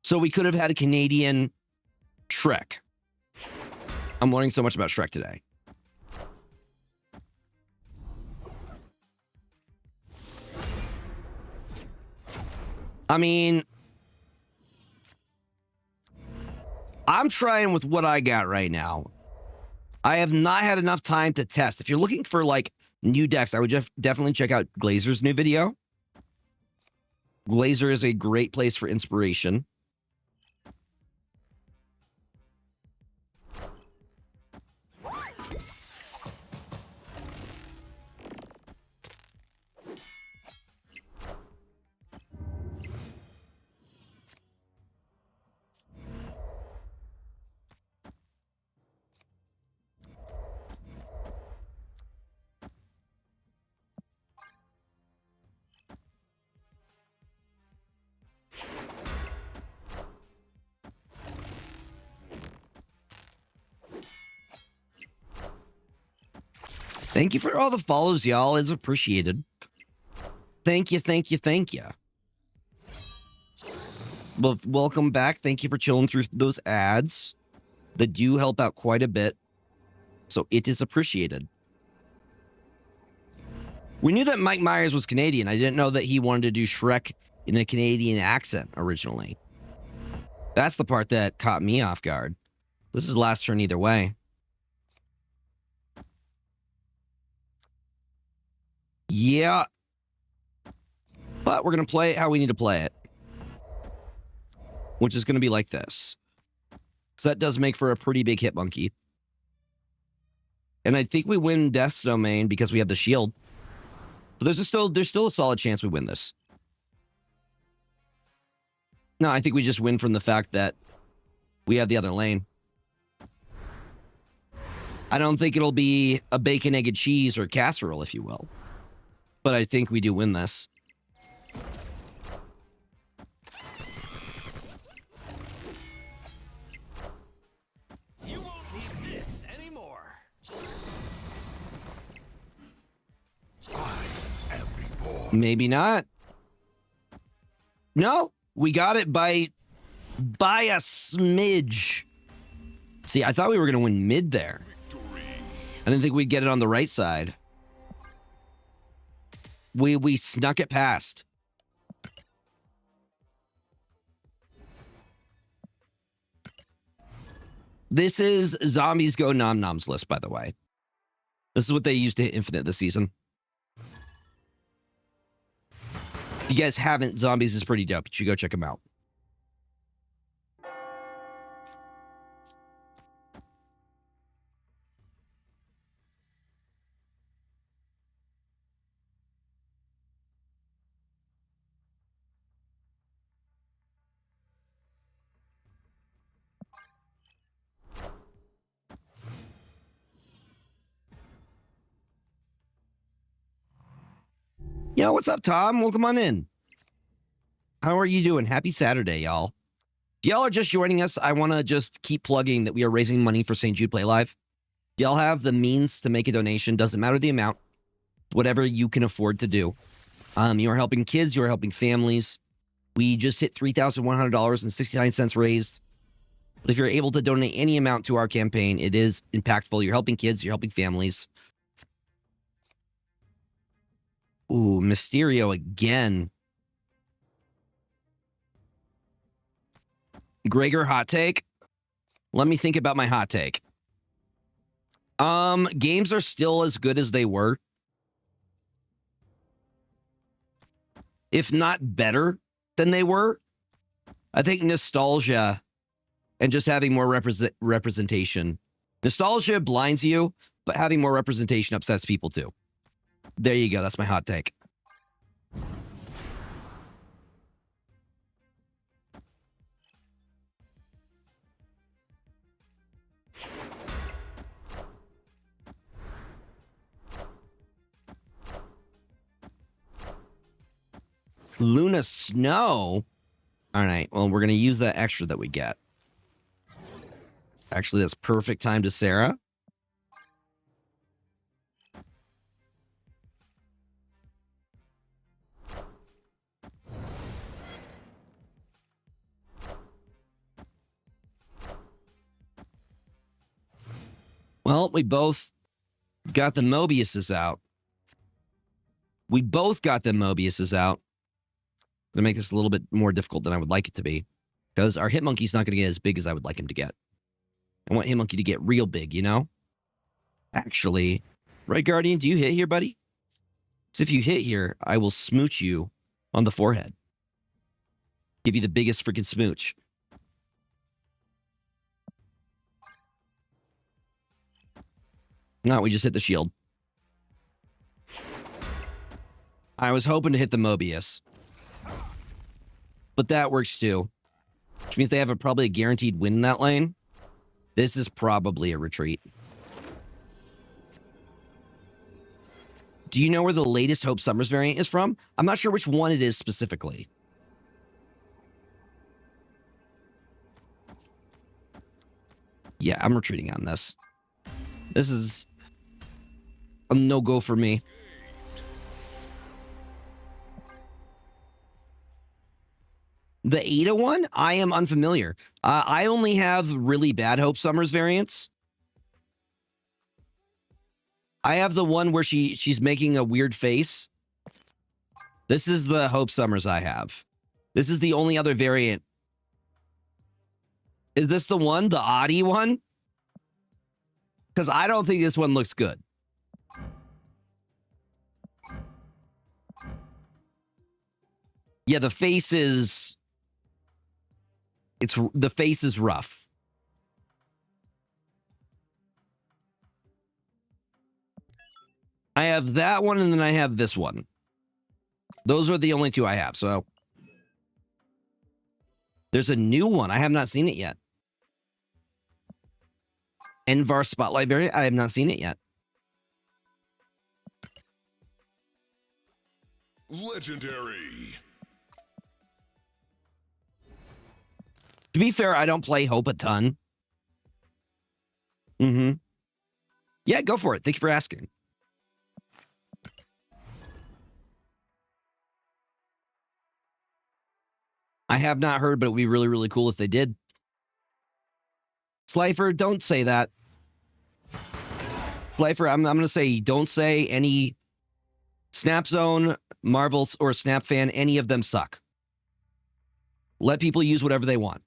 So we could have had a Canadian Shrek. I'm learning so much about Shrek today. I mean, I'm trying with what I got right now. I have not had enough time to test. If you're looking for like new decks, I would definitely check out Glazer's new video. Glazer is a great place for inspiration. Thank you for all the follows, y'all. It's appreciated. Thank you, thank you, thank you. Well, welcome back. Thank you for chilling through those ads. That do help out quite a bit. So it is appreciated. We knew that Mike Myers was Canadian. I didn't know that he wanted to do Shrek in a Canadian accent originally. That's the part that caught me off guard. This is last turn either way. Yeah. But we're going to play it how we need to play it. Which is going to be like this. So that does make for a pretty big hit monkey. And I think we win Death's Domain because we have the shield. So there's still a solid chance we win this. No, I think we just win from the fact that we have the other lane. I don't think it'll be a bacon, egg, and cheese or casserole, if you will. But I think we do win this. You won't need this anymore. Maybe not. No, we got it by a smidge. See, I thought we were going to win mid there. I didn't think we'd get it on the right side. We snuck it past. This is Zombies Go Nom Noms list, by the way. This is what they used to hit Infinite this season. If you guys haven't, Zombies is pretty dope. You should go check them out. Yo, what's up, Tom? Welcome on in. How are you doing? Happy Saturday, y'all. If y'all are just joining us, I want to just keep plugging that we are raising money for St. Jude Play Live. If y'all have the means to make a donation, doesn't matter the amount, whatever you can afford to do. You are helping kids. You are helping families. We just hit $3,100.69 raised. But if you're able to donate any amount to our campaign, it is impactful. You're helping kids. You're helping families. Ooh, Mysterio again. Gregor hot take. Let me think about my hot take. Games are still as good as they were. If not better than they were. I think nostalgia and just having more representation. Nostalgia blinds you, but having more representation upsets people too. There you go. That's my hot take. Luna Snow. All right. Well, we're going to use that extra that we get. Actually, that's perfect time to Sarah. Well, we both got the Mobiuses out. We both got the Mobiuses out. Going to make this a little bit more difficult than I would like it to be. Because our Hitmonkey's not going to get as big as I would like him to get. I want Hitmonkey to get real big, you know? Actually, right, Guardian, do you hit here, buddy? So if you hit here, I will smooch you on the forehead. Give you the biggest freaking smooch. No, we just hit the shield. I was hoping to hit the Mobius. But that works too. Which means they have probably a guaranteed win in that lane. This is probably a retreat. Do you know where the latest Hope Summers variant is from? I'm not sure which one it is specifically. Yeah, I'm retreating on this. This is a no-go for me. The Ada one, I am unfamiliar. I only have really bad Hope Summers variants. I have the one where she's making a weird face. This is the Hope Summers I have. This is the only other variant. Is this the one? The Audi one? Because I don't think this one looks good. Yeah, the face is... the face is rough. I have that one, and then I have this one. Those are the only two I have, so... There's a new one. I have not seen it yet. Envar Spotlight variant. I have not seen it yet. Legendary. To be fair, I don't play Hope a ton. Mm-hmm. Yeah, go for it. Thank you for asking. I have not heard, but it would be really, really cool if they did. Slifer, don't say that. Slifer, I'm going to say, don't say any Snap Zone, Marvels, or Snap Fan. Any of them suck. Let people use whatever they want.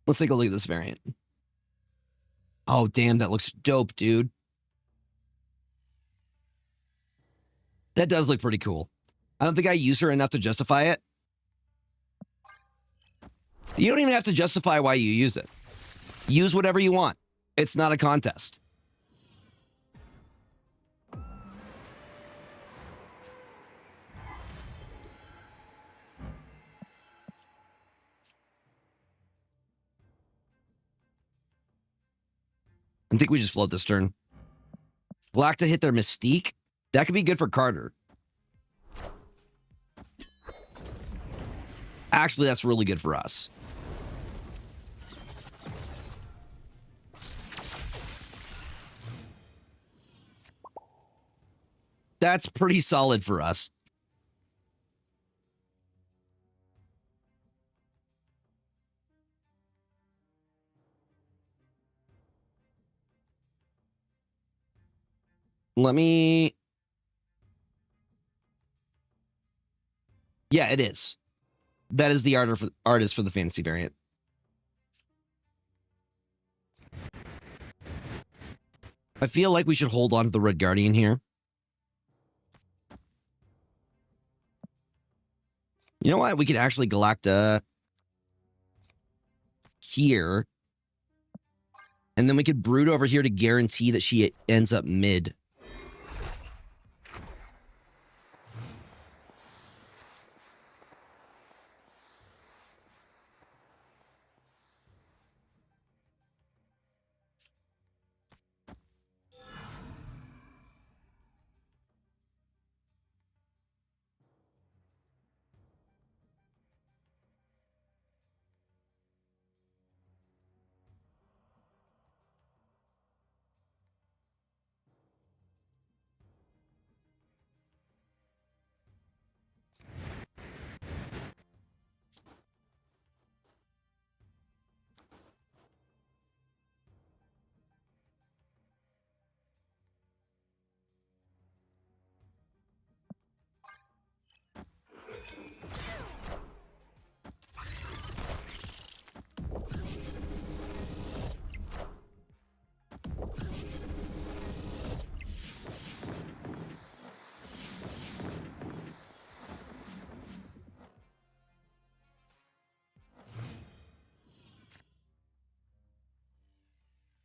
Let's take a look at this variant. Oh, damn, that looks dope, dude. That does look pretty cool. I don't think I use her enough to justify it. You don't even have to justify why you use it. Use whatever you want. It's not a contest. I think we just float this turn. Black to hit their Mystique. That could be good for Carter. Actually, that's really good for us. That's pretty solid for us. Let me... Yeah, it is. That is the artist for the fantasy variant. I feel like we should hold on to the Red Guardian here. You know what? We could actually Galacta here. And then we could Brood over here to guarantee that she ends up mid.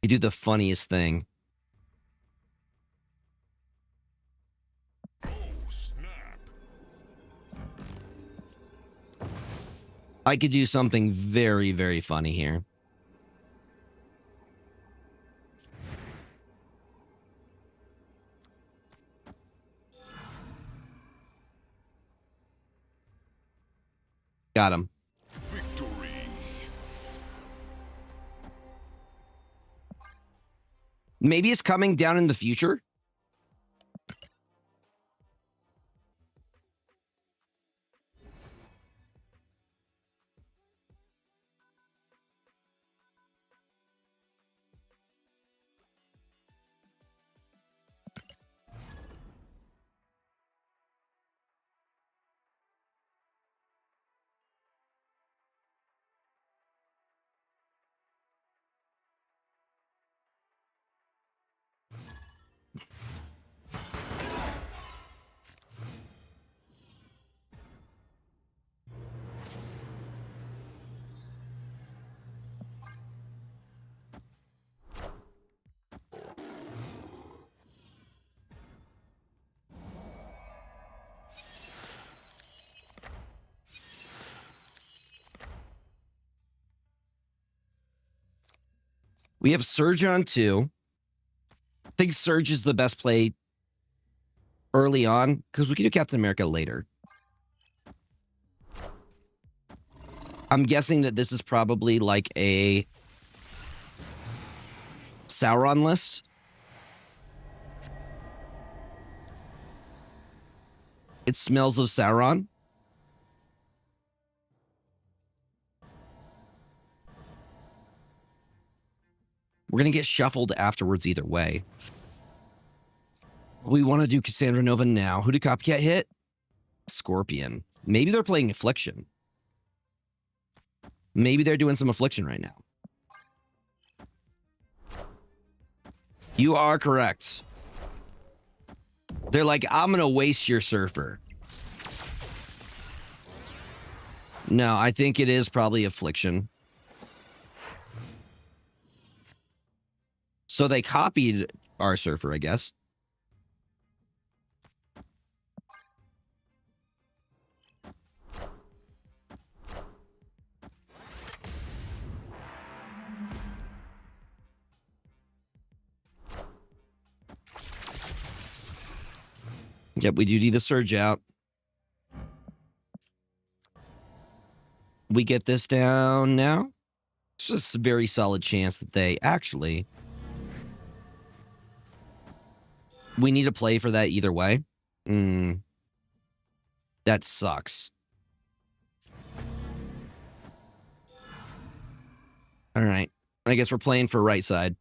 You do the funniest thing. Oh, snap. I could do something very, very funny here. Got him. Victory. Maybe it's coming down in the future. We have Surge on 2. I think Surge is the best play early on, because we can do Captain America later. I'm guessing that this is probably like a Sauron list. It smells of Sauron. We're going to get shuffled afterwards either way. We want to do Cassandra Nova now. Who did Copycat hit? Scorpion. Maybe they're playing Affliction. Maybe they're doing some Affliction right now. You are correct. They're like, I'm going to waste your Surfer. No, I think it is probably Affliction. So they copied our Surfer, I guess. Yep, we do need the Surge out. We get this down now. It's just a very solid chance that they actually... We need to play for that either way. That sucks. All right. I guess we're playing for right side.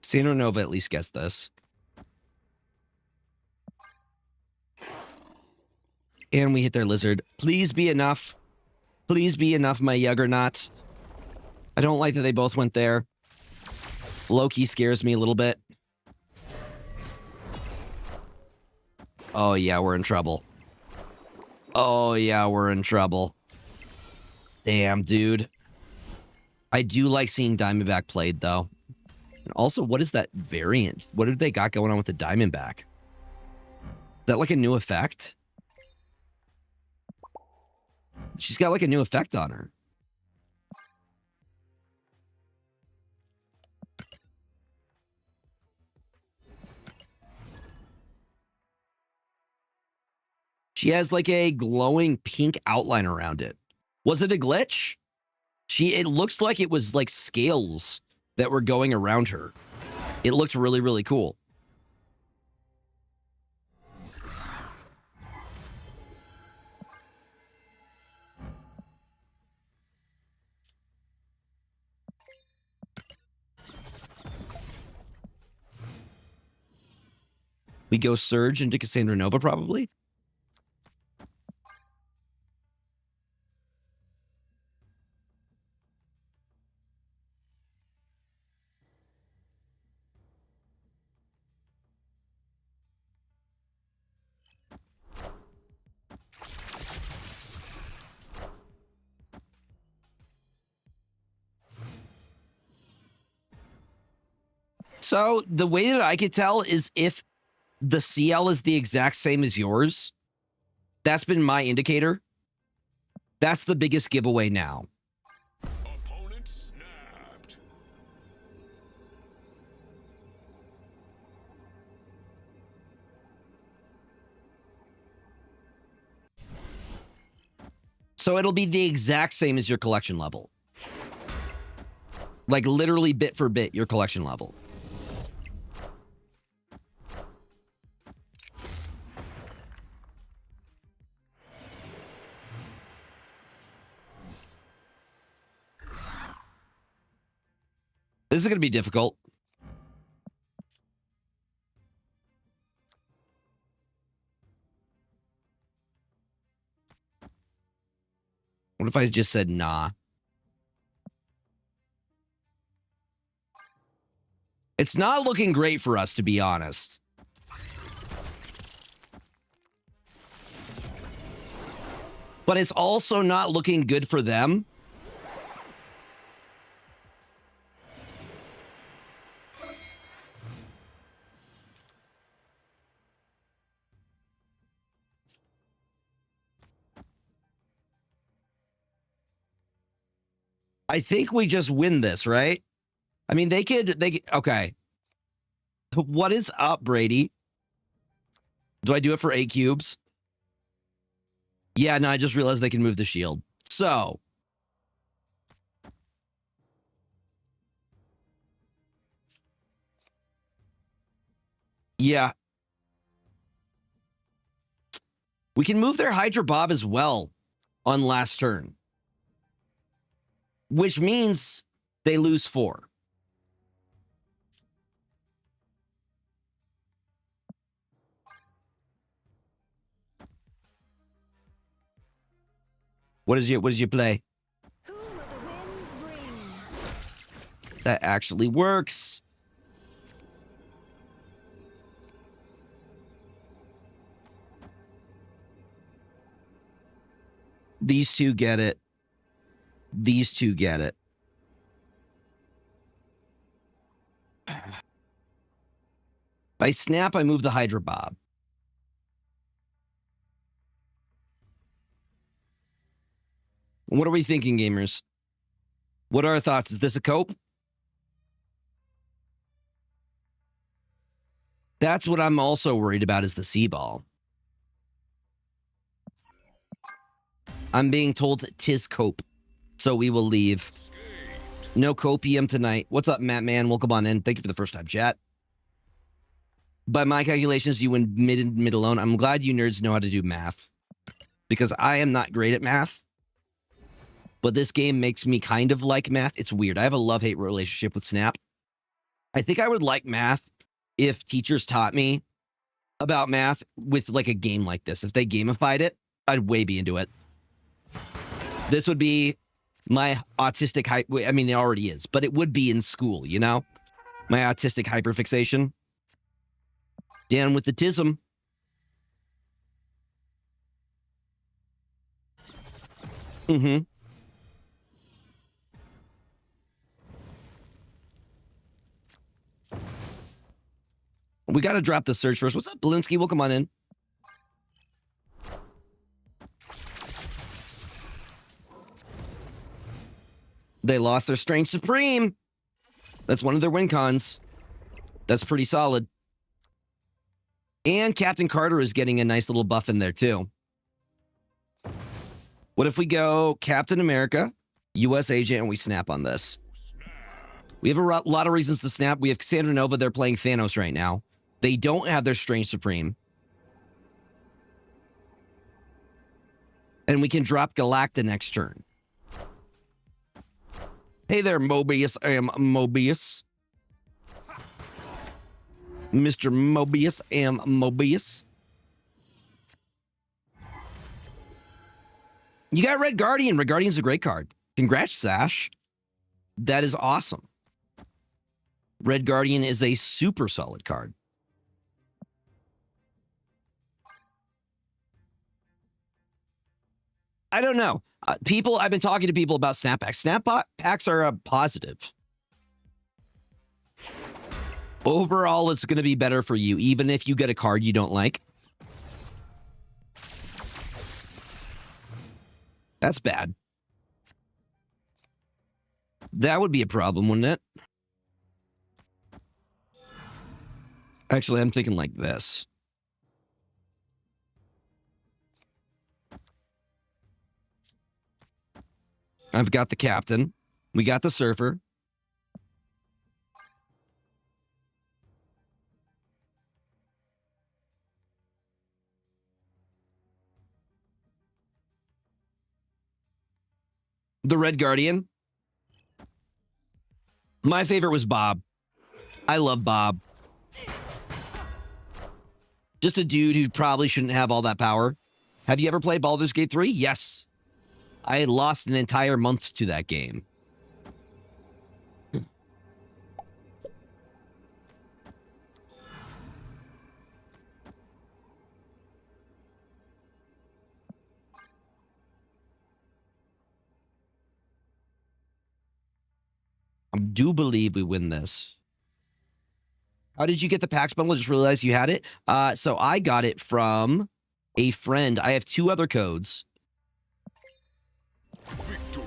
Sandro Nova at least gets this. And we hit their lizard. Please be enough. Please be enough, my Juggernaut. I don't like that they both went there. Loki scares me a little bit. Oh, yeah, we're in trouble. Oh, yeah, we're in trouble. Damn, dude. I do like seeing Diamondback played, though. And also, what is that variant? What have they got going on with the Diamondback? Is that like a new effect? She's got like a new effect on her. She has like a glowing pink outline around it. Was it a glitch? It looks like it was like scales that were going around her. It looked really, really cool. We go Surge into Cassandra Nova, probably. So the way that I could tell is if the CL is the exact same as yours. That's been my indicator. That's the biggest giveaway now. Opponent snapped. So it'll be the exact same as your collection level. Like literally bit for bit, your collection level. This is going to be difficult. What if I just said nah? It's not looking great for us, to be honest. But it's also not looking good for them. I think we just win this, right? I mean, okay. What is up, Brady? Do I do it for 8 cubes? Yeah, no, I just realized they can move the shield. So. Yeah. We can move their Hydra Bob as well on last turn. Which means they lose 4. What did you play? Who will the winds bring? That actually works. These two get it. These two get it. By snap, I move the Hydra Bob. What are we thinking, gamers? What are our thoughts? Is this a cope? That's what I'm also worried about is the C-ball. I'm being told 'tis cope, so we will leave. No copium tonight. What's up, Matt Man? Welcome on in. Thank you for the first time, chat. By my calculations, you win mid alone. I'm glad you nerds know how to do math, because I am not great at math. But this game makes me kind of like math. It's weird. I have a love-hate relationship with Snap. I think I would like math if teachers taught me about math with like a game like this. If they gamified it, I'd way be into it. This would be my autistic hype. I mean, it already is, but it would be in school, you know? My autistic hyperfixation. Down with the tism. Mm-hmm. We got to drop the search first. What's up, Belinsky? Welcome on in. They lost their Strange Supreme. That's one of their win cons. That's pretty solid. And Captain Carter is getting a nice little buff in there, too. What if we go Captain America, U.S. Agent, and we snap on this? We have a lot of reasons to snap. We have Cassandra Nova. They're playing Thanos right now. They don't have their Strange Supreme. And we can drop Galacta next turn. Hey there, Mobius. I am Mobius. Mr. Mobius, am Mobius. You got Red Guardian. Red Guardian's a great card. Congrats, Sash. That is awesome. Red Guardian is a super solid card. I don't know. I've been talking to people about snap packs. Snap packs are a positive. Overall, it's going to be better for you, even if you get a card you don't like. That's bad. That would be a problem, wouldn't it? Actually, I'm thinking like this. I've got the captain. We got the surfer. The Red Guardian. My favorite was Bob. I love Bob. Just a dude who probably shouldn't have all that power. Have you ever played Baldur's Gate 3? Yes. I lost an entire month to that game. I do believe we win this. How did you get the PAX bundle? Just realized you had it. So I got it from a friend. I have 2 other codes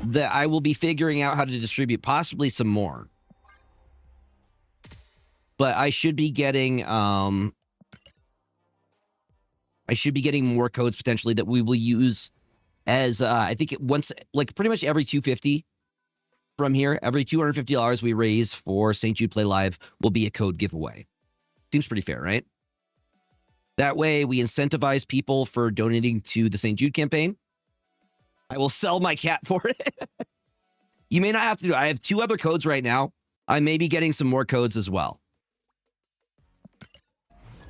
that I will be figuring out how to distribute, possibly some more. But I should be getting more codes potentially that we will use as I think once, like pretty much every 250 from here, every $250 we raise for St. Jude Play Live will be a code giveaway. Seems pretty fair, right? That way we incentivize people for donating to the St. Jude campaign. I will sell my cat for it. You may not have to do it. I have 2 other codes right now. I may be getting some more codes as well.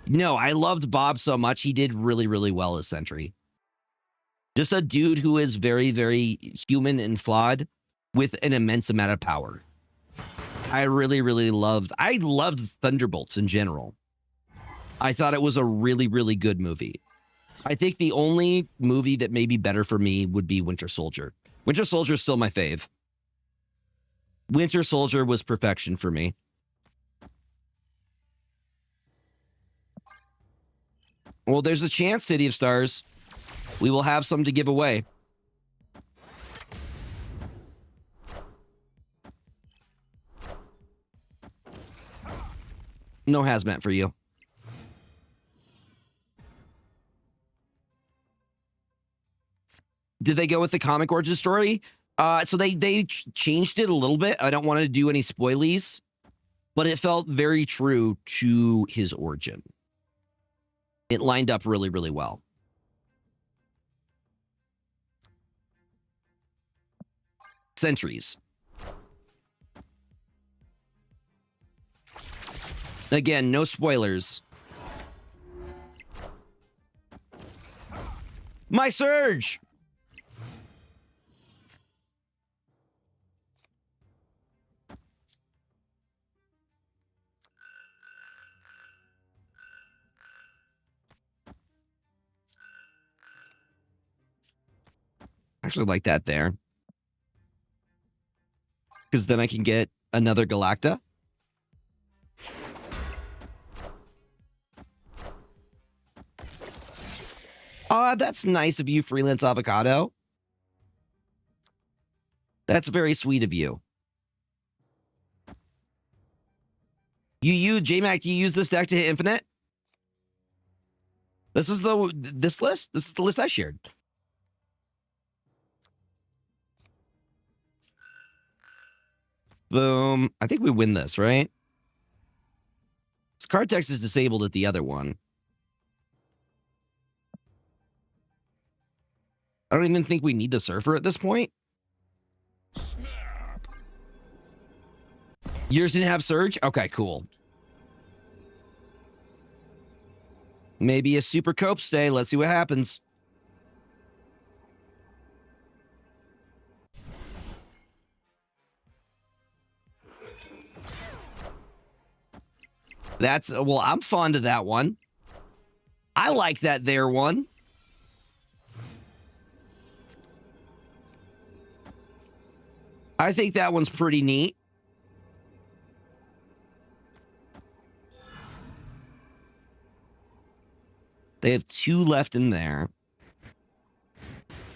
No, I loved Bob so much. He did really, really well as Sentry. Just a dude who is very, very human and flawed with an immense amount of power. I loved Thunderbolts in general. I thought it was a really, really good movie. I think the only movie that may be better for me would be Winter Soldier. Winter Soldier is still my fave. Winter Soldier was perfection for me. Well, there's a chance, City of Stars. We will have some to give away. No hazmat for you. Did they go with the comic origin story? So they changed it a little bit. I don't want to do any spoilies, but it felt very true to his origin. It lined up really, really well. Sentries. Again, no spoilers. My surge! Actually like that there. Because then I can get another Galacta. That's nice of you, Freelance Avocado. That's very sweet of you. JMac, do you use this deck to hit infinite? This list? This is the list I shared. Boom. I think we win this, right? This card text is disabled at the other one. I don't even think we need the Surfer at this point. Snap. Yours didn't have Surge? Okay, cool. Maybe a Super Cope stay. Let's see what happens. Well, I'm fond of that one. I like that there one. I think that one's pretty neat. They have 2 left in there.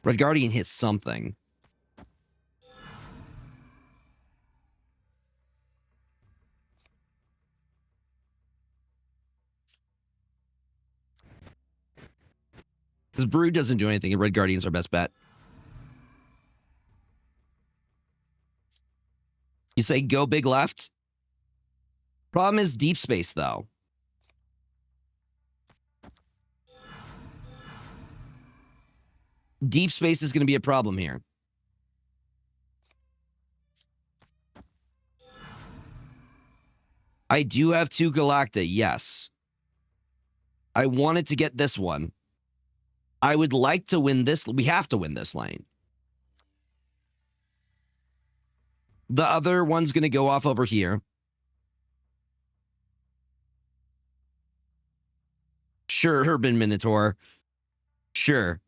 Red Guardian hits something. This Brood doesn't do anything, and Red Guardian's our best bet. You say go big left? Problem is deep space, though. Deep space is going to be a problem here. I do have 2 Galacta, yes. I wanted to get this one. I would like to win this. We have to win this lane. The other one's going to go off over here. Sure, Urban Minotaur. Sure.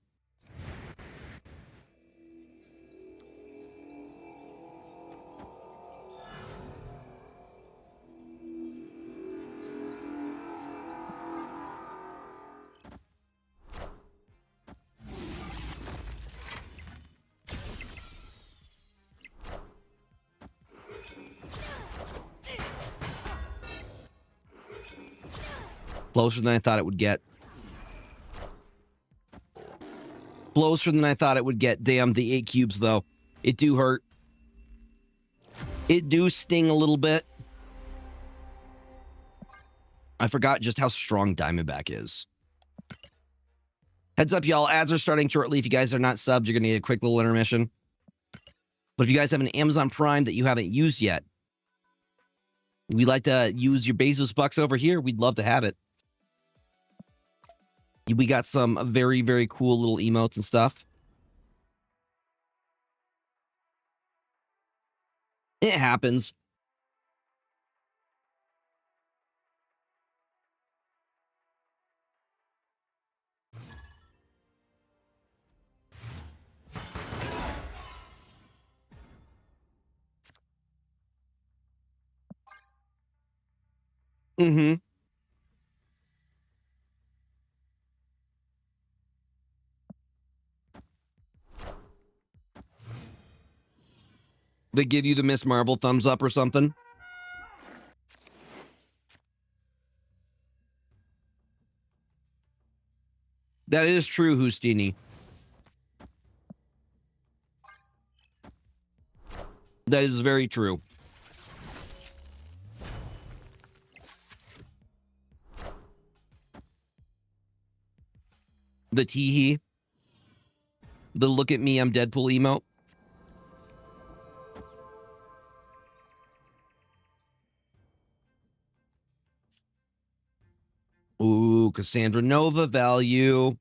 Closer than I thought it would get. Closer than I thought it would get. Damn, the 8 cubes, though. It do hurt. It do sting a little bit. I forgot just how strong Diamondback is. Heads up, y'all. Ads are starting shortly. If you guys are not subbed, you're going to need a quick little intermission. But if you guys have an Amazon Prime that you haven't used yet, we'd like to use your Bezos bucks over here. We'd love to have it. We got some very, very cool little emotes and stuff. It happens. Mm-hmm. They give you the Miss Marvel thumbs up or something? That is true, Houstini. That is very true. The teehee. The look at me, I'm Deadpool emote. Ooh, Cassandra Nova value.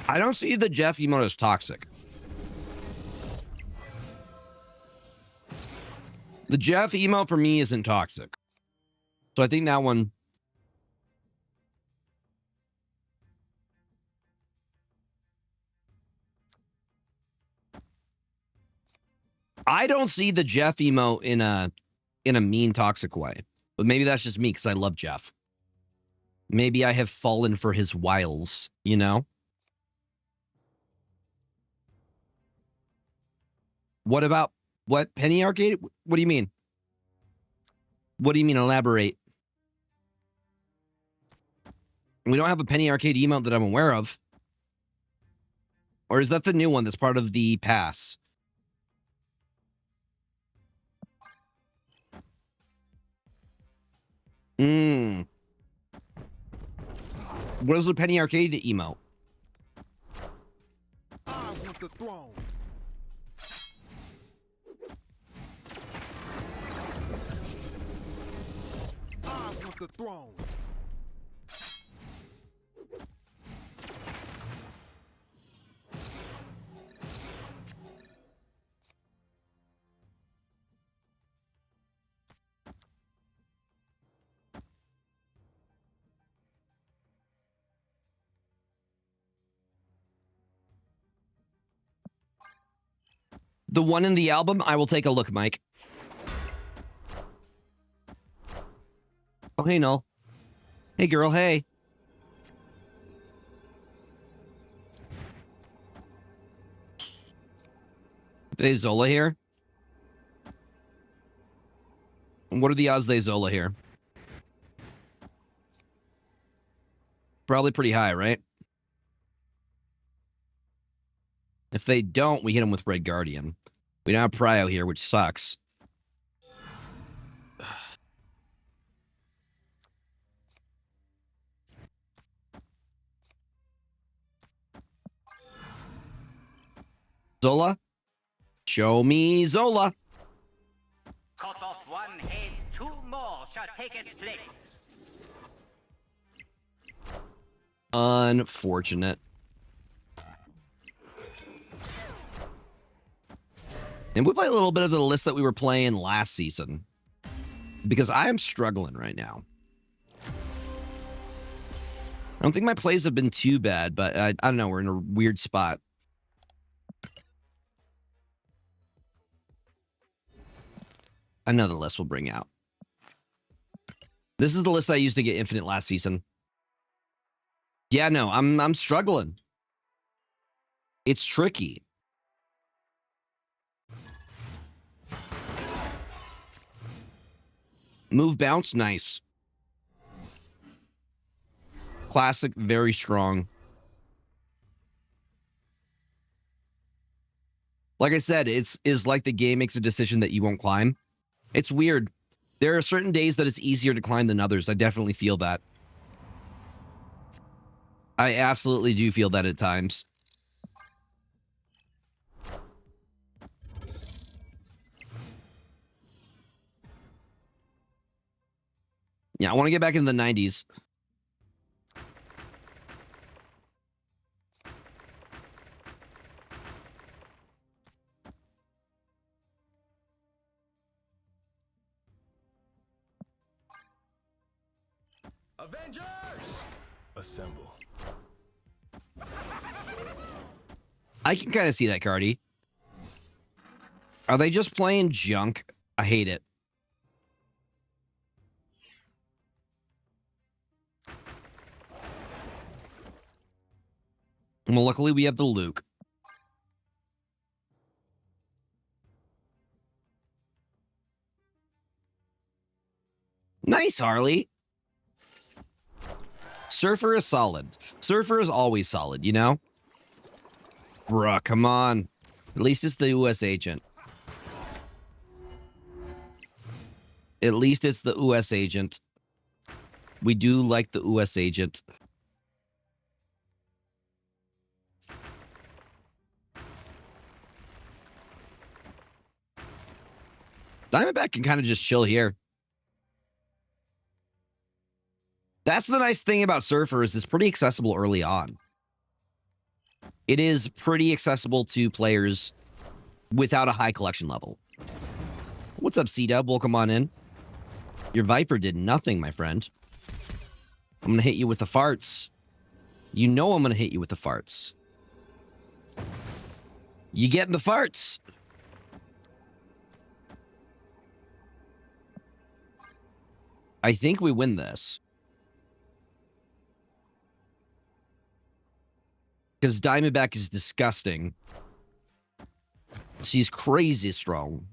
I don't see the Jeff emote as toxic. The Jeff emote for me isn't toxic. So I think that one... I don't see the Jeff emote in a mean, toxic way. But maybe that's just me because I love Jeff. Maybe I have fallen for his wiles, you know? What about... What? Penny Arcade? What do you mean? What do you mean? Elaborate. We don't have a Penny Arcade emote that I'm aware of. Or is that the new one that's part of the pass? What is the Penny Arcade emote? I want the throne. I want the throne. The one in the album? I will take a look, Mike. Oh, hey, Null. Hey, girl, hey. They Zola here? What are the odds they Zola here? Probably pretty high, right? If they don't, we hit them with Red Guardian. We don't have Prio here, which sucks. Zola? Show me Zola. Cut off one head, two more shall take its place. Unfortunate. And we play a little bit of the list that we were playing last season. Because I am struggling right now. I don't think my plays have been too bad, but I don't know. We're in a weird spot. Another list we'll bring out. This is the list I used to get Infinite last season. Yeah, no, I'm struggling. It's tricky. Move bounce, nice. Classic, very strong. Like I said, it's like the game makes a decision that you won't climb. It's weird. There are certain days that it's easier to climb than others. I definitely feel that. I absolutely do feel that at times. Yeah, I want to get back into the 90s. Avengers! Assemble. I can kind of see that, Cardi. Are they just playing junk? I hate it. Well, luckily we have the Luke. Nice, Harley. Surfer is solid. Surfer is always solid, you know? Bruh, come on. At least it's the US agent. At least it's the US agent. We do like the US agent. Diamondback can kind of just chill here. That's the nice thing about Surfer is it's pretty accessible early on. It is pretty accessible to players without a high collection level. What's up, C-Dub? Welcome on in. Your Viper did nothing, my friend. I'm going to hit you with the farts. You know I'm going to hit you with the farts. You getting the farts? I think we win this. Because Diamondback is disgusting. She's crazy strong.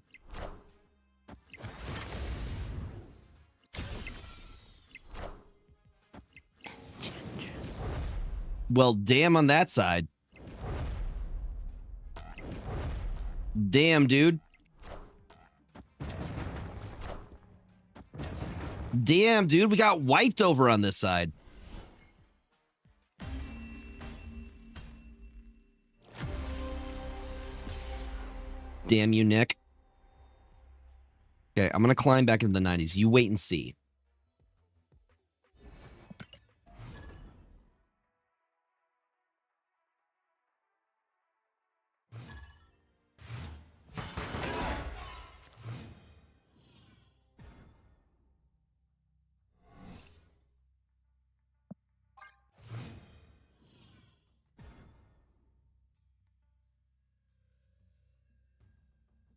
Well, damn on that side. Damn, dude. Damn, dude. We got wiped over on this side. Damn you, Nick. Okay, I'm going to climb back into the 90s. You wait and see.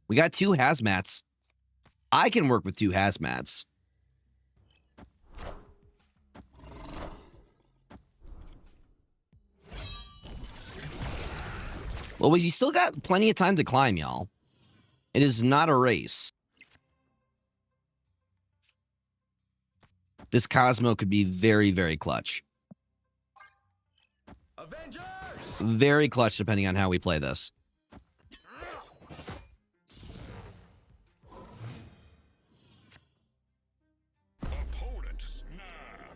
We got 2 hazmats. I can work with 2 hazmats. Well, we still got plenty of time to climb, y'all. It is not a race. This Cosmo could be very, very clutch. Avengers! Very clutch, depending on how we play this.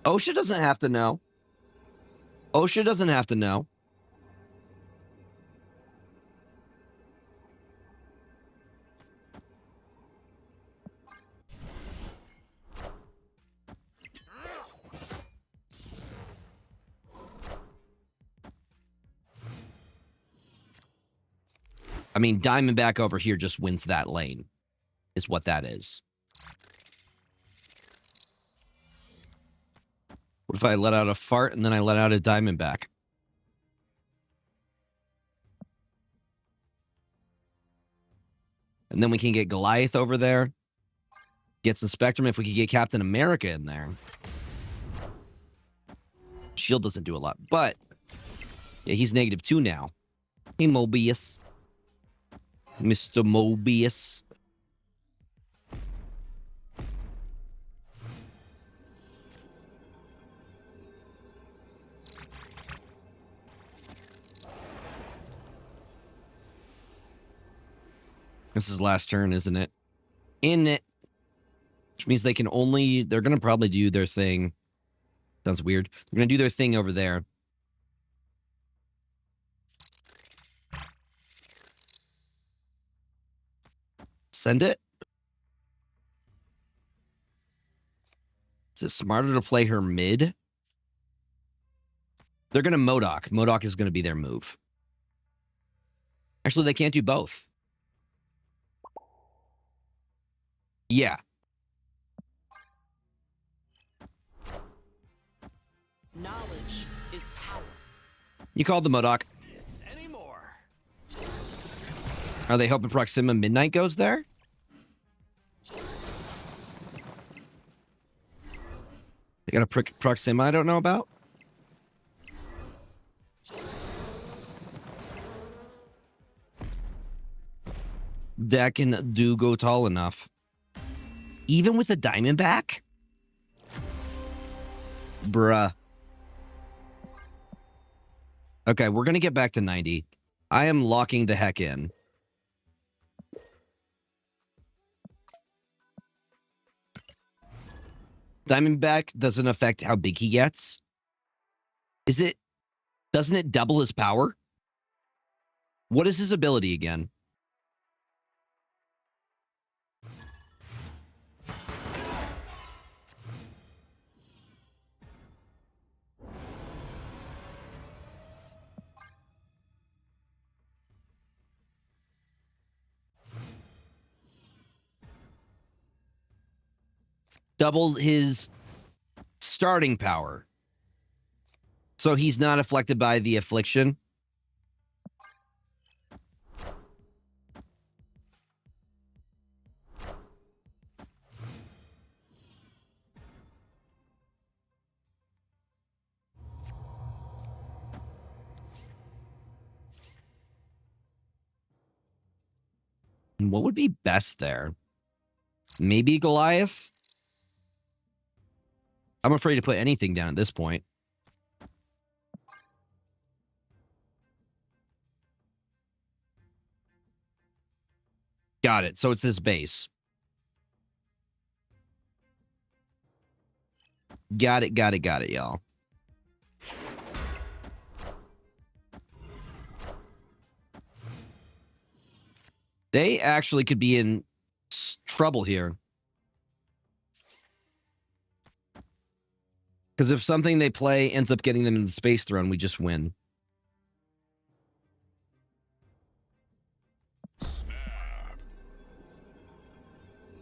OSHA doesn't have to know. OSHA doesn't have to know. I mean, Diamondback over here just wins that lane, is what that is. What if I let out a fart and then I let out a Diamondback? And then we can get Goliath over there. Get some Spectrum if we could get Captain America in there. Shield doesn't do a lot, but yeah, he's -2 now. Hey, Mobius. Mr. Mobius. This is last turn, isn't it? In it. Which means they can only... They're going to probably do their thing. Sounds weird. They're going to do their thing over there. Send it. Is it smarter to play her mid? They're going to MODOK. MODOK is going to be their move. Actually, they can't do both. Yeah. Knowledge is power. You called the MODOK. Anymore. Are they hoping Proxima Midnight goes there? They got a Proxima I don't know about? that can do go tall enough. Even with a Diamondback? Bruh. Okay, we're going to get back to 90. I am locking the heck in. Diamondback doesn't affect how big he gets. Doesn't it double his power? What is his ability again? Double his starting power. So he's not afflicted by the affliction. What would be best there? Maybe Goliath? I'm afraid to put anything down at this point. Got it. So it's his base. Got it, y'all. They actually could be in trouble here. Because if something they play ends up getting them in the Space Throne, we just win.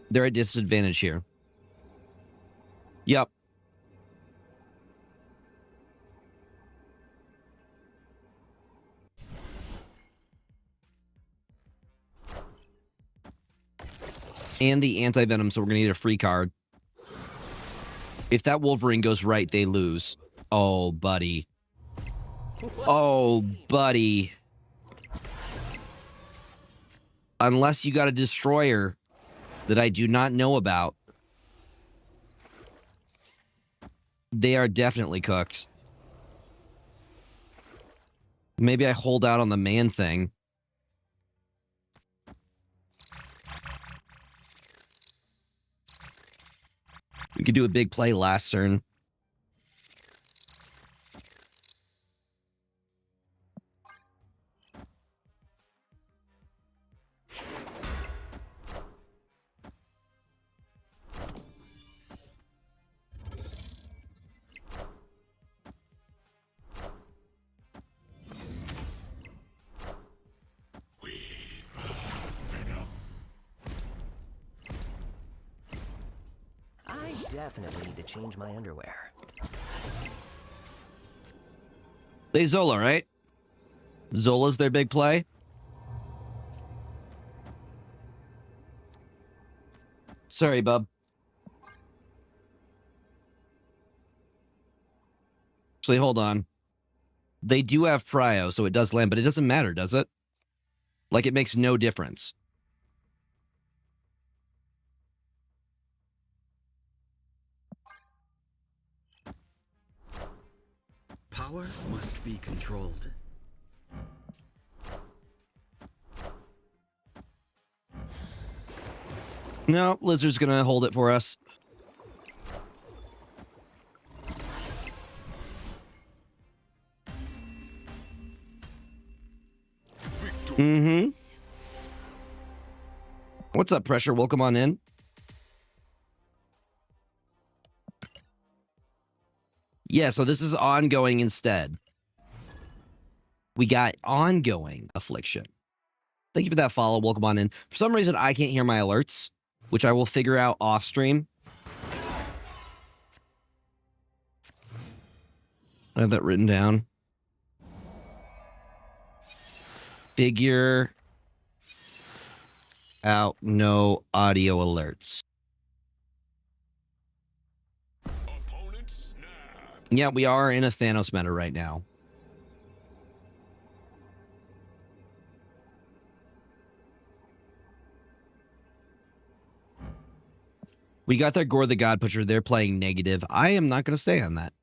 They're at disadvantage here. Yep. And the anti-venom, so we're going to need a free card. If that Wolverine goes right, they lose. Oh, buddy. Oh, buddy. Unless you got a destroyer that I do not know about, they are definitely cooked. Maybe I hold out on the man thing. We could do a big play last turn. I definitely need to change my underwear. They Zola, right? Zola's their big play. Sorry, bub. Actually, hold on. They do have Prio, so it does land, but it doesn't matter, does it? Like, it makes no difference. Power must be controlled. No, Lizard's gonna hold it for us. Mm-hmm. What's up, Pressure? Welcome on in. Yeah, so this is ongoing instead. We got ongoing affliction. Thank you for that follow. Welcome on in. For some reason, I can't hear my alerts, which I will figure out off stream. I have that written down. Figure out no audio alerts. Yeah, we are in a Thanos meta right now. We got their Gore the God Butcher. They're playing negative. I am not going to stay on that.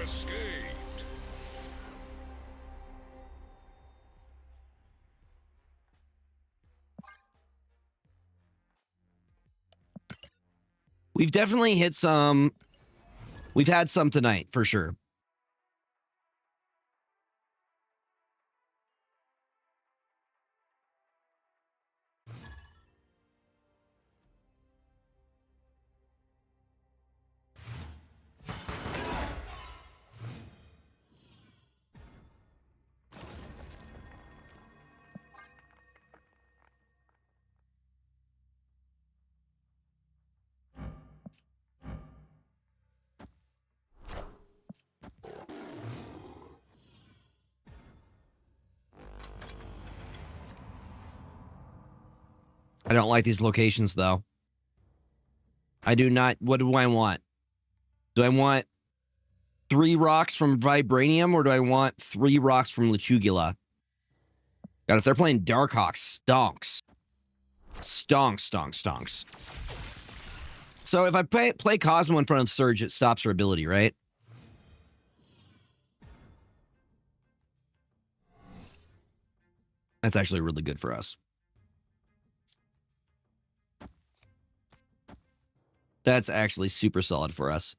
Escaped. We've definitely hit some. We've had some tonight, for sure. I don't like these locations, though. I do not. What do I want? Do I want 3 rocks from Vibranium, or do I want 3 rocks from Lechugula? God, if they're playing Darkhawk, stonks. Stonks. So if I play Cosmo in front of Surge, it stops her ability, right? That's actually really good for us. That's actually super solid for us.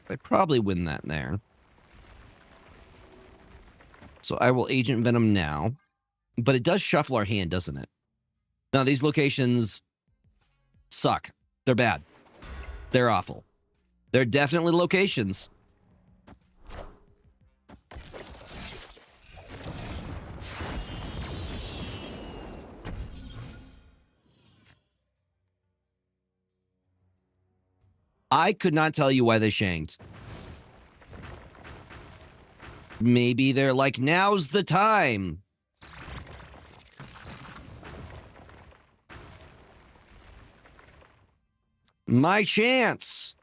I probably win that there. So I will Agent Venom now. But it does shuffle our hand, doesn't it? Now, these locations suck. They're bad. They're awful. They're definitely locations. I could not tell you why they shanked. Maybe they're like, now's the time. My chance.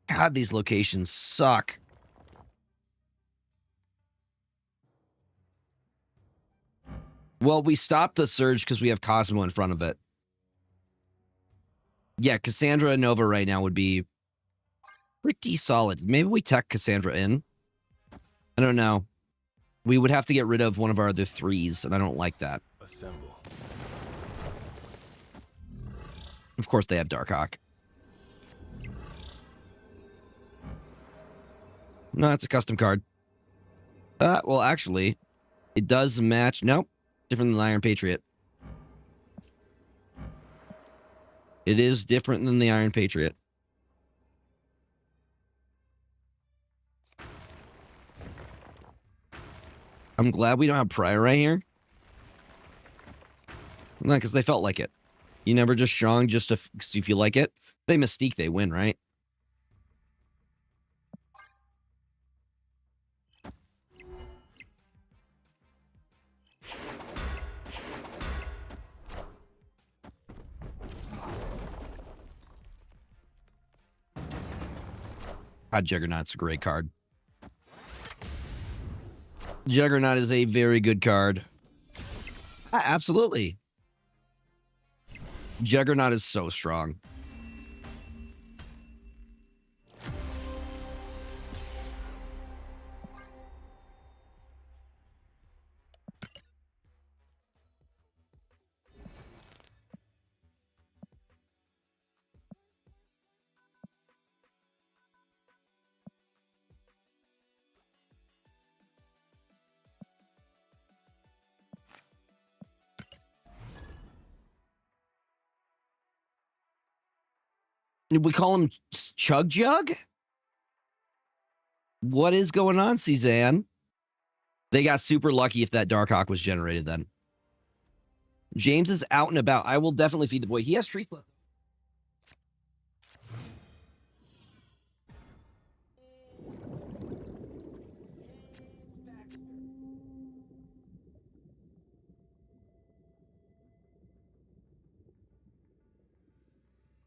God, these locations suck. Well, we stopped the Surge because we have Cosmo in front of it. Yeah, Cassandra and Nova right now would be pretty solid. Maybe we tech Cassandra in. I don't know. We would have to get rid of one of our other 3s, and I don't like that. Assemble. Of course, they have Darkhawk. No, it's a custom card. Well, actually, it does match. Nope. Different than the Iron Patriot. It is different than the Iron Patriot. I'm glad we don't have Prior right here. No, because they felt like it. You never just Shang just because you feel like it. They Mystique, they win, right? Juggernaut's a great card. Juggernaut is a very good card. Absolutely. Juggernaut is so strong. We call him Chug Jug? What is going on, Cezanne? They got super lucky if that Darkhawk was generated then. James is out and about. I will definitely feed the boy. He has treats left.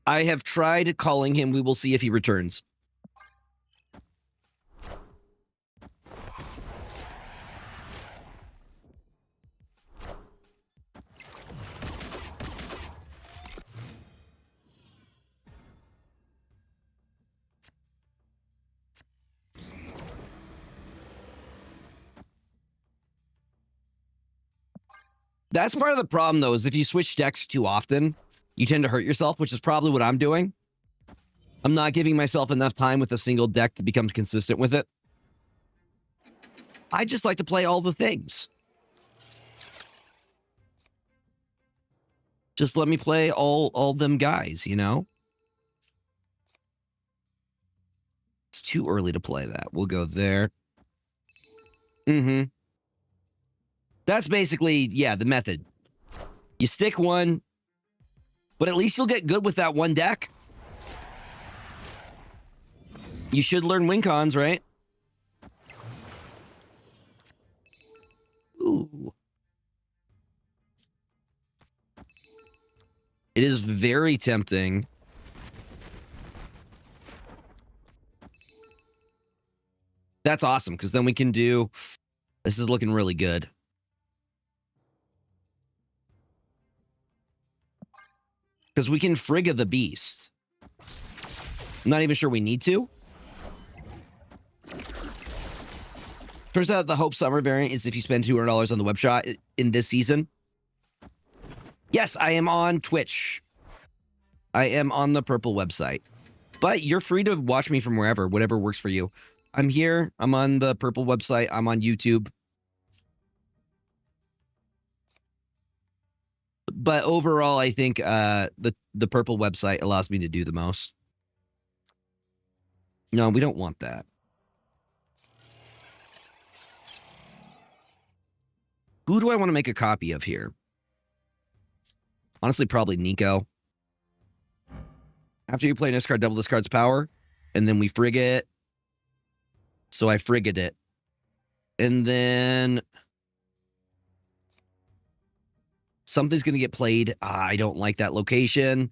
I have tried calling him. We will see if he returns. That's part of the problem, though, is if you switch decks too often, you tend to hurt yourself, which is probably what I'm doing. I'm not giving myself enough time with a single deck to become consistent with it. I just like to play all the things. Just let me play all them guys, you know? It's too early to play that. We'll go there. Mm-hmm. That's basically, yeah, the method. You stick one, but at least you'll get good with that one deck. You should learn win cons, right? Ooh. It is very tempting. That's awesome, because then we can do... This is looking really good. Because we can Frigga the Beast. I'm not even sure we need to. Turns out the Hope Summer variant is if you spend $200 on the web shop in this season. Yes, I am on Twitch. I am on the Purple website. But you're free to watch me from wherever, whatever works for you. I'm here. I'm on the Purple website. I'm on YouTube. But overall, I think the Purple website allows me to do the most. No, we don't want that. Who do I want to make a copy of here? Honestly, probably Nico. After you play this card, double this card's power, and then we frigga it. So I frigged it. And then... something's going to get played. I don't like that location.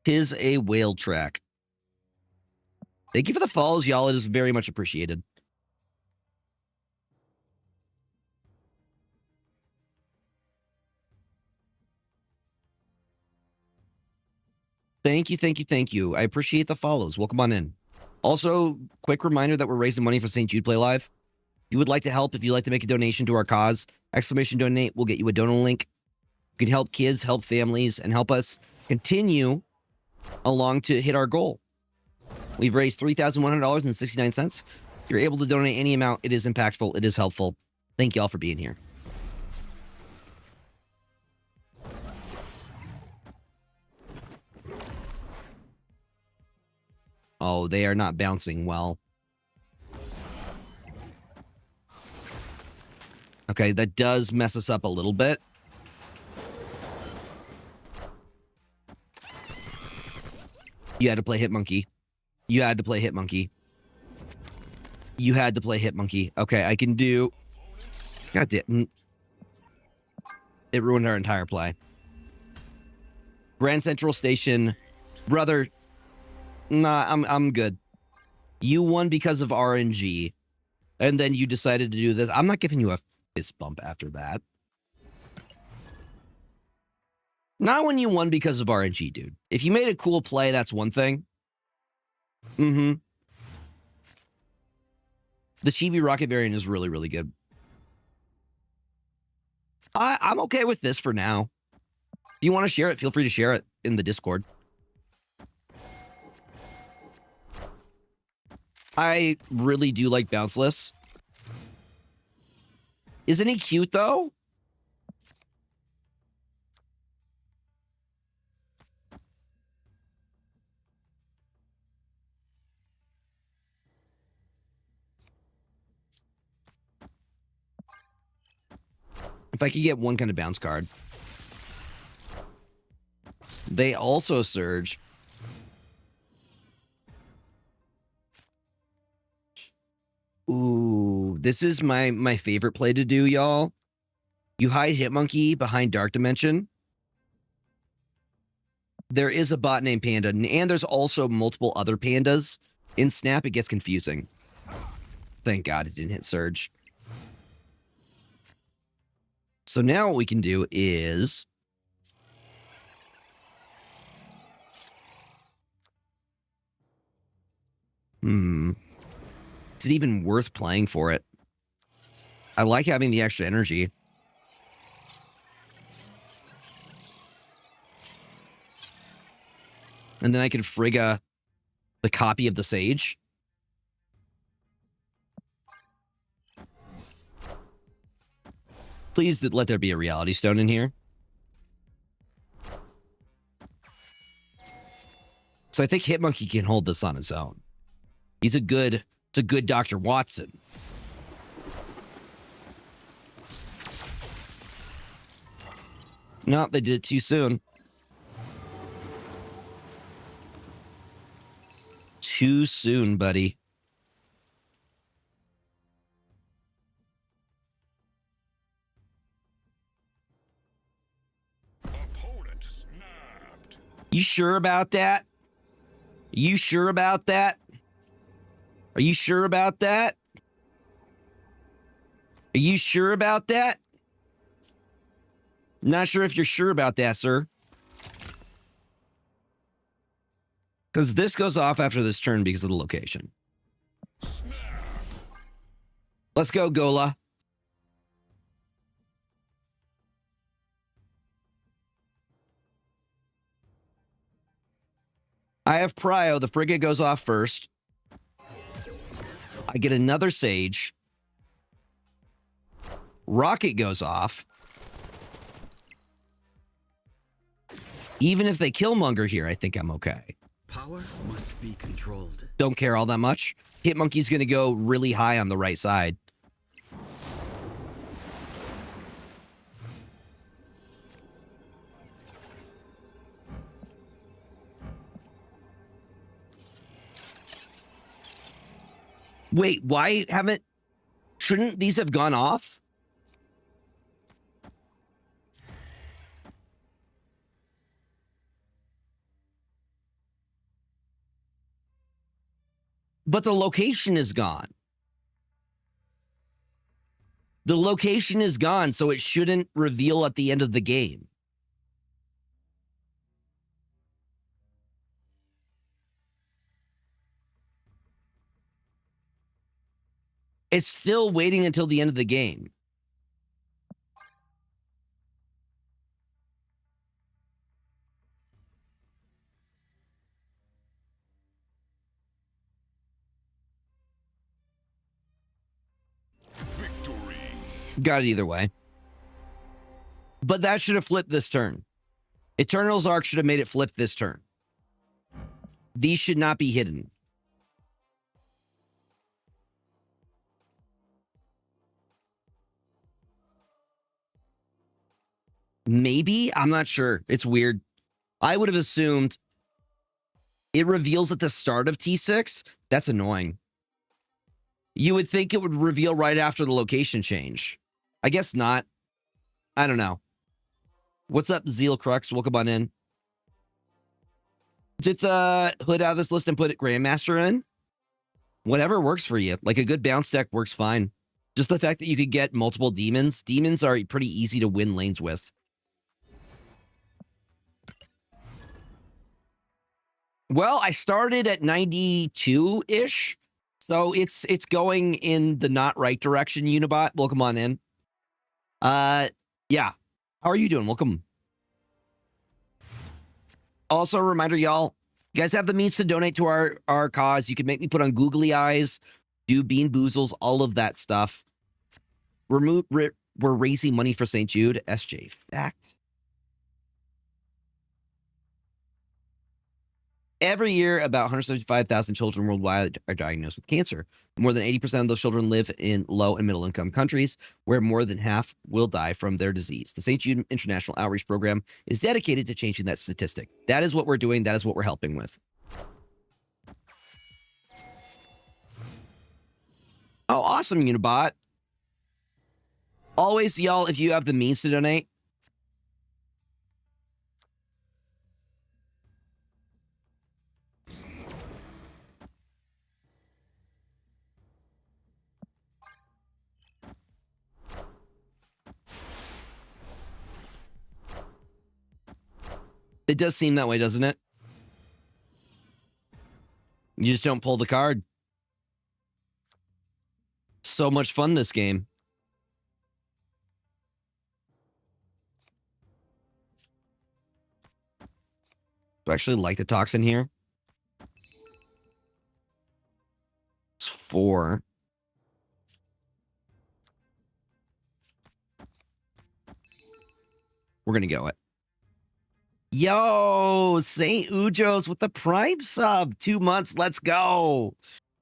'Tis a whale track. Thank you for the follows, y'all. It is very much appreciated. Thank you, thank you, thank you. I appreciate the follows. Welcome on in. Also, quick reminder that we're raising money for St. Jude Play Live. If you would like to help, if you'd like to make a donation to our cause, exclamation donate will get you a donor link. You can help kids, help families, and help us continue along to hit our goal. We've raised $3,100.69. If you're able to donate any amount, it is impactful, it is helpful. Thank you all for being here. Oh, they are not bouncing well. Okay, that does mess us up a little bit. You had to play Hitmonkey. You had to play Hitmonkey. You had to play Hitmonkey. Okay, I can do... God damn. It ruined our entire play. Grand Central Station. Brother... Nah, I'm good. You won because of RNG. And then you decided to do this. I'm not giving you a fist bump after that. Not when you won because of RNG, dude. If you made a cool play, that's one thing. Mm-hmm. The Chibi Rocket variant is really, really good. I'm okay with this for now. If you want to share it, feel free to share it in the Discord. I really do like Bounceless. Isn't he cute, though? If I could get one kind of bounce card. They also surge. Ooh, this is my favorite play to do, y'all. You hide Hitmonkey behind Dark Dimension. There is a bot named Panda, and there's also multiple other pandas. In Snap, it gets confusing. Thank God it didn't hit Surge. So now what we can do is... Is it even worth playing for it? I like having the extra energy. And then I can Frigga the copy of the Sage. Please let there be a reality stone in here. So I think Hitmonkey can hold this on his own. It's a good Dr. Watson. No, they did it too soon. Too soon, buddy. Opponent snapped. You sure about that? You sure about that? Are you sure about that? Are you sure about that? Not sure if you're sure about that, sir. Because this goes off after this turn because of the location. Let's go, Gola. I have Prio. The Frigga goes off first. I get another Sage. Rocket goes off. Even if they kill Munger here, I think I'm okay. Power must be controlled. Don't care all that much. Hitmonkey's going to go really high on the right side. Wait, why haven't... Shouldn't these have gone off? But the location is gone. The location is gone, so it shouldn't reveal at the end of the game. It's still waiting until the end of the game. Victory. Got it either way. But that should have flipped this turn. Eternal's Arc should have made it flip this turn. These should not be hidden. Maybe? I'm not sure. It's weird. I would have assumed it reveals at the start of T6. That's annoying. You would think it would reveal right after the location change. I guess not. I don't know. What's up, Zeal Crux? Welcome on in. Get the Hood out of this list and put it Grandmaster in. Whatever works for you. Like a good bounce deck works fine. Just the fact that you could get multiple demons. Demons are pretty easy to win lanes with. Well, I started at 92-ish. So it's going in the not right direction, Unibot. Welcome on in. Yeah. How are you doing? Welcome. Also, a reminder, y'all, you guys have the means to donate to our cause. You can make me put on googly eyes, do bean boozles, all of that stuff. We're raising money for St. Jude. SJ fact. Every year, about 175,000 children worldwide are diagnosed with cancer. More than 80% of those children live in low and middle income countries, where more than half will die from their disease. The St. Jude International Outreach Program is dedicated to changing that statistic. That is what we're doing. That is what we're helping with. Oh, awesome, Unibot. Always, y'all, if you have the means to donate, It does seem that way, doesn't it? You just don't pull the card. So much fun, this game. Do I actually like the toxin here? It's 4. We're going to go it. Yo, St. Ujos with the Prime sub. 2 months. Let's go.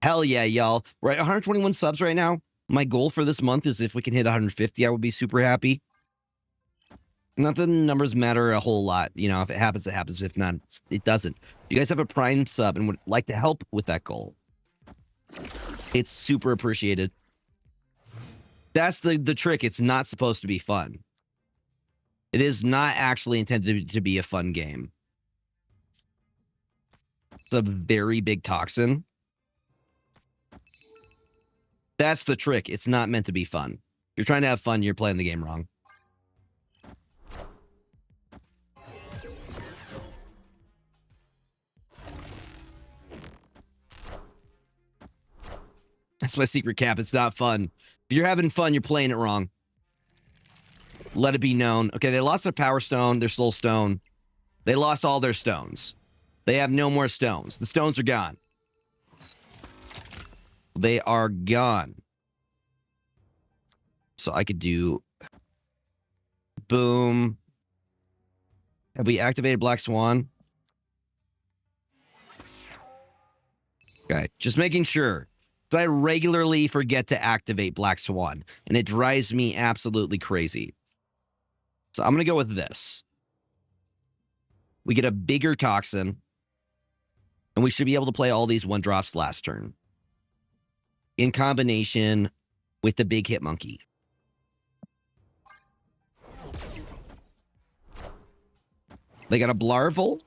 Hell yeah, y'all. We're at 121 subs right now. My goal for this month is if we can hit 150, I would be super happy. Not that the numbers matter a whole lot. You know, if it happens, it happens. If not, it doesn't. If you guys have a Prime sub and would like to help with that goal, it's super appreciated. That's the trick. It's not supposed to be fun. It is not actually intended to be a fun game. It's a very big toxin. That's the trick. It's not meant to be fun. If you're trying to have fun, you're playing the game wrong. That's my secret cap. It's not fun. If you're having fun, you're playing it wrong. Let it be known. Okay, they lost their power stone, their soul stone. They lost all their stones. They have no more stones. The stones are gone. They are gone. So I could do... Boom. Have we activated Black Swan? Okay, just making sure. I regularly forget to activate Black Swan, and it drives me absolutely crazy. So I'm going to go with this. We get a bigger toxin, and we should be able to play all these 1-drops last turn. In combination with the big hit monkey. They got a Blarvel.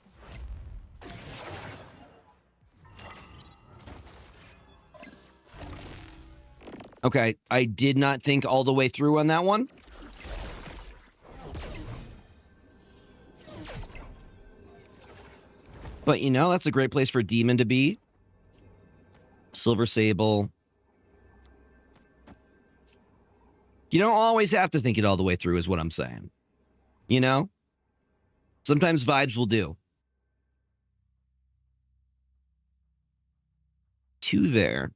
Okay, I did not think all the way through on that one. But, you know, that's a great place for a demon to be. Silver Sable. You don't always have to think it all the way through is what I'm saying. You know? Sometimes vibes will do. 2 there.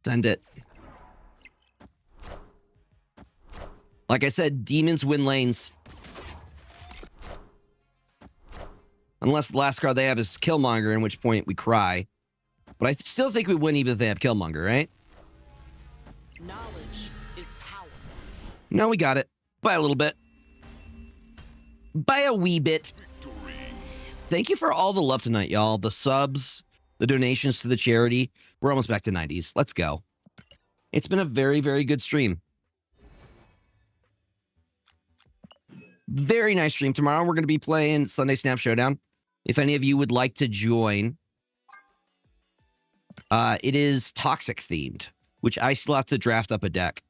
Send it. Like I said, demons win lanes. Unless the last card they have is Killmonger, in which point we cry. But I still think we win even if they have Killmonger, right? Knowledge is power. No, we got it. By a little bit. By a wee bit. Thank you for all the love tonight, y'all. The subs, the donations to the charity. We're almost back to 90s. Let's go. It's been a very, very good stream. Very nice stream. Tomorrow we're going to be playing Sunday Snap Showdown. If any of you would like to join, it is Toxic themed, which I still have to draft up a deck.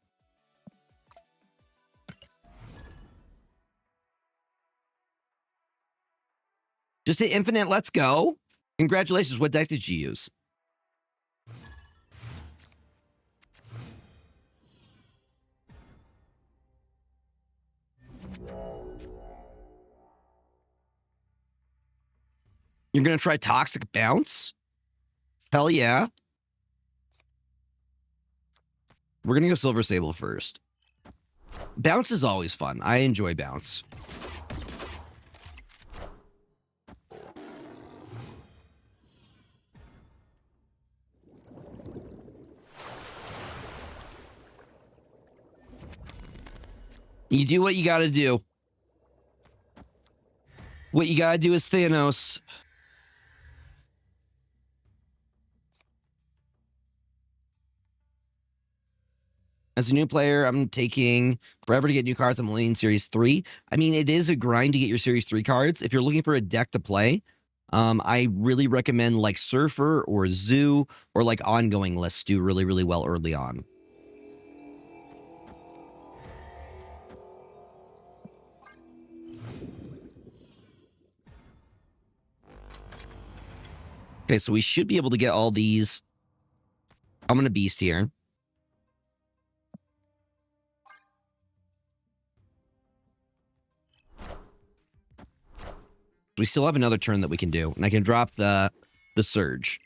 Just hit Infinite. Let's go. Congratulations. What deck did you use? You're going to try Toxic Bounce? Hell yeah. We're going to go Silver Sable first. Bounce is always fun. I enjoy Bounce. You do what you got to do. What you got to do is Thanos. As a new player, I'm taking forever to get new cards. I'm only in Series 3. I mean, it is a grind to get your Series 3 cards. If you're looking for a deck to play, I really recommend like Surfer or Zoo or like ongoing lists do really, really well early on. Okay, so we should be able to get all these. I'm going to beast here. We still have another turn that we can do, and I can drop the surge.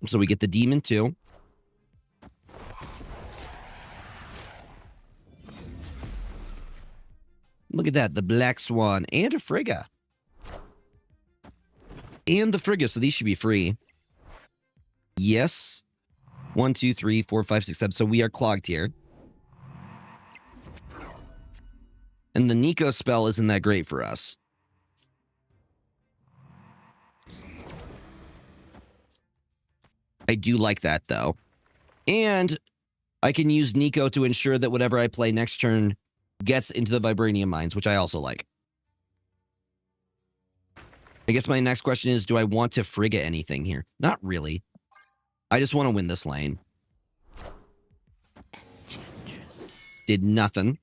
So we get the demon too. Look at that, the Black Swan and a Frigga. And the Frigga, so these should be free. Yes. 1, 2, 3, 4, 5, 6, 7. So we are clogged here. And the Nico spell isn't that great for us. I do like that, though. And I can use Nico to ensure that whatever I play next turn gets into the Vibranium Mines, which I also like. I guess my next question is, do I want to Frigga anything here? Not really. I just want to win this lane. Did nothing.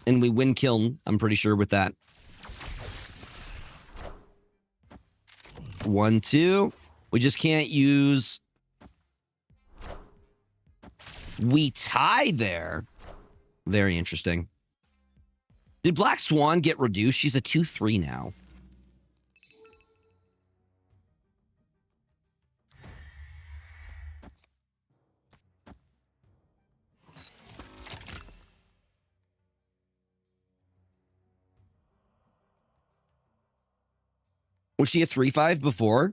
And we win Kiln, I'm pretty sure, with that. 1, 2. We just can't use... We tie there. Very interesting. Did Black Swan get reduced? She's a 2/3 now. Was she a 3/5 before?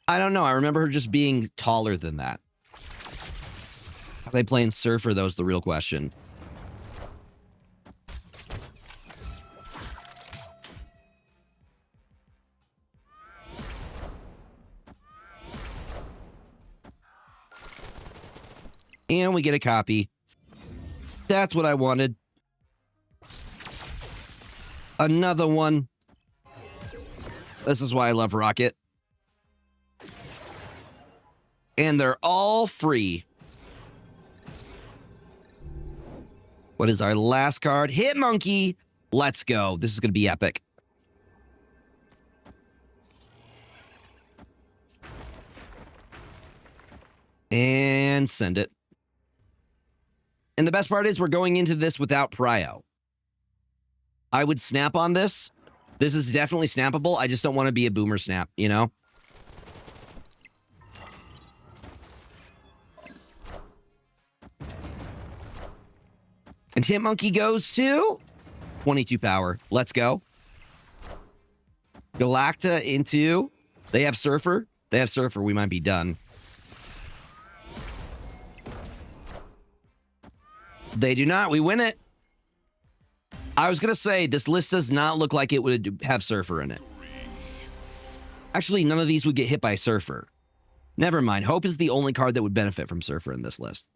I don't know. I remember her just being taller than that. Are they playing Surfer, though, is the real question. And we get a copy. That's what I wanted. Another one. This is why I love Rocket. And they're all free. What is our last card? Hit Monkey. Let's go. This is going to be epic. And send it. And the best part is we're going into this without prio. I would snap on this. This is definitely snappable. I just don't want to be a boomer snap, you know? And Hit Monkey goes to 22 power. Let's go. Galacta into... They have Surfer. They have Surfer. We might be done. They do not. We win it. I was going to say, this list does not look like it would have Surfer in it. Actually, none of these would get hit by Surfer. Never mind. Hope is the only card that would benefit from Surfer in this list.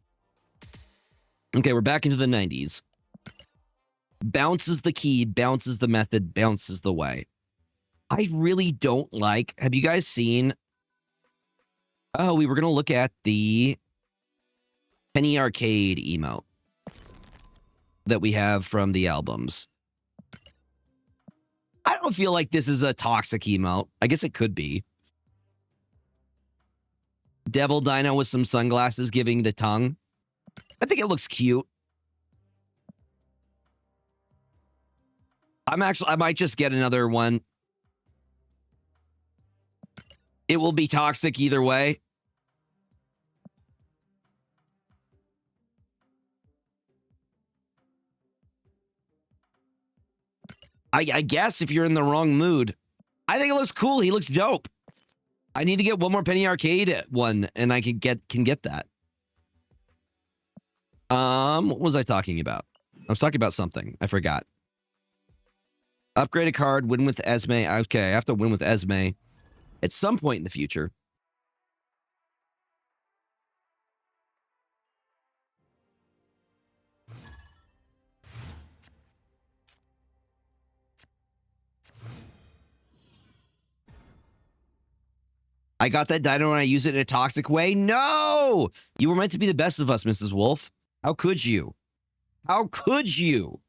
Okay, we're back into the 90s. Bounces the key, bounces the method, bounces the way. I really don't like... Have you guys seen... Oh, we were going to look at the Penny Arcade emote that we have from the albums. I don't feel like this is a toxic emote. I guess it could be. Devil Dino with some sunglasses giving the tongue. I think it looks cute. I might just get another one. It will be toxic either way. I guess if you're in the wrong mood. I think it looks cool. He looks dope. I need to get one more Penny Arcade one, and I can get that. What was I talking about? I was talking about something. I forgot. Upgrade a card, win with Esme. Okay, I have to win with Esme at some point in the future. I got that dino and I use it in a toxic way? No! You were meant to be the best of us, Mrs. Wolf. How could you? How could you?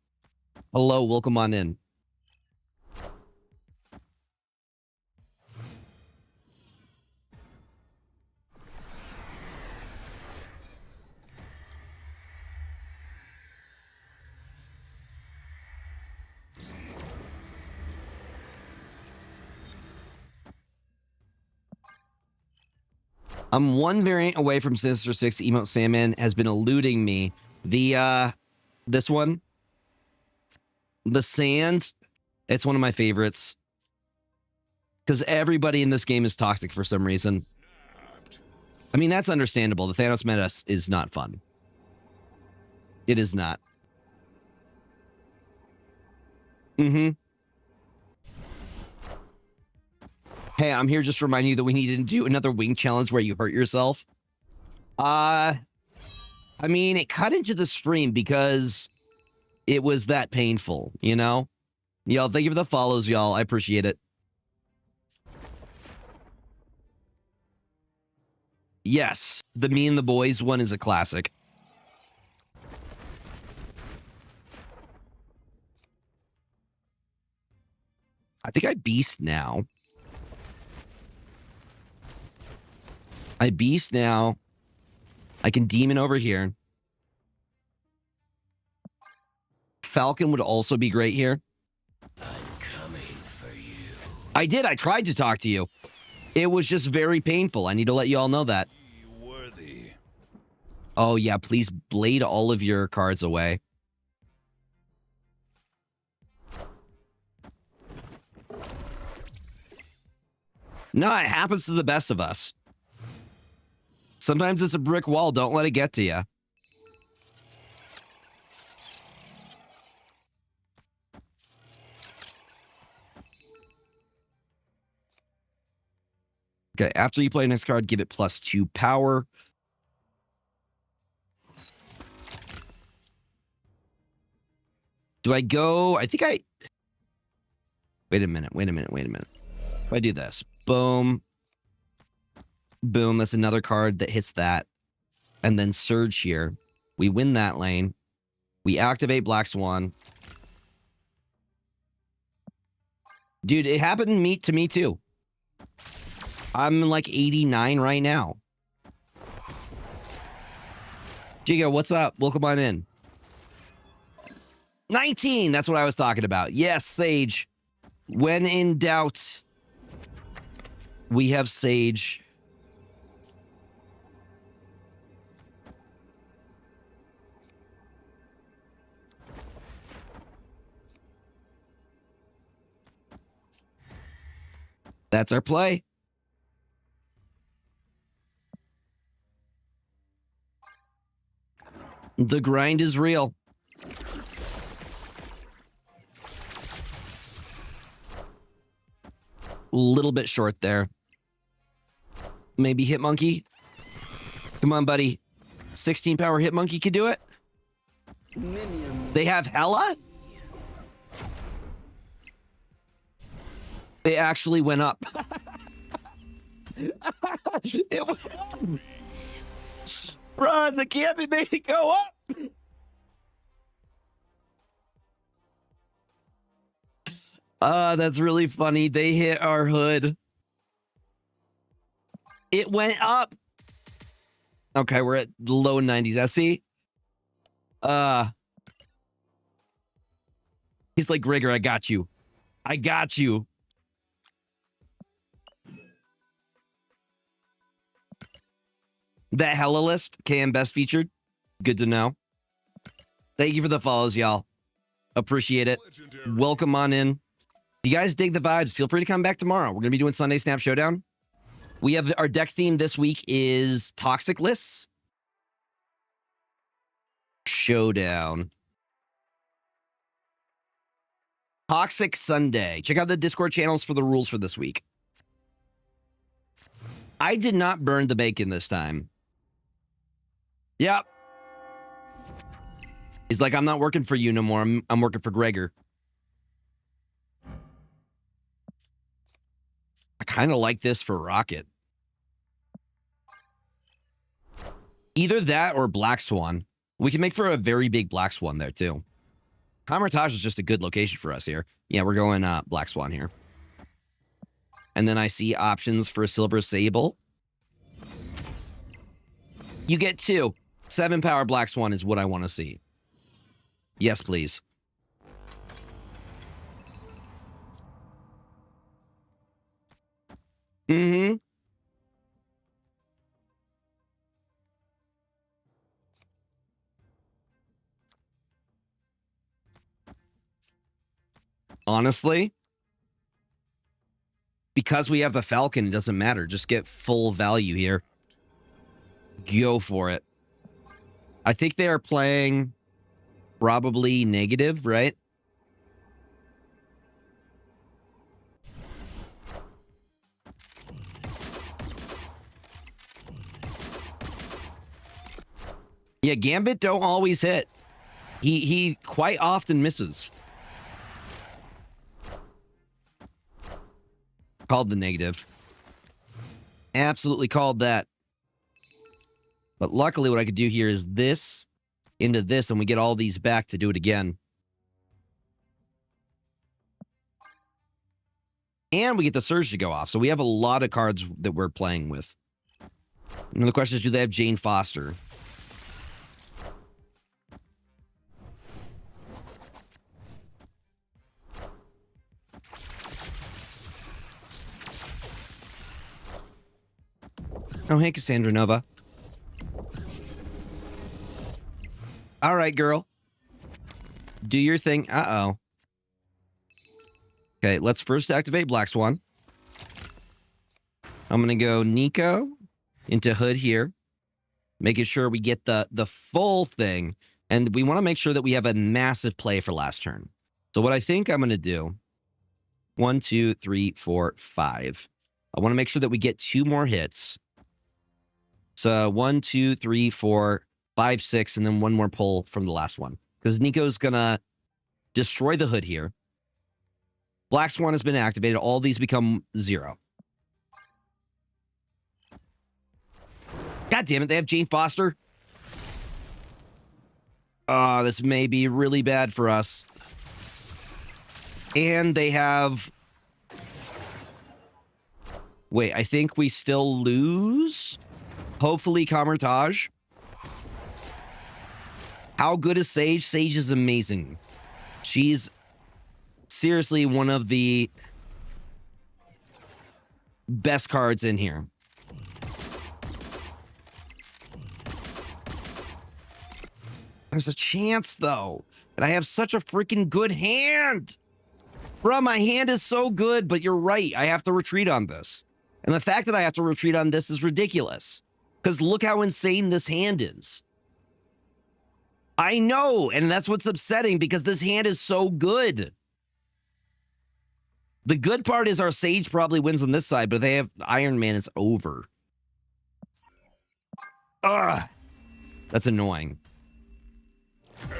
Hello, welcome on in. I'm one variant away from Sinister Six. Emote Sandman has been eluding me. This one, the sand, it's one of my favorites. Because everybody in this game is toxic for some reason. I mean, that's understandable. The Thanos meta is not fun. It is not. Mm-hmm. Hey, I'm here just to remind you that we need to do another wing challenge where you hurt yourself. I mean, it cut into the stream because it was that painful, you know? Y'all, thank you for the follows, y'all. I appreciate it. Yes, the Me and the Boys one is a classic. I think I beast now. I beast now. I can demon over here. Falcon would also be great here. I'm coming for you. I did. I tried to talk to you. It was just very painful. I need to let you all know that. Worthy. Oh, yeah. Please blade all of your cards away. No, it happens to the best of us. Sometimes it's a brick wall. Don't let it get to you. Okay, after you play next card, give it +2 power. Do I go? I think I... Wait a minute. If I do this, boom. Boom, that's another card that hits that. And then Surge here. We win that lane. We activate Black Swan. Dude, it happened to me too. I'm like 89 right now. Jigo, what's up? Welcome on in. 19, that's what I was talking about. Yes, Sage. When in doubt, we have Sage. That's our play. The grind is real. Little bit short there. Maybe Hit Monkey. Come on, buddy. 16 power Hit Monkey could do it. They have Hella? They actually went up. It went up. Run, the camping made it go up. That's really funny. They hit our hood. It went up. Okay, we're at low 90s. I see. He's like, Gregor, I got you. I got you. That Hella list, KM Best featured. Good to know. Thank you for the follows, y'all. Appreciate it. Legendary. Welcome on in. If you guys dig the vibes, feel free to come back tomorrow. We're going to be doing Sunday Snap Showdown. We have our deck theme this week is Toxic Lists. Showdown. Toxic Sunday. Check out the Discord channels for the rules for this week. I did not burn the bacon this time. Yep. He's like, I'm not working for you no more. I'm working for Gregor. I kind of like this for Rocket. Either that or Black Swan. We can make for a very big Black Swan there, too. Camartage is just a good location for us here. Yeah, we're going Black Swan here. And then I see options for Silver Sable. You get 2. 7 power Black Swan is what I want to see. Yes, please. Mm-hmm. Honestly, because we have the Falcon, it doesn't matter. Just get full value here. Go for it. I think they are playing probably negative, right? Yeah, Gambit don't always hit. He quite often misses. Called the negative. Absolutely called that. But luckily what I could do here is this into this, and we get all these back to do it again. And we get the Surge to go off. So we have a lot of cards that we're playing with. And the question is, do they have Jane Foster? Oh, hey, Cassandra Nova. All right, girl. Do your thing. Uh-oh. Okay, let's first activate Black Swan. I'm going to go Nico into Hood here. Making sure we get the full thing. And we want to make sure that we have a massive play for last turn. So what I think I'm going to do, 1, 2, 3, 4, 5. I want to make sure that we get 2 more hits. So 1, 2, 3, 4, 5, 6, and then 1 more pull from the last one. Because Nico's going to destroy the Hood here. Black Swan has been activated. All these become 0. God damn it, they have Jane Foster. This may be really bad for us. And they have... Wait, I think we still lose? Hopefully, Camartage. How good is Sage? Sage is amazing. She's seriously one of the best cards in here. There's a chance, though, that I have such a freaking good hand. Bruh, my hand is so good, but you're right. I have to retreat on this. And the fact that I have to retreat on this is ridiculous. Because look how insane this hand is. I know, and that's what's upsetting, because this hand is so good. The good part is our Sage probably wins on this side, but they have Iron Man, it's over. Ugh. That's annoying.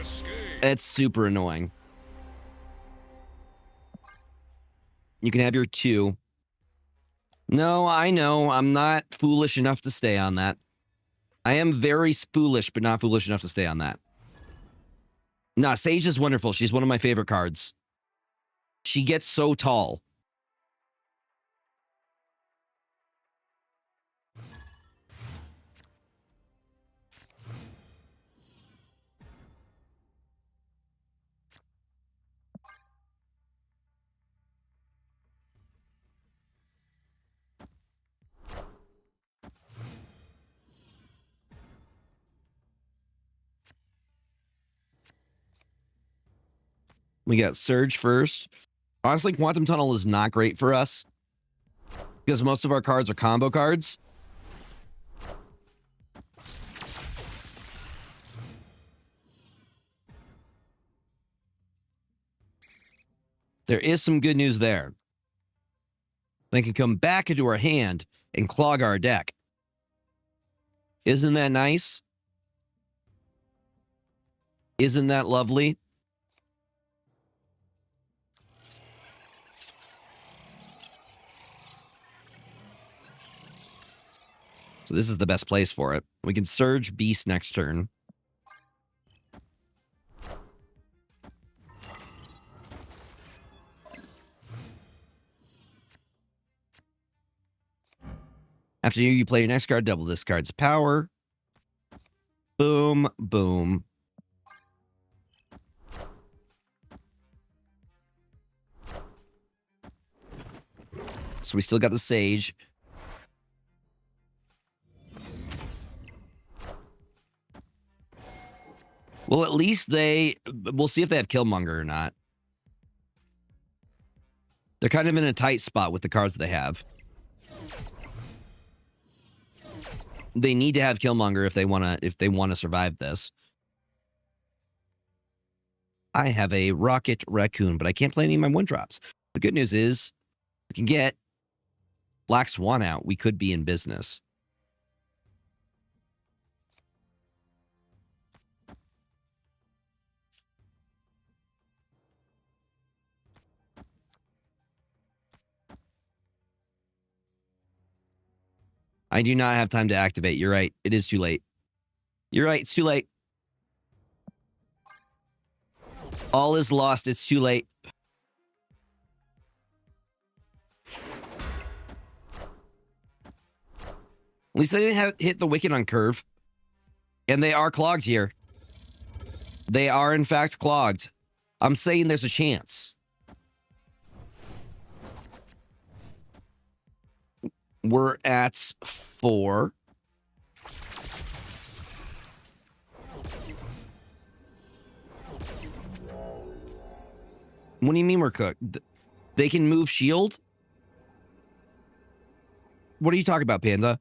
Escape. It's super annoying. You can have your 2. No, I know. I'm not foolish enough to stay on that. I am very foolish, but not foolish enough to stay on that. Nah, Sage is wonderful. She's one of my favorite cards. She gets so tall. We got Surge first. Honestly, Quantum Tunnel is not great for us because most of our cards are combo cards. There is some good news there. They can come back into our hand and clog our deck. Isn't that nice? Isn't that lovely? So this is the best place for it. We can Surge Beast next turn. After you play your next card, double this card's power. Boom, boom. So we still got the Sage. Well, at least we'll see if they have Killmonger or not. They're kind of in a tight spot with the cards that they have. They need to have Killmonger if they want to survive this. I have a Rocket Raccoon, but I can't play any of my 1-drops. The good news is we can get Black Swan out. We could be in business. I do not have time to activate. You're right. It is too late. You're right. It's too late. All is lost. It's too late. At least they didn't hit the Wicked on curve. And they are clogged here. They are, in fact, clogged. I'm saying there's a chance. We're at 4. What do you mean we're cooked? They can move shield? What are you talking about, Panda?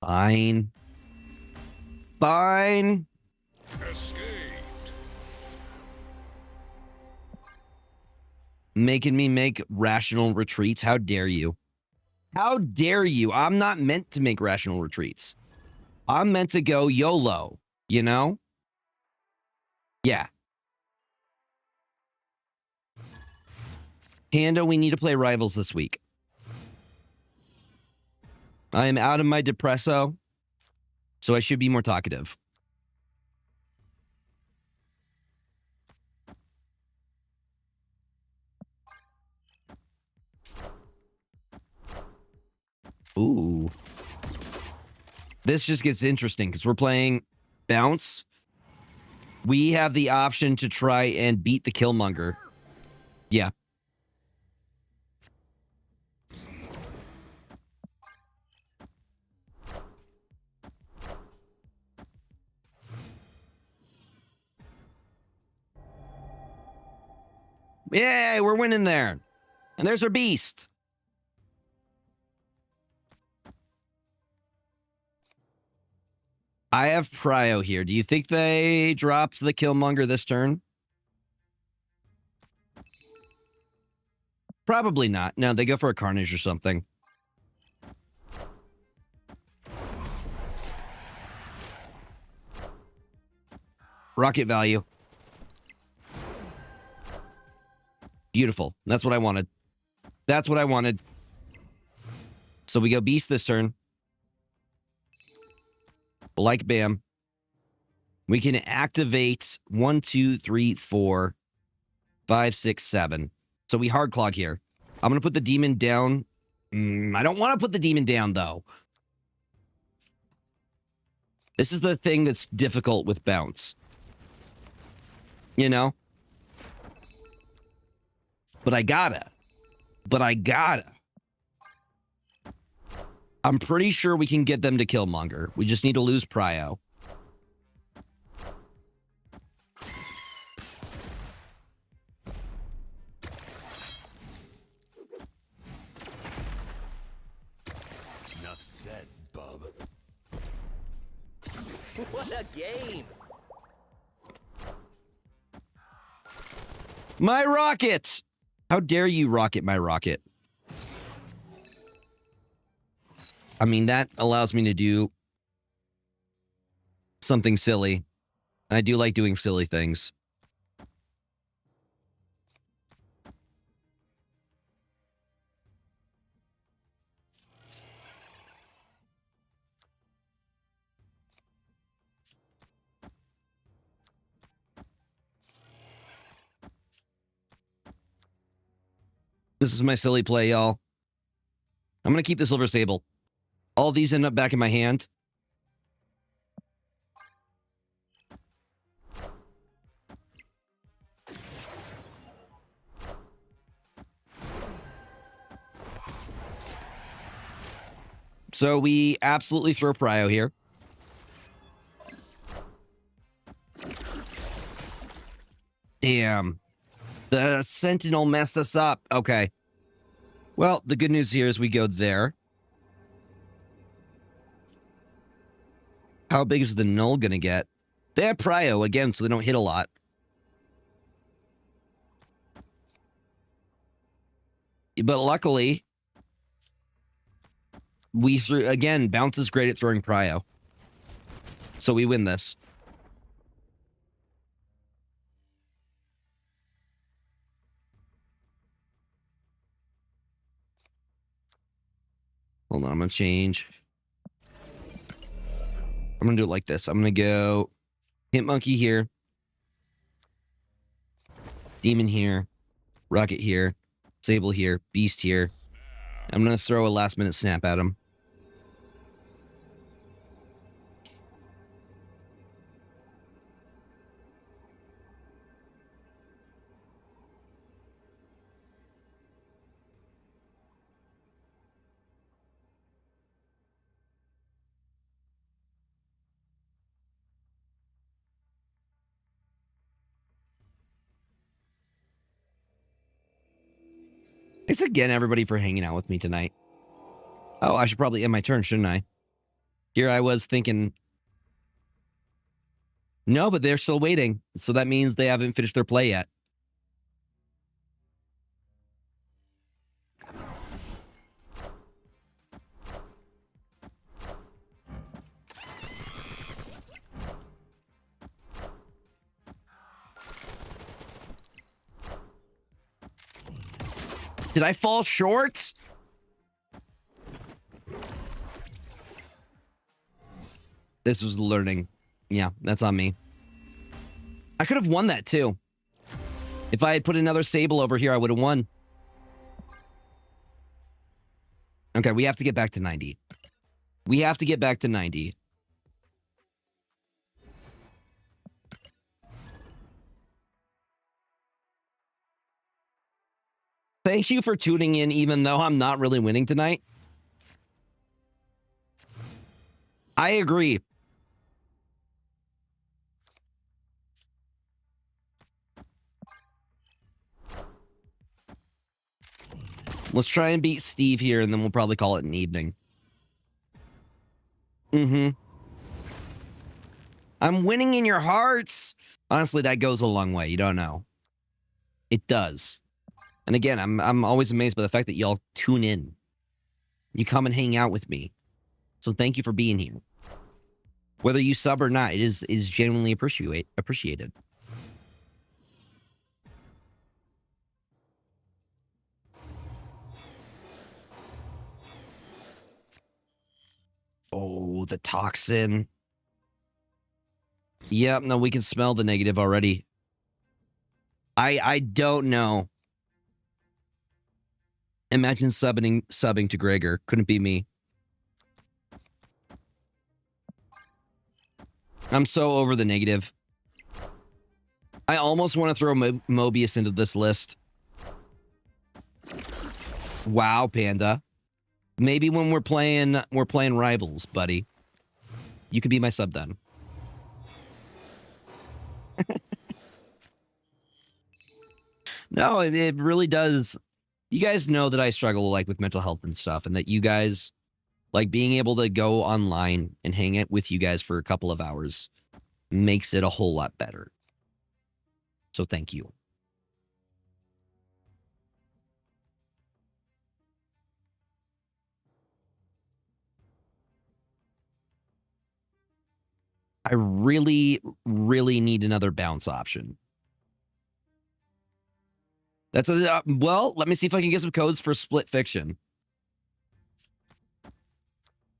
Fine. Fine. Escaped. Making me make rational retreats. How dare you? How dare you? I'm not meant to make rational retreats. I'm meant to go YOLO, you know? Yeah. Panda, we need to play Rivals this week. I am out of my depresso, so I should be more talkative. Ooh. This just gets interesting because we're playing Bounce. We have the option to try and beat the Killmonger. Yeah. Yay, we're winning there. And there's our beast. I have Prio here. Do you think they dropped the Killmonger this turn? Probably not. No, they go for a Carnage or something. Rocket value. Beautiful. That's what I wanted. That's what I wanted. So we go Beast this turn. Like Bam. We can activate 1, 2, 3, 4, 5, 6, 7. So we hard clog here. I'm going to put the demon down. I don't want to put the demon down, though. This is the thing that's difficult with Bounce. You know? But I gotta. I'm pretty sure we can get them to Killmonger. We just need to lose Prio. Enough said, bub. What a game! My rocket! How dare you rocket my rocket? I mean, that allows me to do something silly. I do like doing silly things. This is my silly play, y'all. I'm going to keep the Silver Sable. All these end up back in my hand. So we absolutely throw Prio here. Damn. The Sentinel messed us up. Okay. Well, the good news here is we go there. How big is the Null going to get? They have Prio again, so they don't hit a lot. But luckily, we threw, again, Bounce is great at throwing Prio. So we win this. Hold on, I'm going to change. I'm going to do it like this. I'm going to go Hit Monkey here. Demon here. Rocket here. Sable here. Beast here. I'm going to throw a last minute snap at him. Thanks again, everybody, for hanging out with me tonight. Oh, I should probably end my turn, shouldn't I? Here I was thinking, no, but they're still waiting. So that means they haven't finished their play yet. Did I fall short? This was learning. Yeah, that's on me. I could have won that too. If I had put another Sable over here, I would have won. Okay, we have to get back to 90. We have to get back to 90. Thank you for tuning in, even though I'm not really winning tonight. I agree. Let's try and beat Steve here, and then we'll probably call it an evening. I'm winning in your hearts. Honestly, that goes a long way. You don't know. It does. And again, I'm always amazed by the fact that y'all tune in. You come and hang out with me. So thank you for being here. Whether you sub or not, it is genuinely appreciated. Oh, the toxin. Yep, no, we can smell the negative already. I don't know. Imagine subbing to Gregor. Couldn't be me. I'm so over the negative. I almost want to throw Mobius into this list. Wow, Panda. Maybe when we're playing Rivals, buddy. You could be my sub then. No, it really does. You guys know that I struggle like with mental health and stuff, and that you guys like being able to go online and hang it with you guys for a couple of hours makes it a whole lot better. So thank you. I really, really need another bounce option. That's a, well, let me see if I can get some codes for Split Fiction.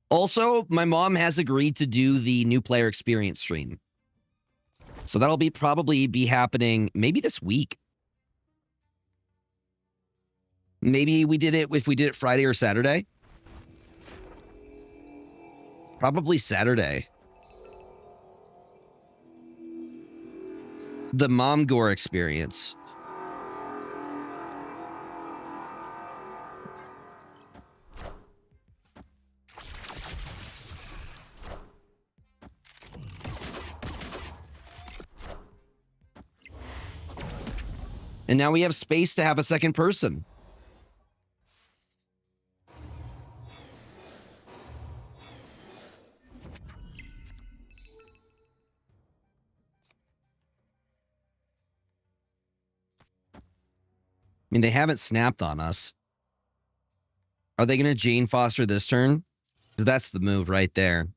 Also, my mom has agreed to do the new player experience stream. So that'll probably be happening maybe this week. Maybe we did it if we did it Friday or Saturday. Probably Saturday. The Mom Gore experience. And now we have space to have a second person. I mean, they haven't snapped on us. Are they going to Jane Foster this turn? 'Cause that's the move right there.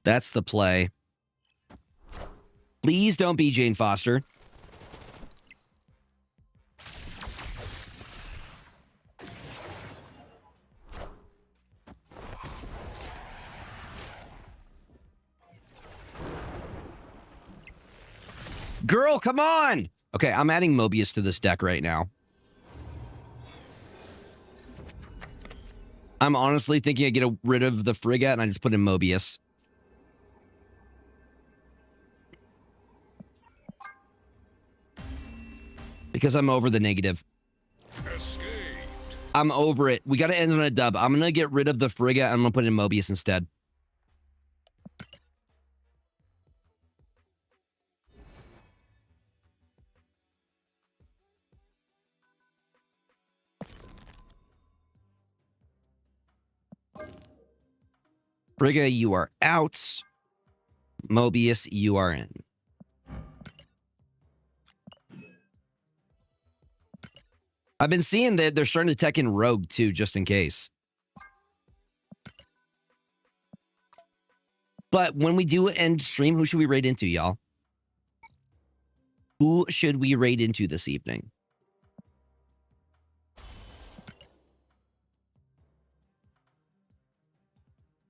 That's the play. Please don't be Jane Foster. Girl, come on! Okay, I'm adding Mobius to this deck right now. I'm honestly thinking I get rid of the Frigate and I just put in Mobius. Because I'm over the negative. Escaped. I'm over it. We got to end on a dub. I'm going to get rid of the Frigate and I'm going to put in Mobius instead. Frigga, you are out. Mobius, you are in. I've been seeing that they're starting to tech in Rogue too, just in case. But when we do end stream, who should we raid into, y'all? Who should we raid into this evening?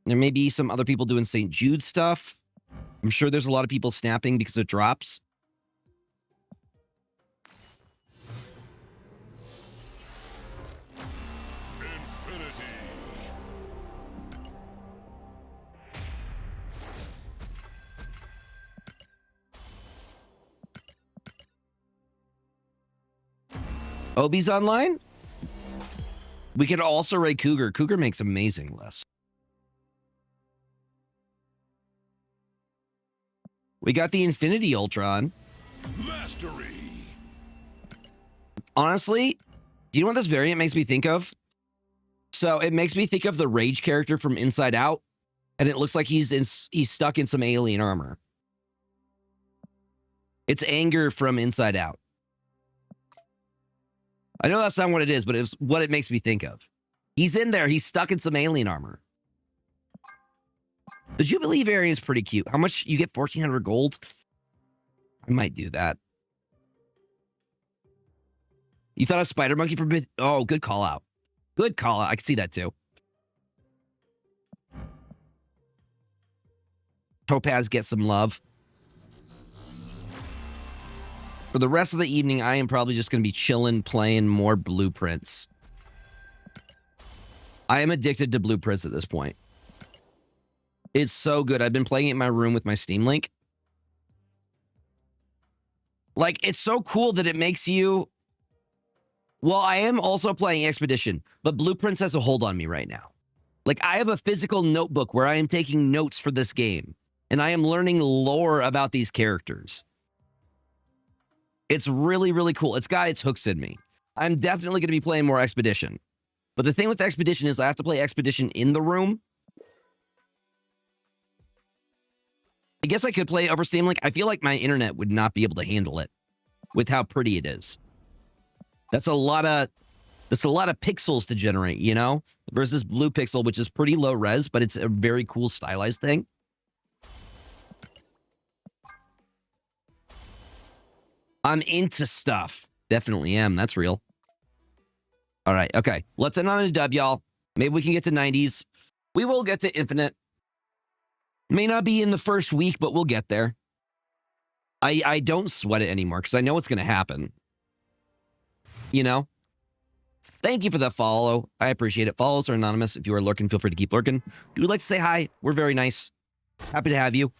There may be some other people doing St. Jude stuff. I'm sure there's a lot of people snapping because it drops. Infinity. Obi's online? We could also raid Cougar. Cougar makes amazing lists. We got the Infinity Ultron. Mastery. Honestly, do you know what this variant makes me think of? So it makes me think of the Rage character from Inside Out, and it looks like he's stuck in some alien armor. It's Anger from Inside Out. I know that's not what it is, but it's what it makes me think of. He's in there. He's stuck in some alien armor. The Jubilee variant is pretty cute. How much? You get 1,400 gold? I might do that. You thought of Spider Monkey for bit? Oh, good call out. Good call out. I can see that too. Topaz gets some love. For the rest of the evening, I am probably just going to be chilling, playing more Blueprints. I am addicted to Blueprints at this point. It's so good. I've been playing it in my room with my Steam Link. Like, it's so cool that it makes you... Well, I am also playing Expedition, but Blueprints has a hold on me right now. Like, I have a physical notebook where I am taking notes for this game, and I am learning lore about these characters. It's really, really cool. It's got its hooks in me. I'm definitely going to be playing more Expedition. But the thing with Expedition is I have to play Expedition in the room. I guess I could play over Steam Link. I feel like my internet would not be able to handle it with how pretty it is. That's a lot of That's a lot of pixels to generate, you know, versus blue pixel, which is pretty low res, but it's a very cool stylized thing. I'm into stuff. Definitely am. That's real. All right. Okay. Let's end on a dub, y'all. Maybe we can get to 90s. We will get to infinite. May not be in the first week, but we'll get there. I don't sweat it anymore because I know what's going to happen. You know? Thank you for that follow. I appreciate it. Follows are anonymous. If you are lurking, feel free to keep lurking. If you would like to say hi, we're very nice. Happy to have you.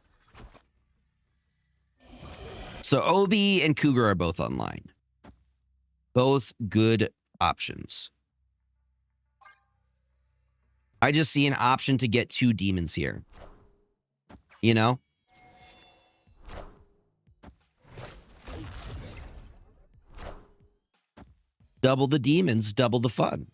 So Obi and Cougar are both online. Both good options. I just see an option to get 2 demons here. You know? Double the demons, double the fun.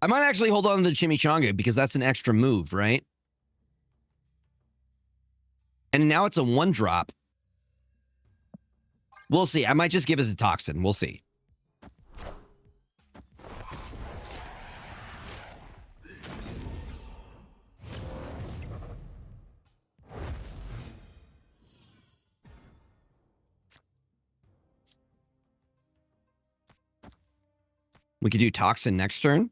I might actually hold on to the chimichanga because that's an extra move, right? And now it's a 1-drop. We'll see. I might just give it a toxin. We'll see. We could do toxin next turn.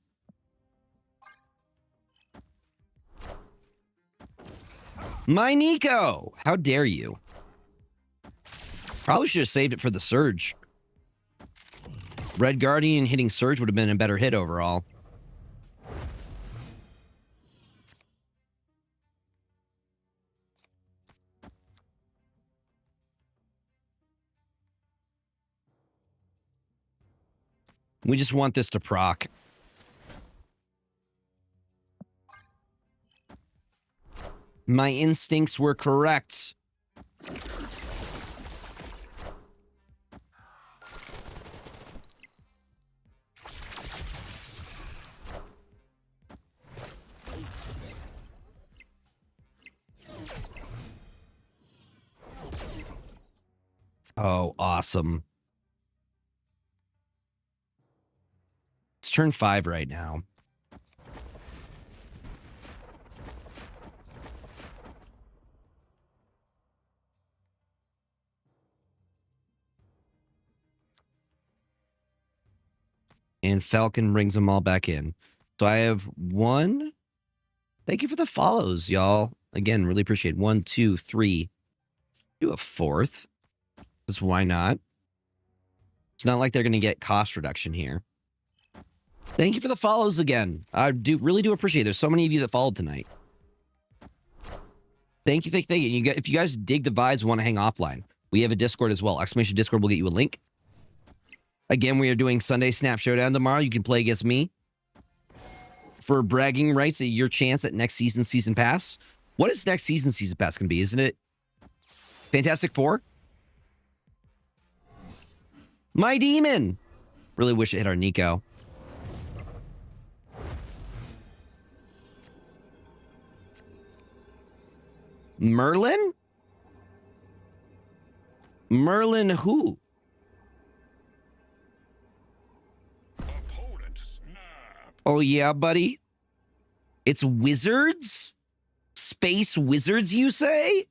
My Nico! How dare you? Probably should have saved it for the Surge. Red Guardian hitting Surge would have been a better hit overall. We just want this to proc. My instincts were correct. Oh, awesome. It's turn 5 right now. And Falcon brings them all back in. So I have 1. Thank you for the follows, y'all. Again, really appreciate it. 1, 2, 3. Do a 4th. Because why not? It's not like they're going to get cost reduction here. Thank you for the follows again. I really do appreciate it. There's so many of you that followed tonight. Thank you, thank you. If you guys dig the vibes and want to hang offline, we have a Discord as well. Exclamation Discord will get you a link. Again, we are doing Sunday Snap Showdown tomorrow. You can play against me for bragging rights at your chance at next season's Season Pass. What is next season's Season Pass going to be? Isn't it Fantastic Four? My demon! Really wish it hit our Nico. Merlin? Merlin who? Opponent snap. Oh yeah, buddy? It's wizards? Space wizards, you say?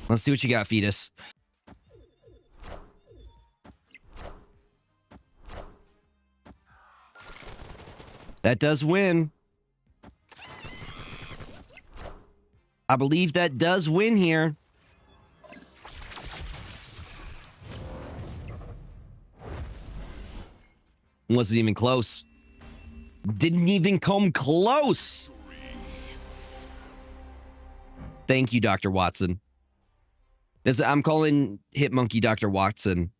Let's see what you got, Fetus. That does win. I believe that does win here. Wasn't even close. Didn't even come close. Thank you, Dr. Watson. I'm calling Hit Monkey Dr. Watson.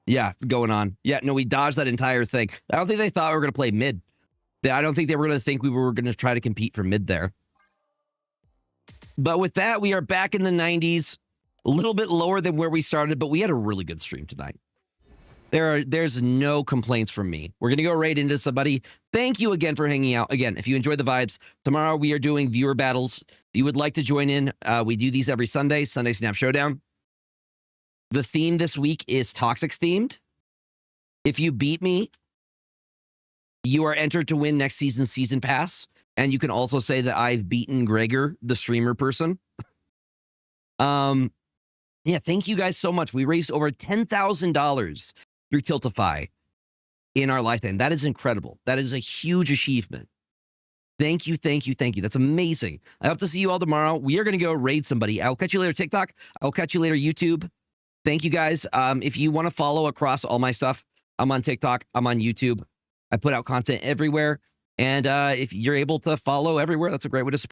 Yeah, going on. Yeah, no, we dodged that entire thing. I don't think they thought we were going to play mid. I don't think they were going to think we were going to try to compete for mid there. But with that, we are back in the 90s. A little bit lower than where we started, but we had a really good stream tonight. There's no complaints from me. We're going to go right into somebody. Thank you again for hanging out. Again, if you enjoyed the vibes, tomorrow we are doing viewer battles. If you would like to join in, we do these every Sunday Snap Showdown. The theme this week is Toxic themed. If you beat me, you are entered to win next season's season pass. And you can also say that I've beaten Gregor, the streamer person. Yeah, thank you guys so much. We raised over $10,000 through Tiltify in our lifetime. That is incredible. That is a huge achievement. Thank you, thank you, thank you. That's amazing. I hope to see you all tomorrow. We are going to go raid somebody. I'll catch you later, TikTok. I'll catch you later, YouTube. Thank you, guys. If you want to follow across all my stuff, I'm on TikTok. I'm on YouTube. I put out content everywhere. And if you're able to follow everywhere, that's a great way to support.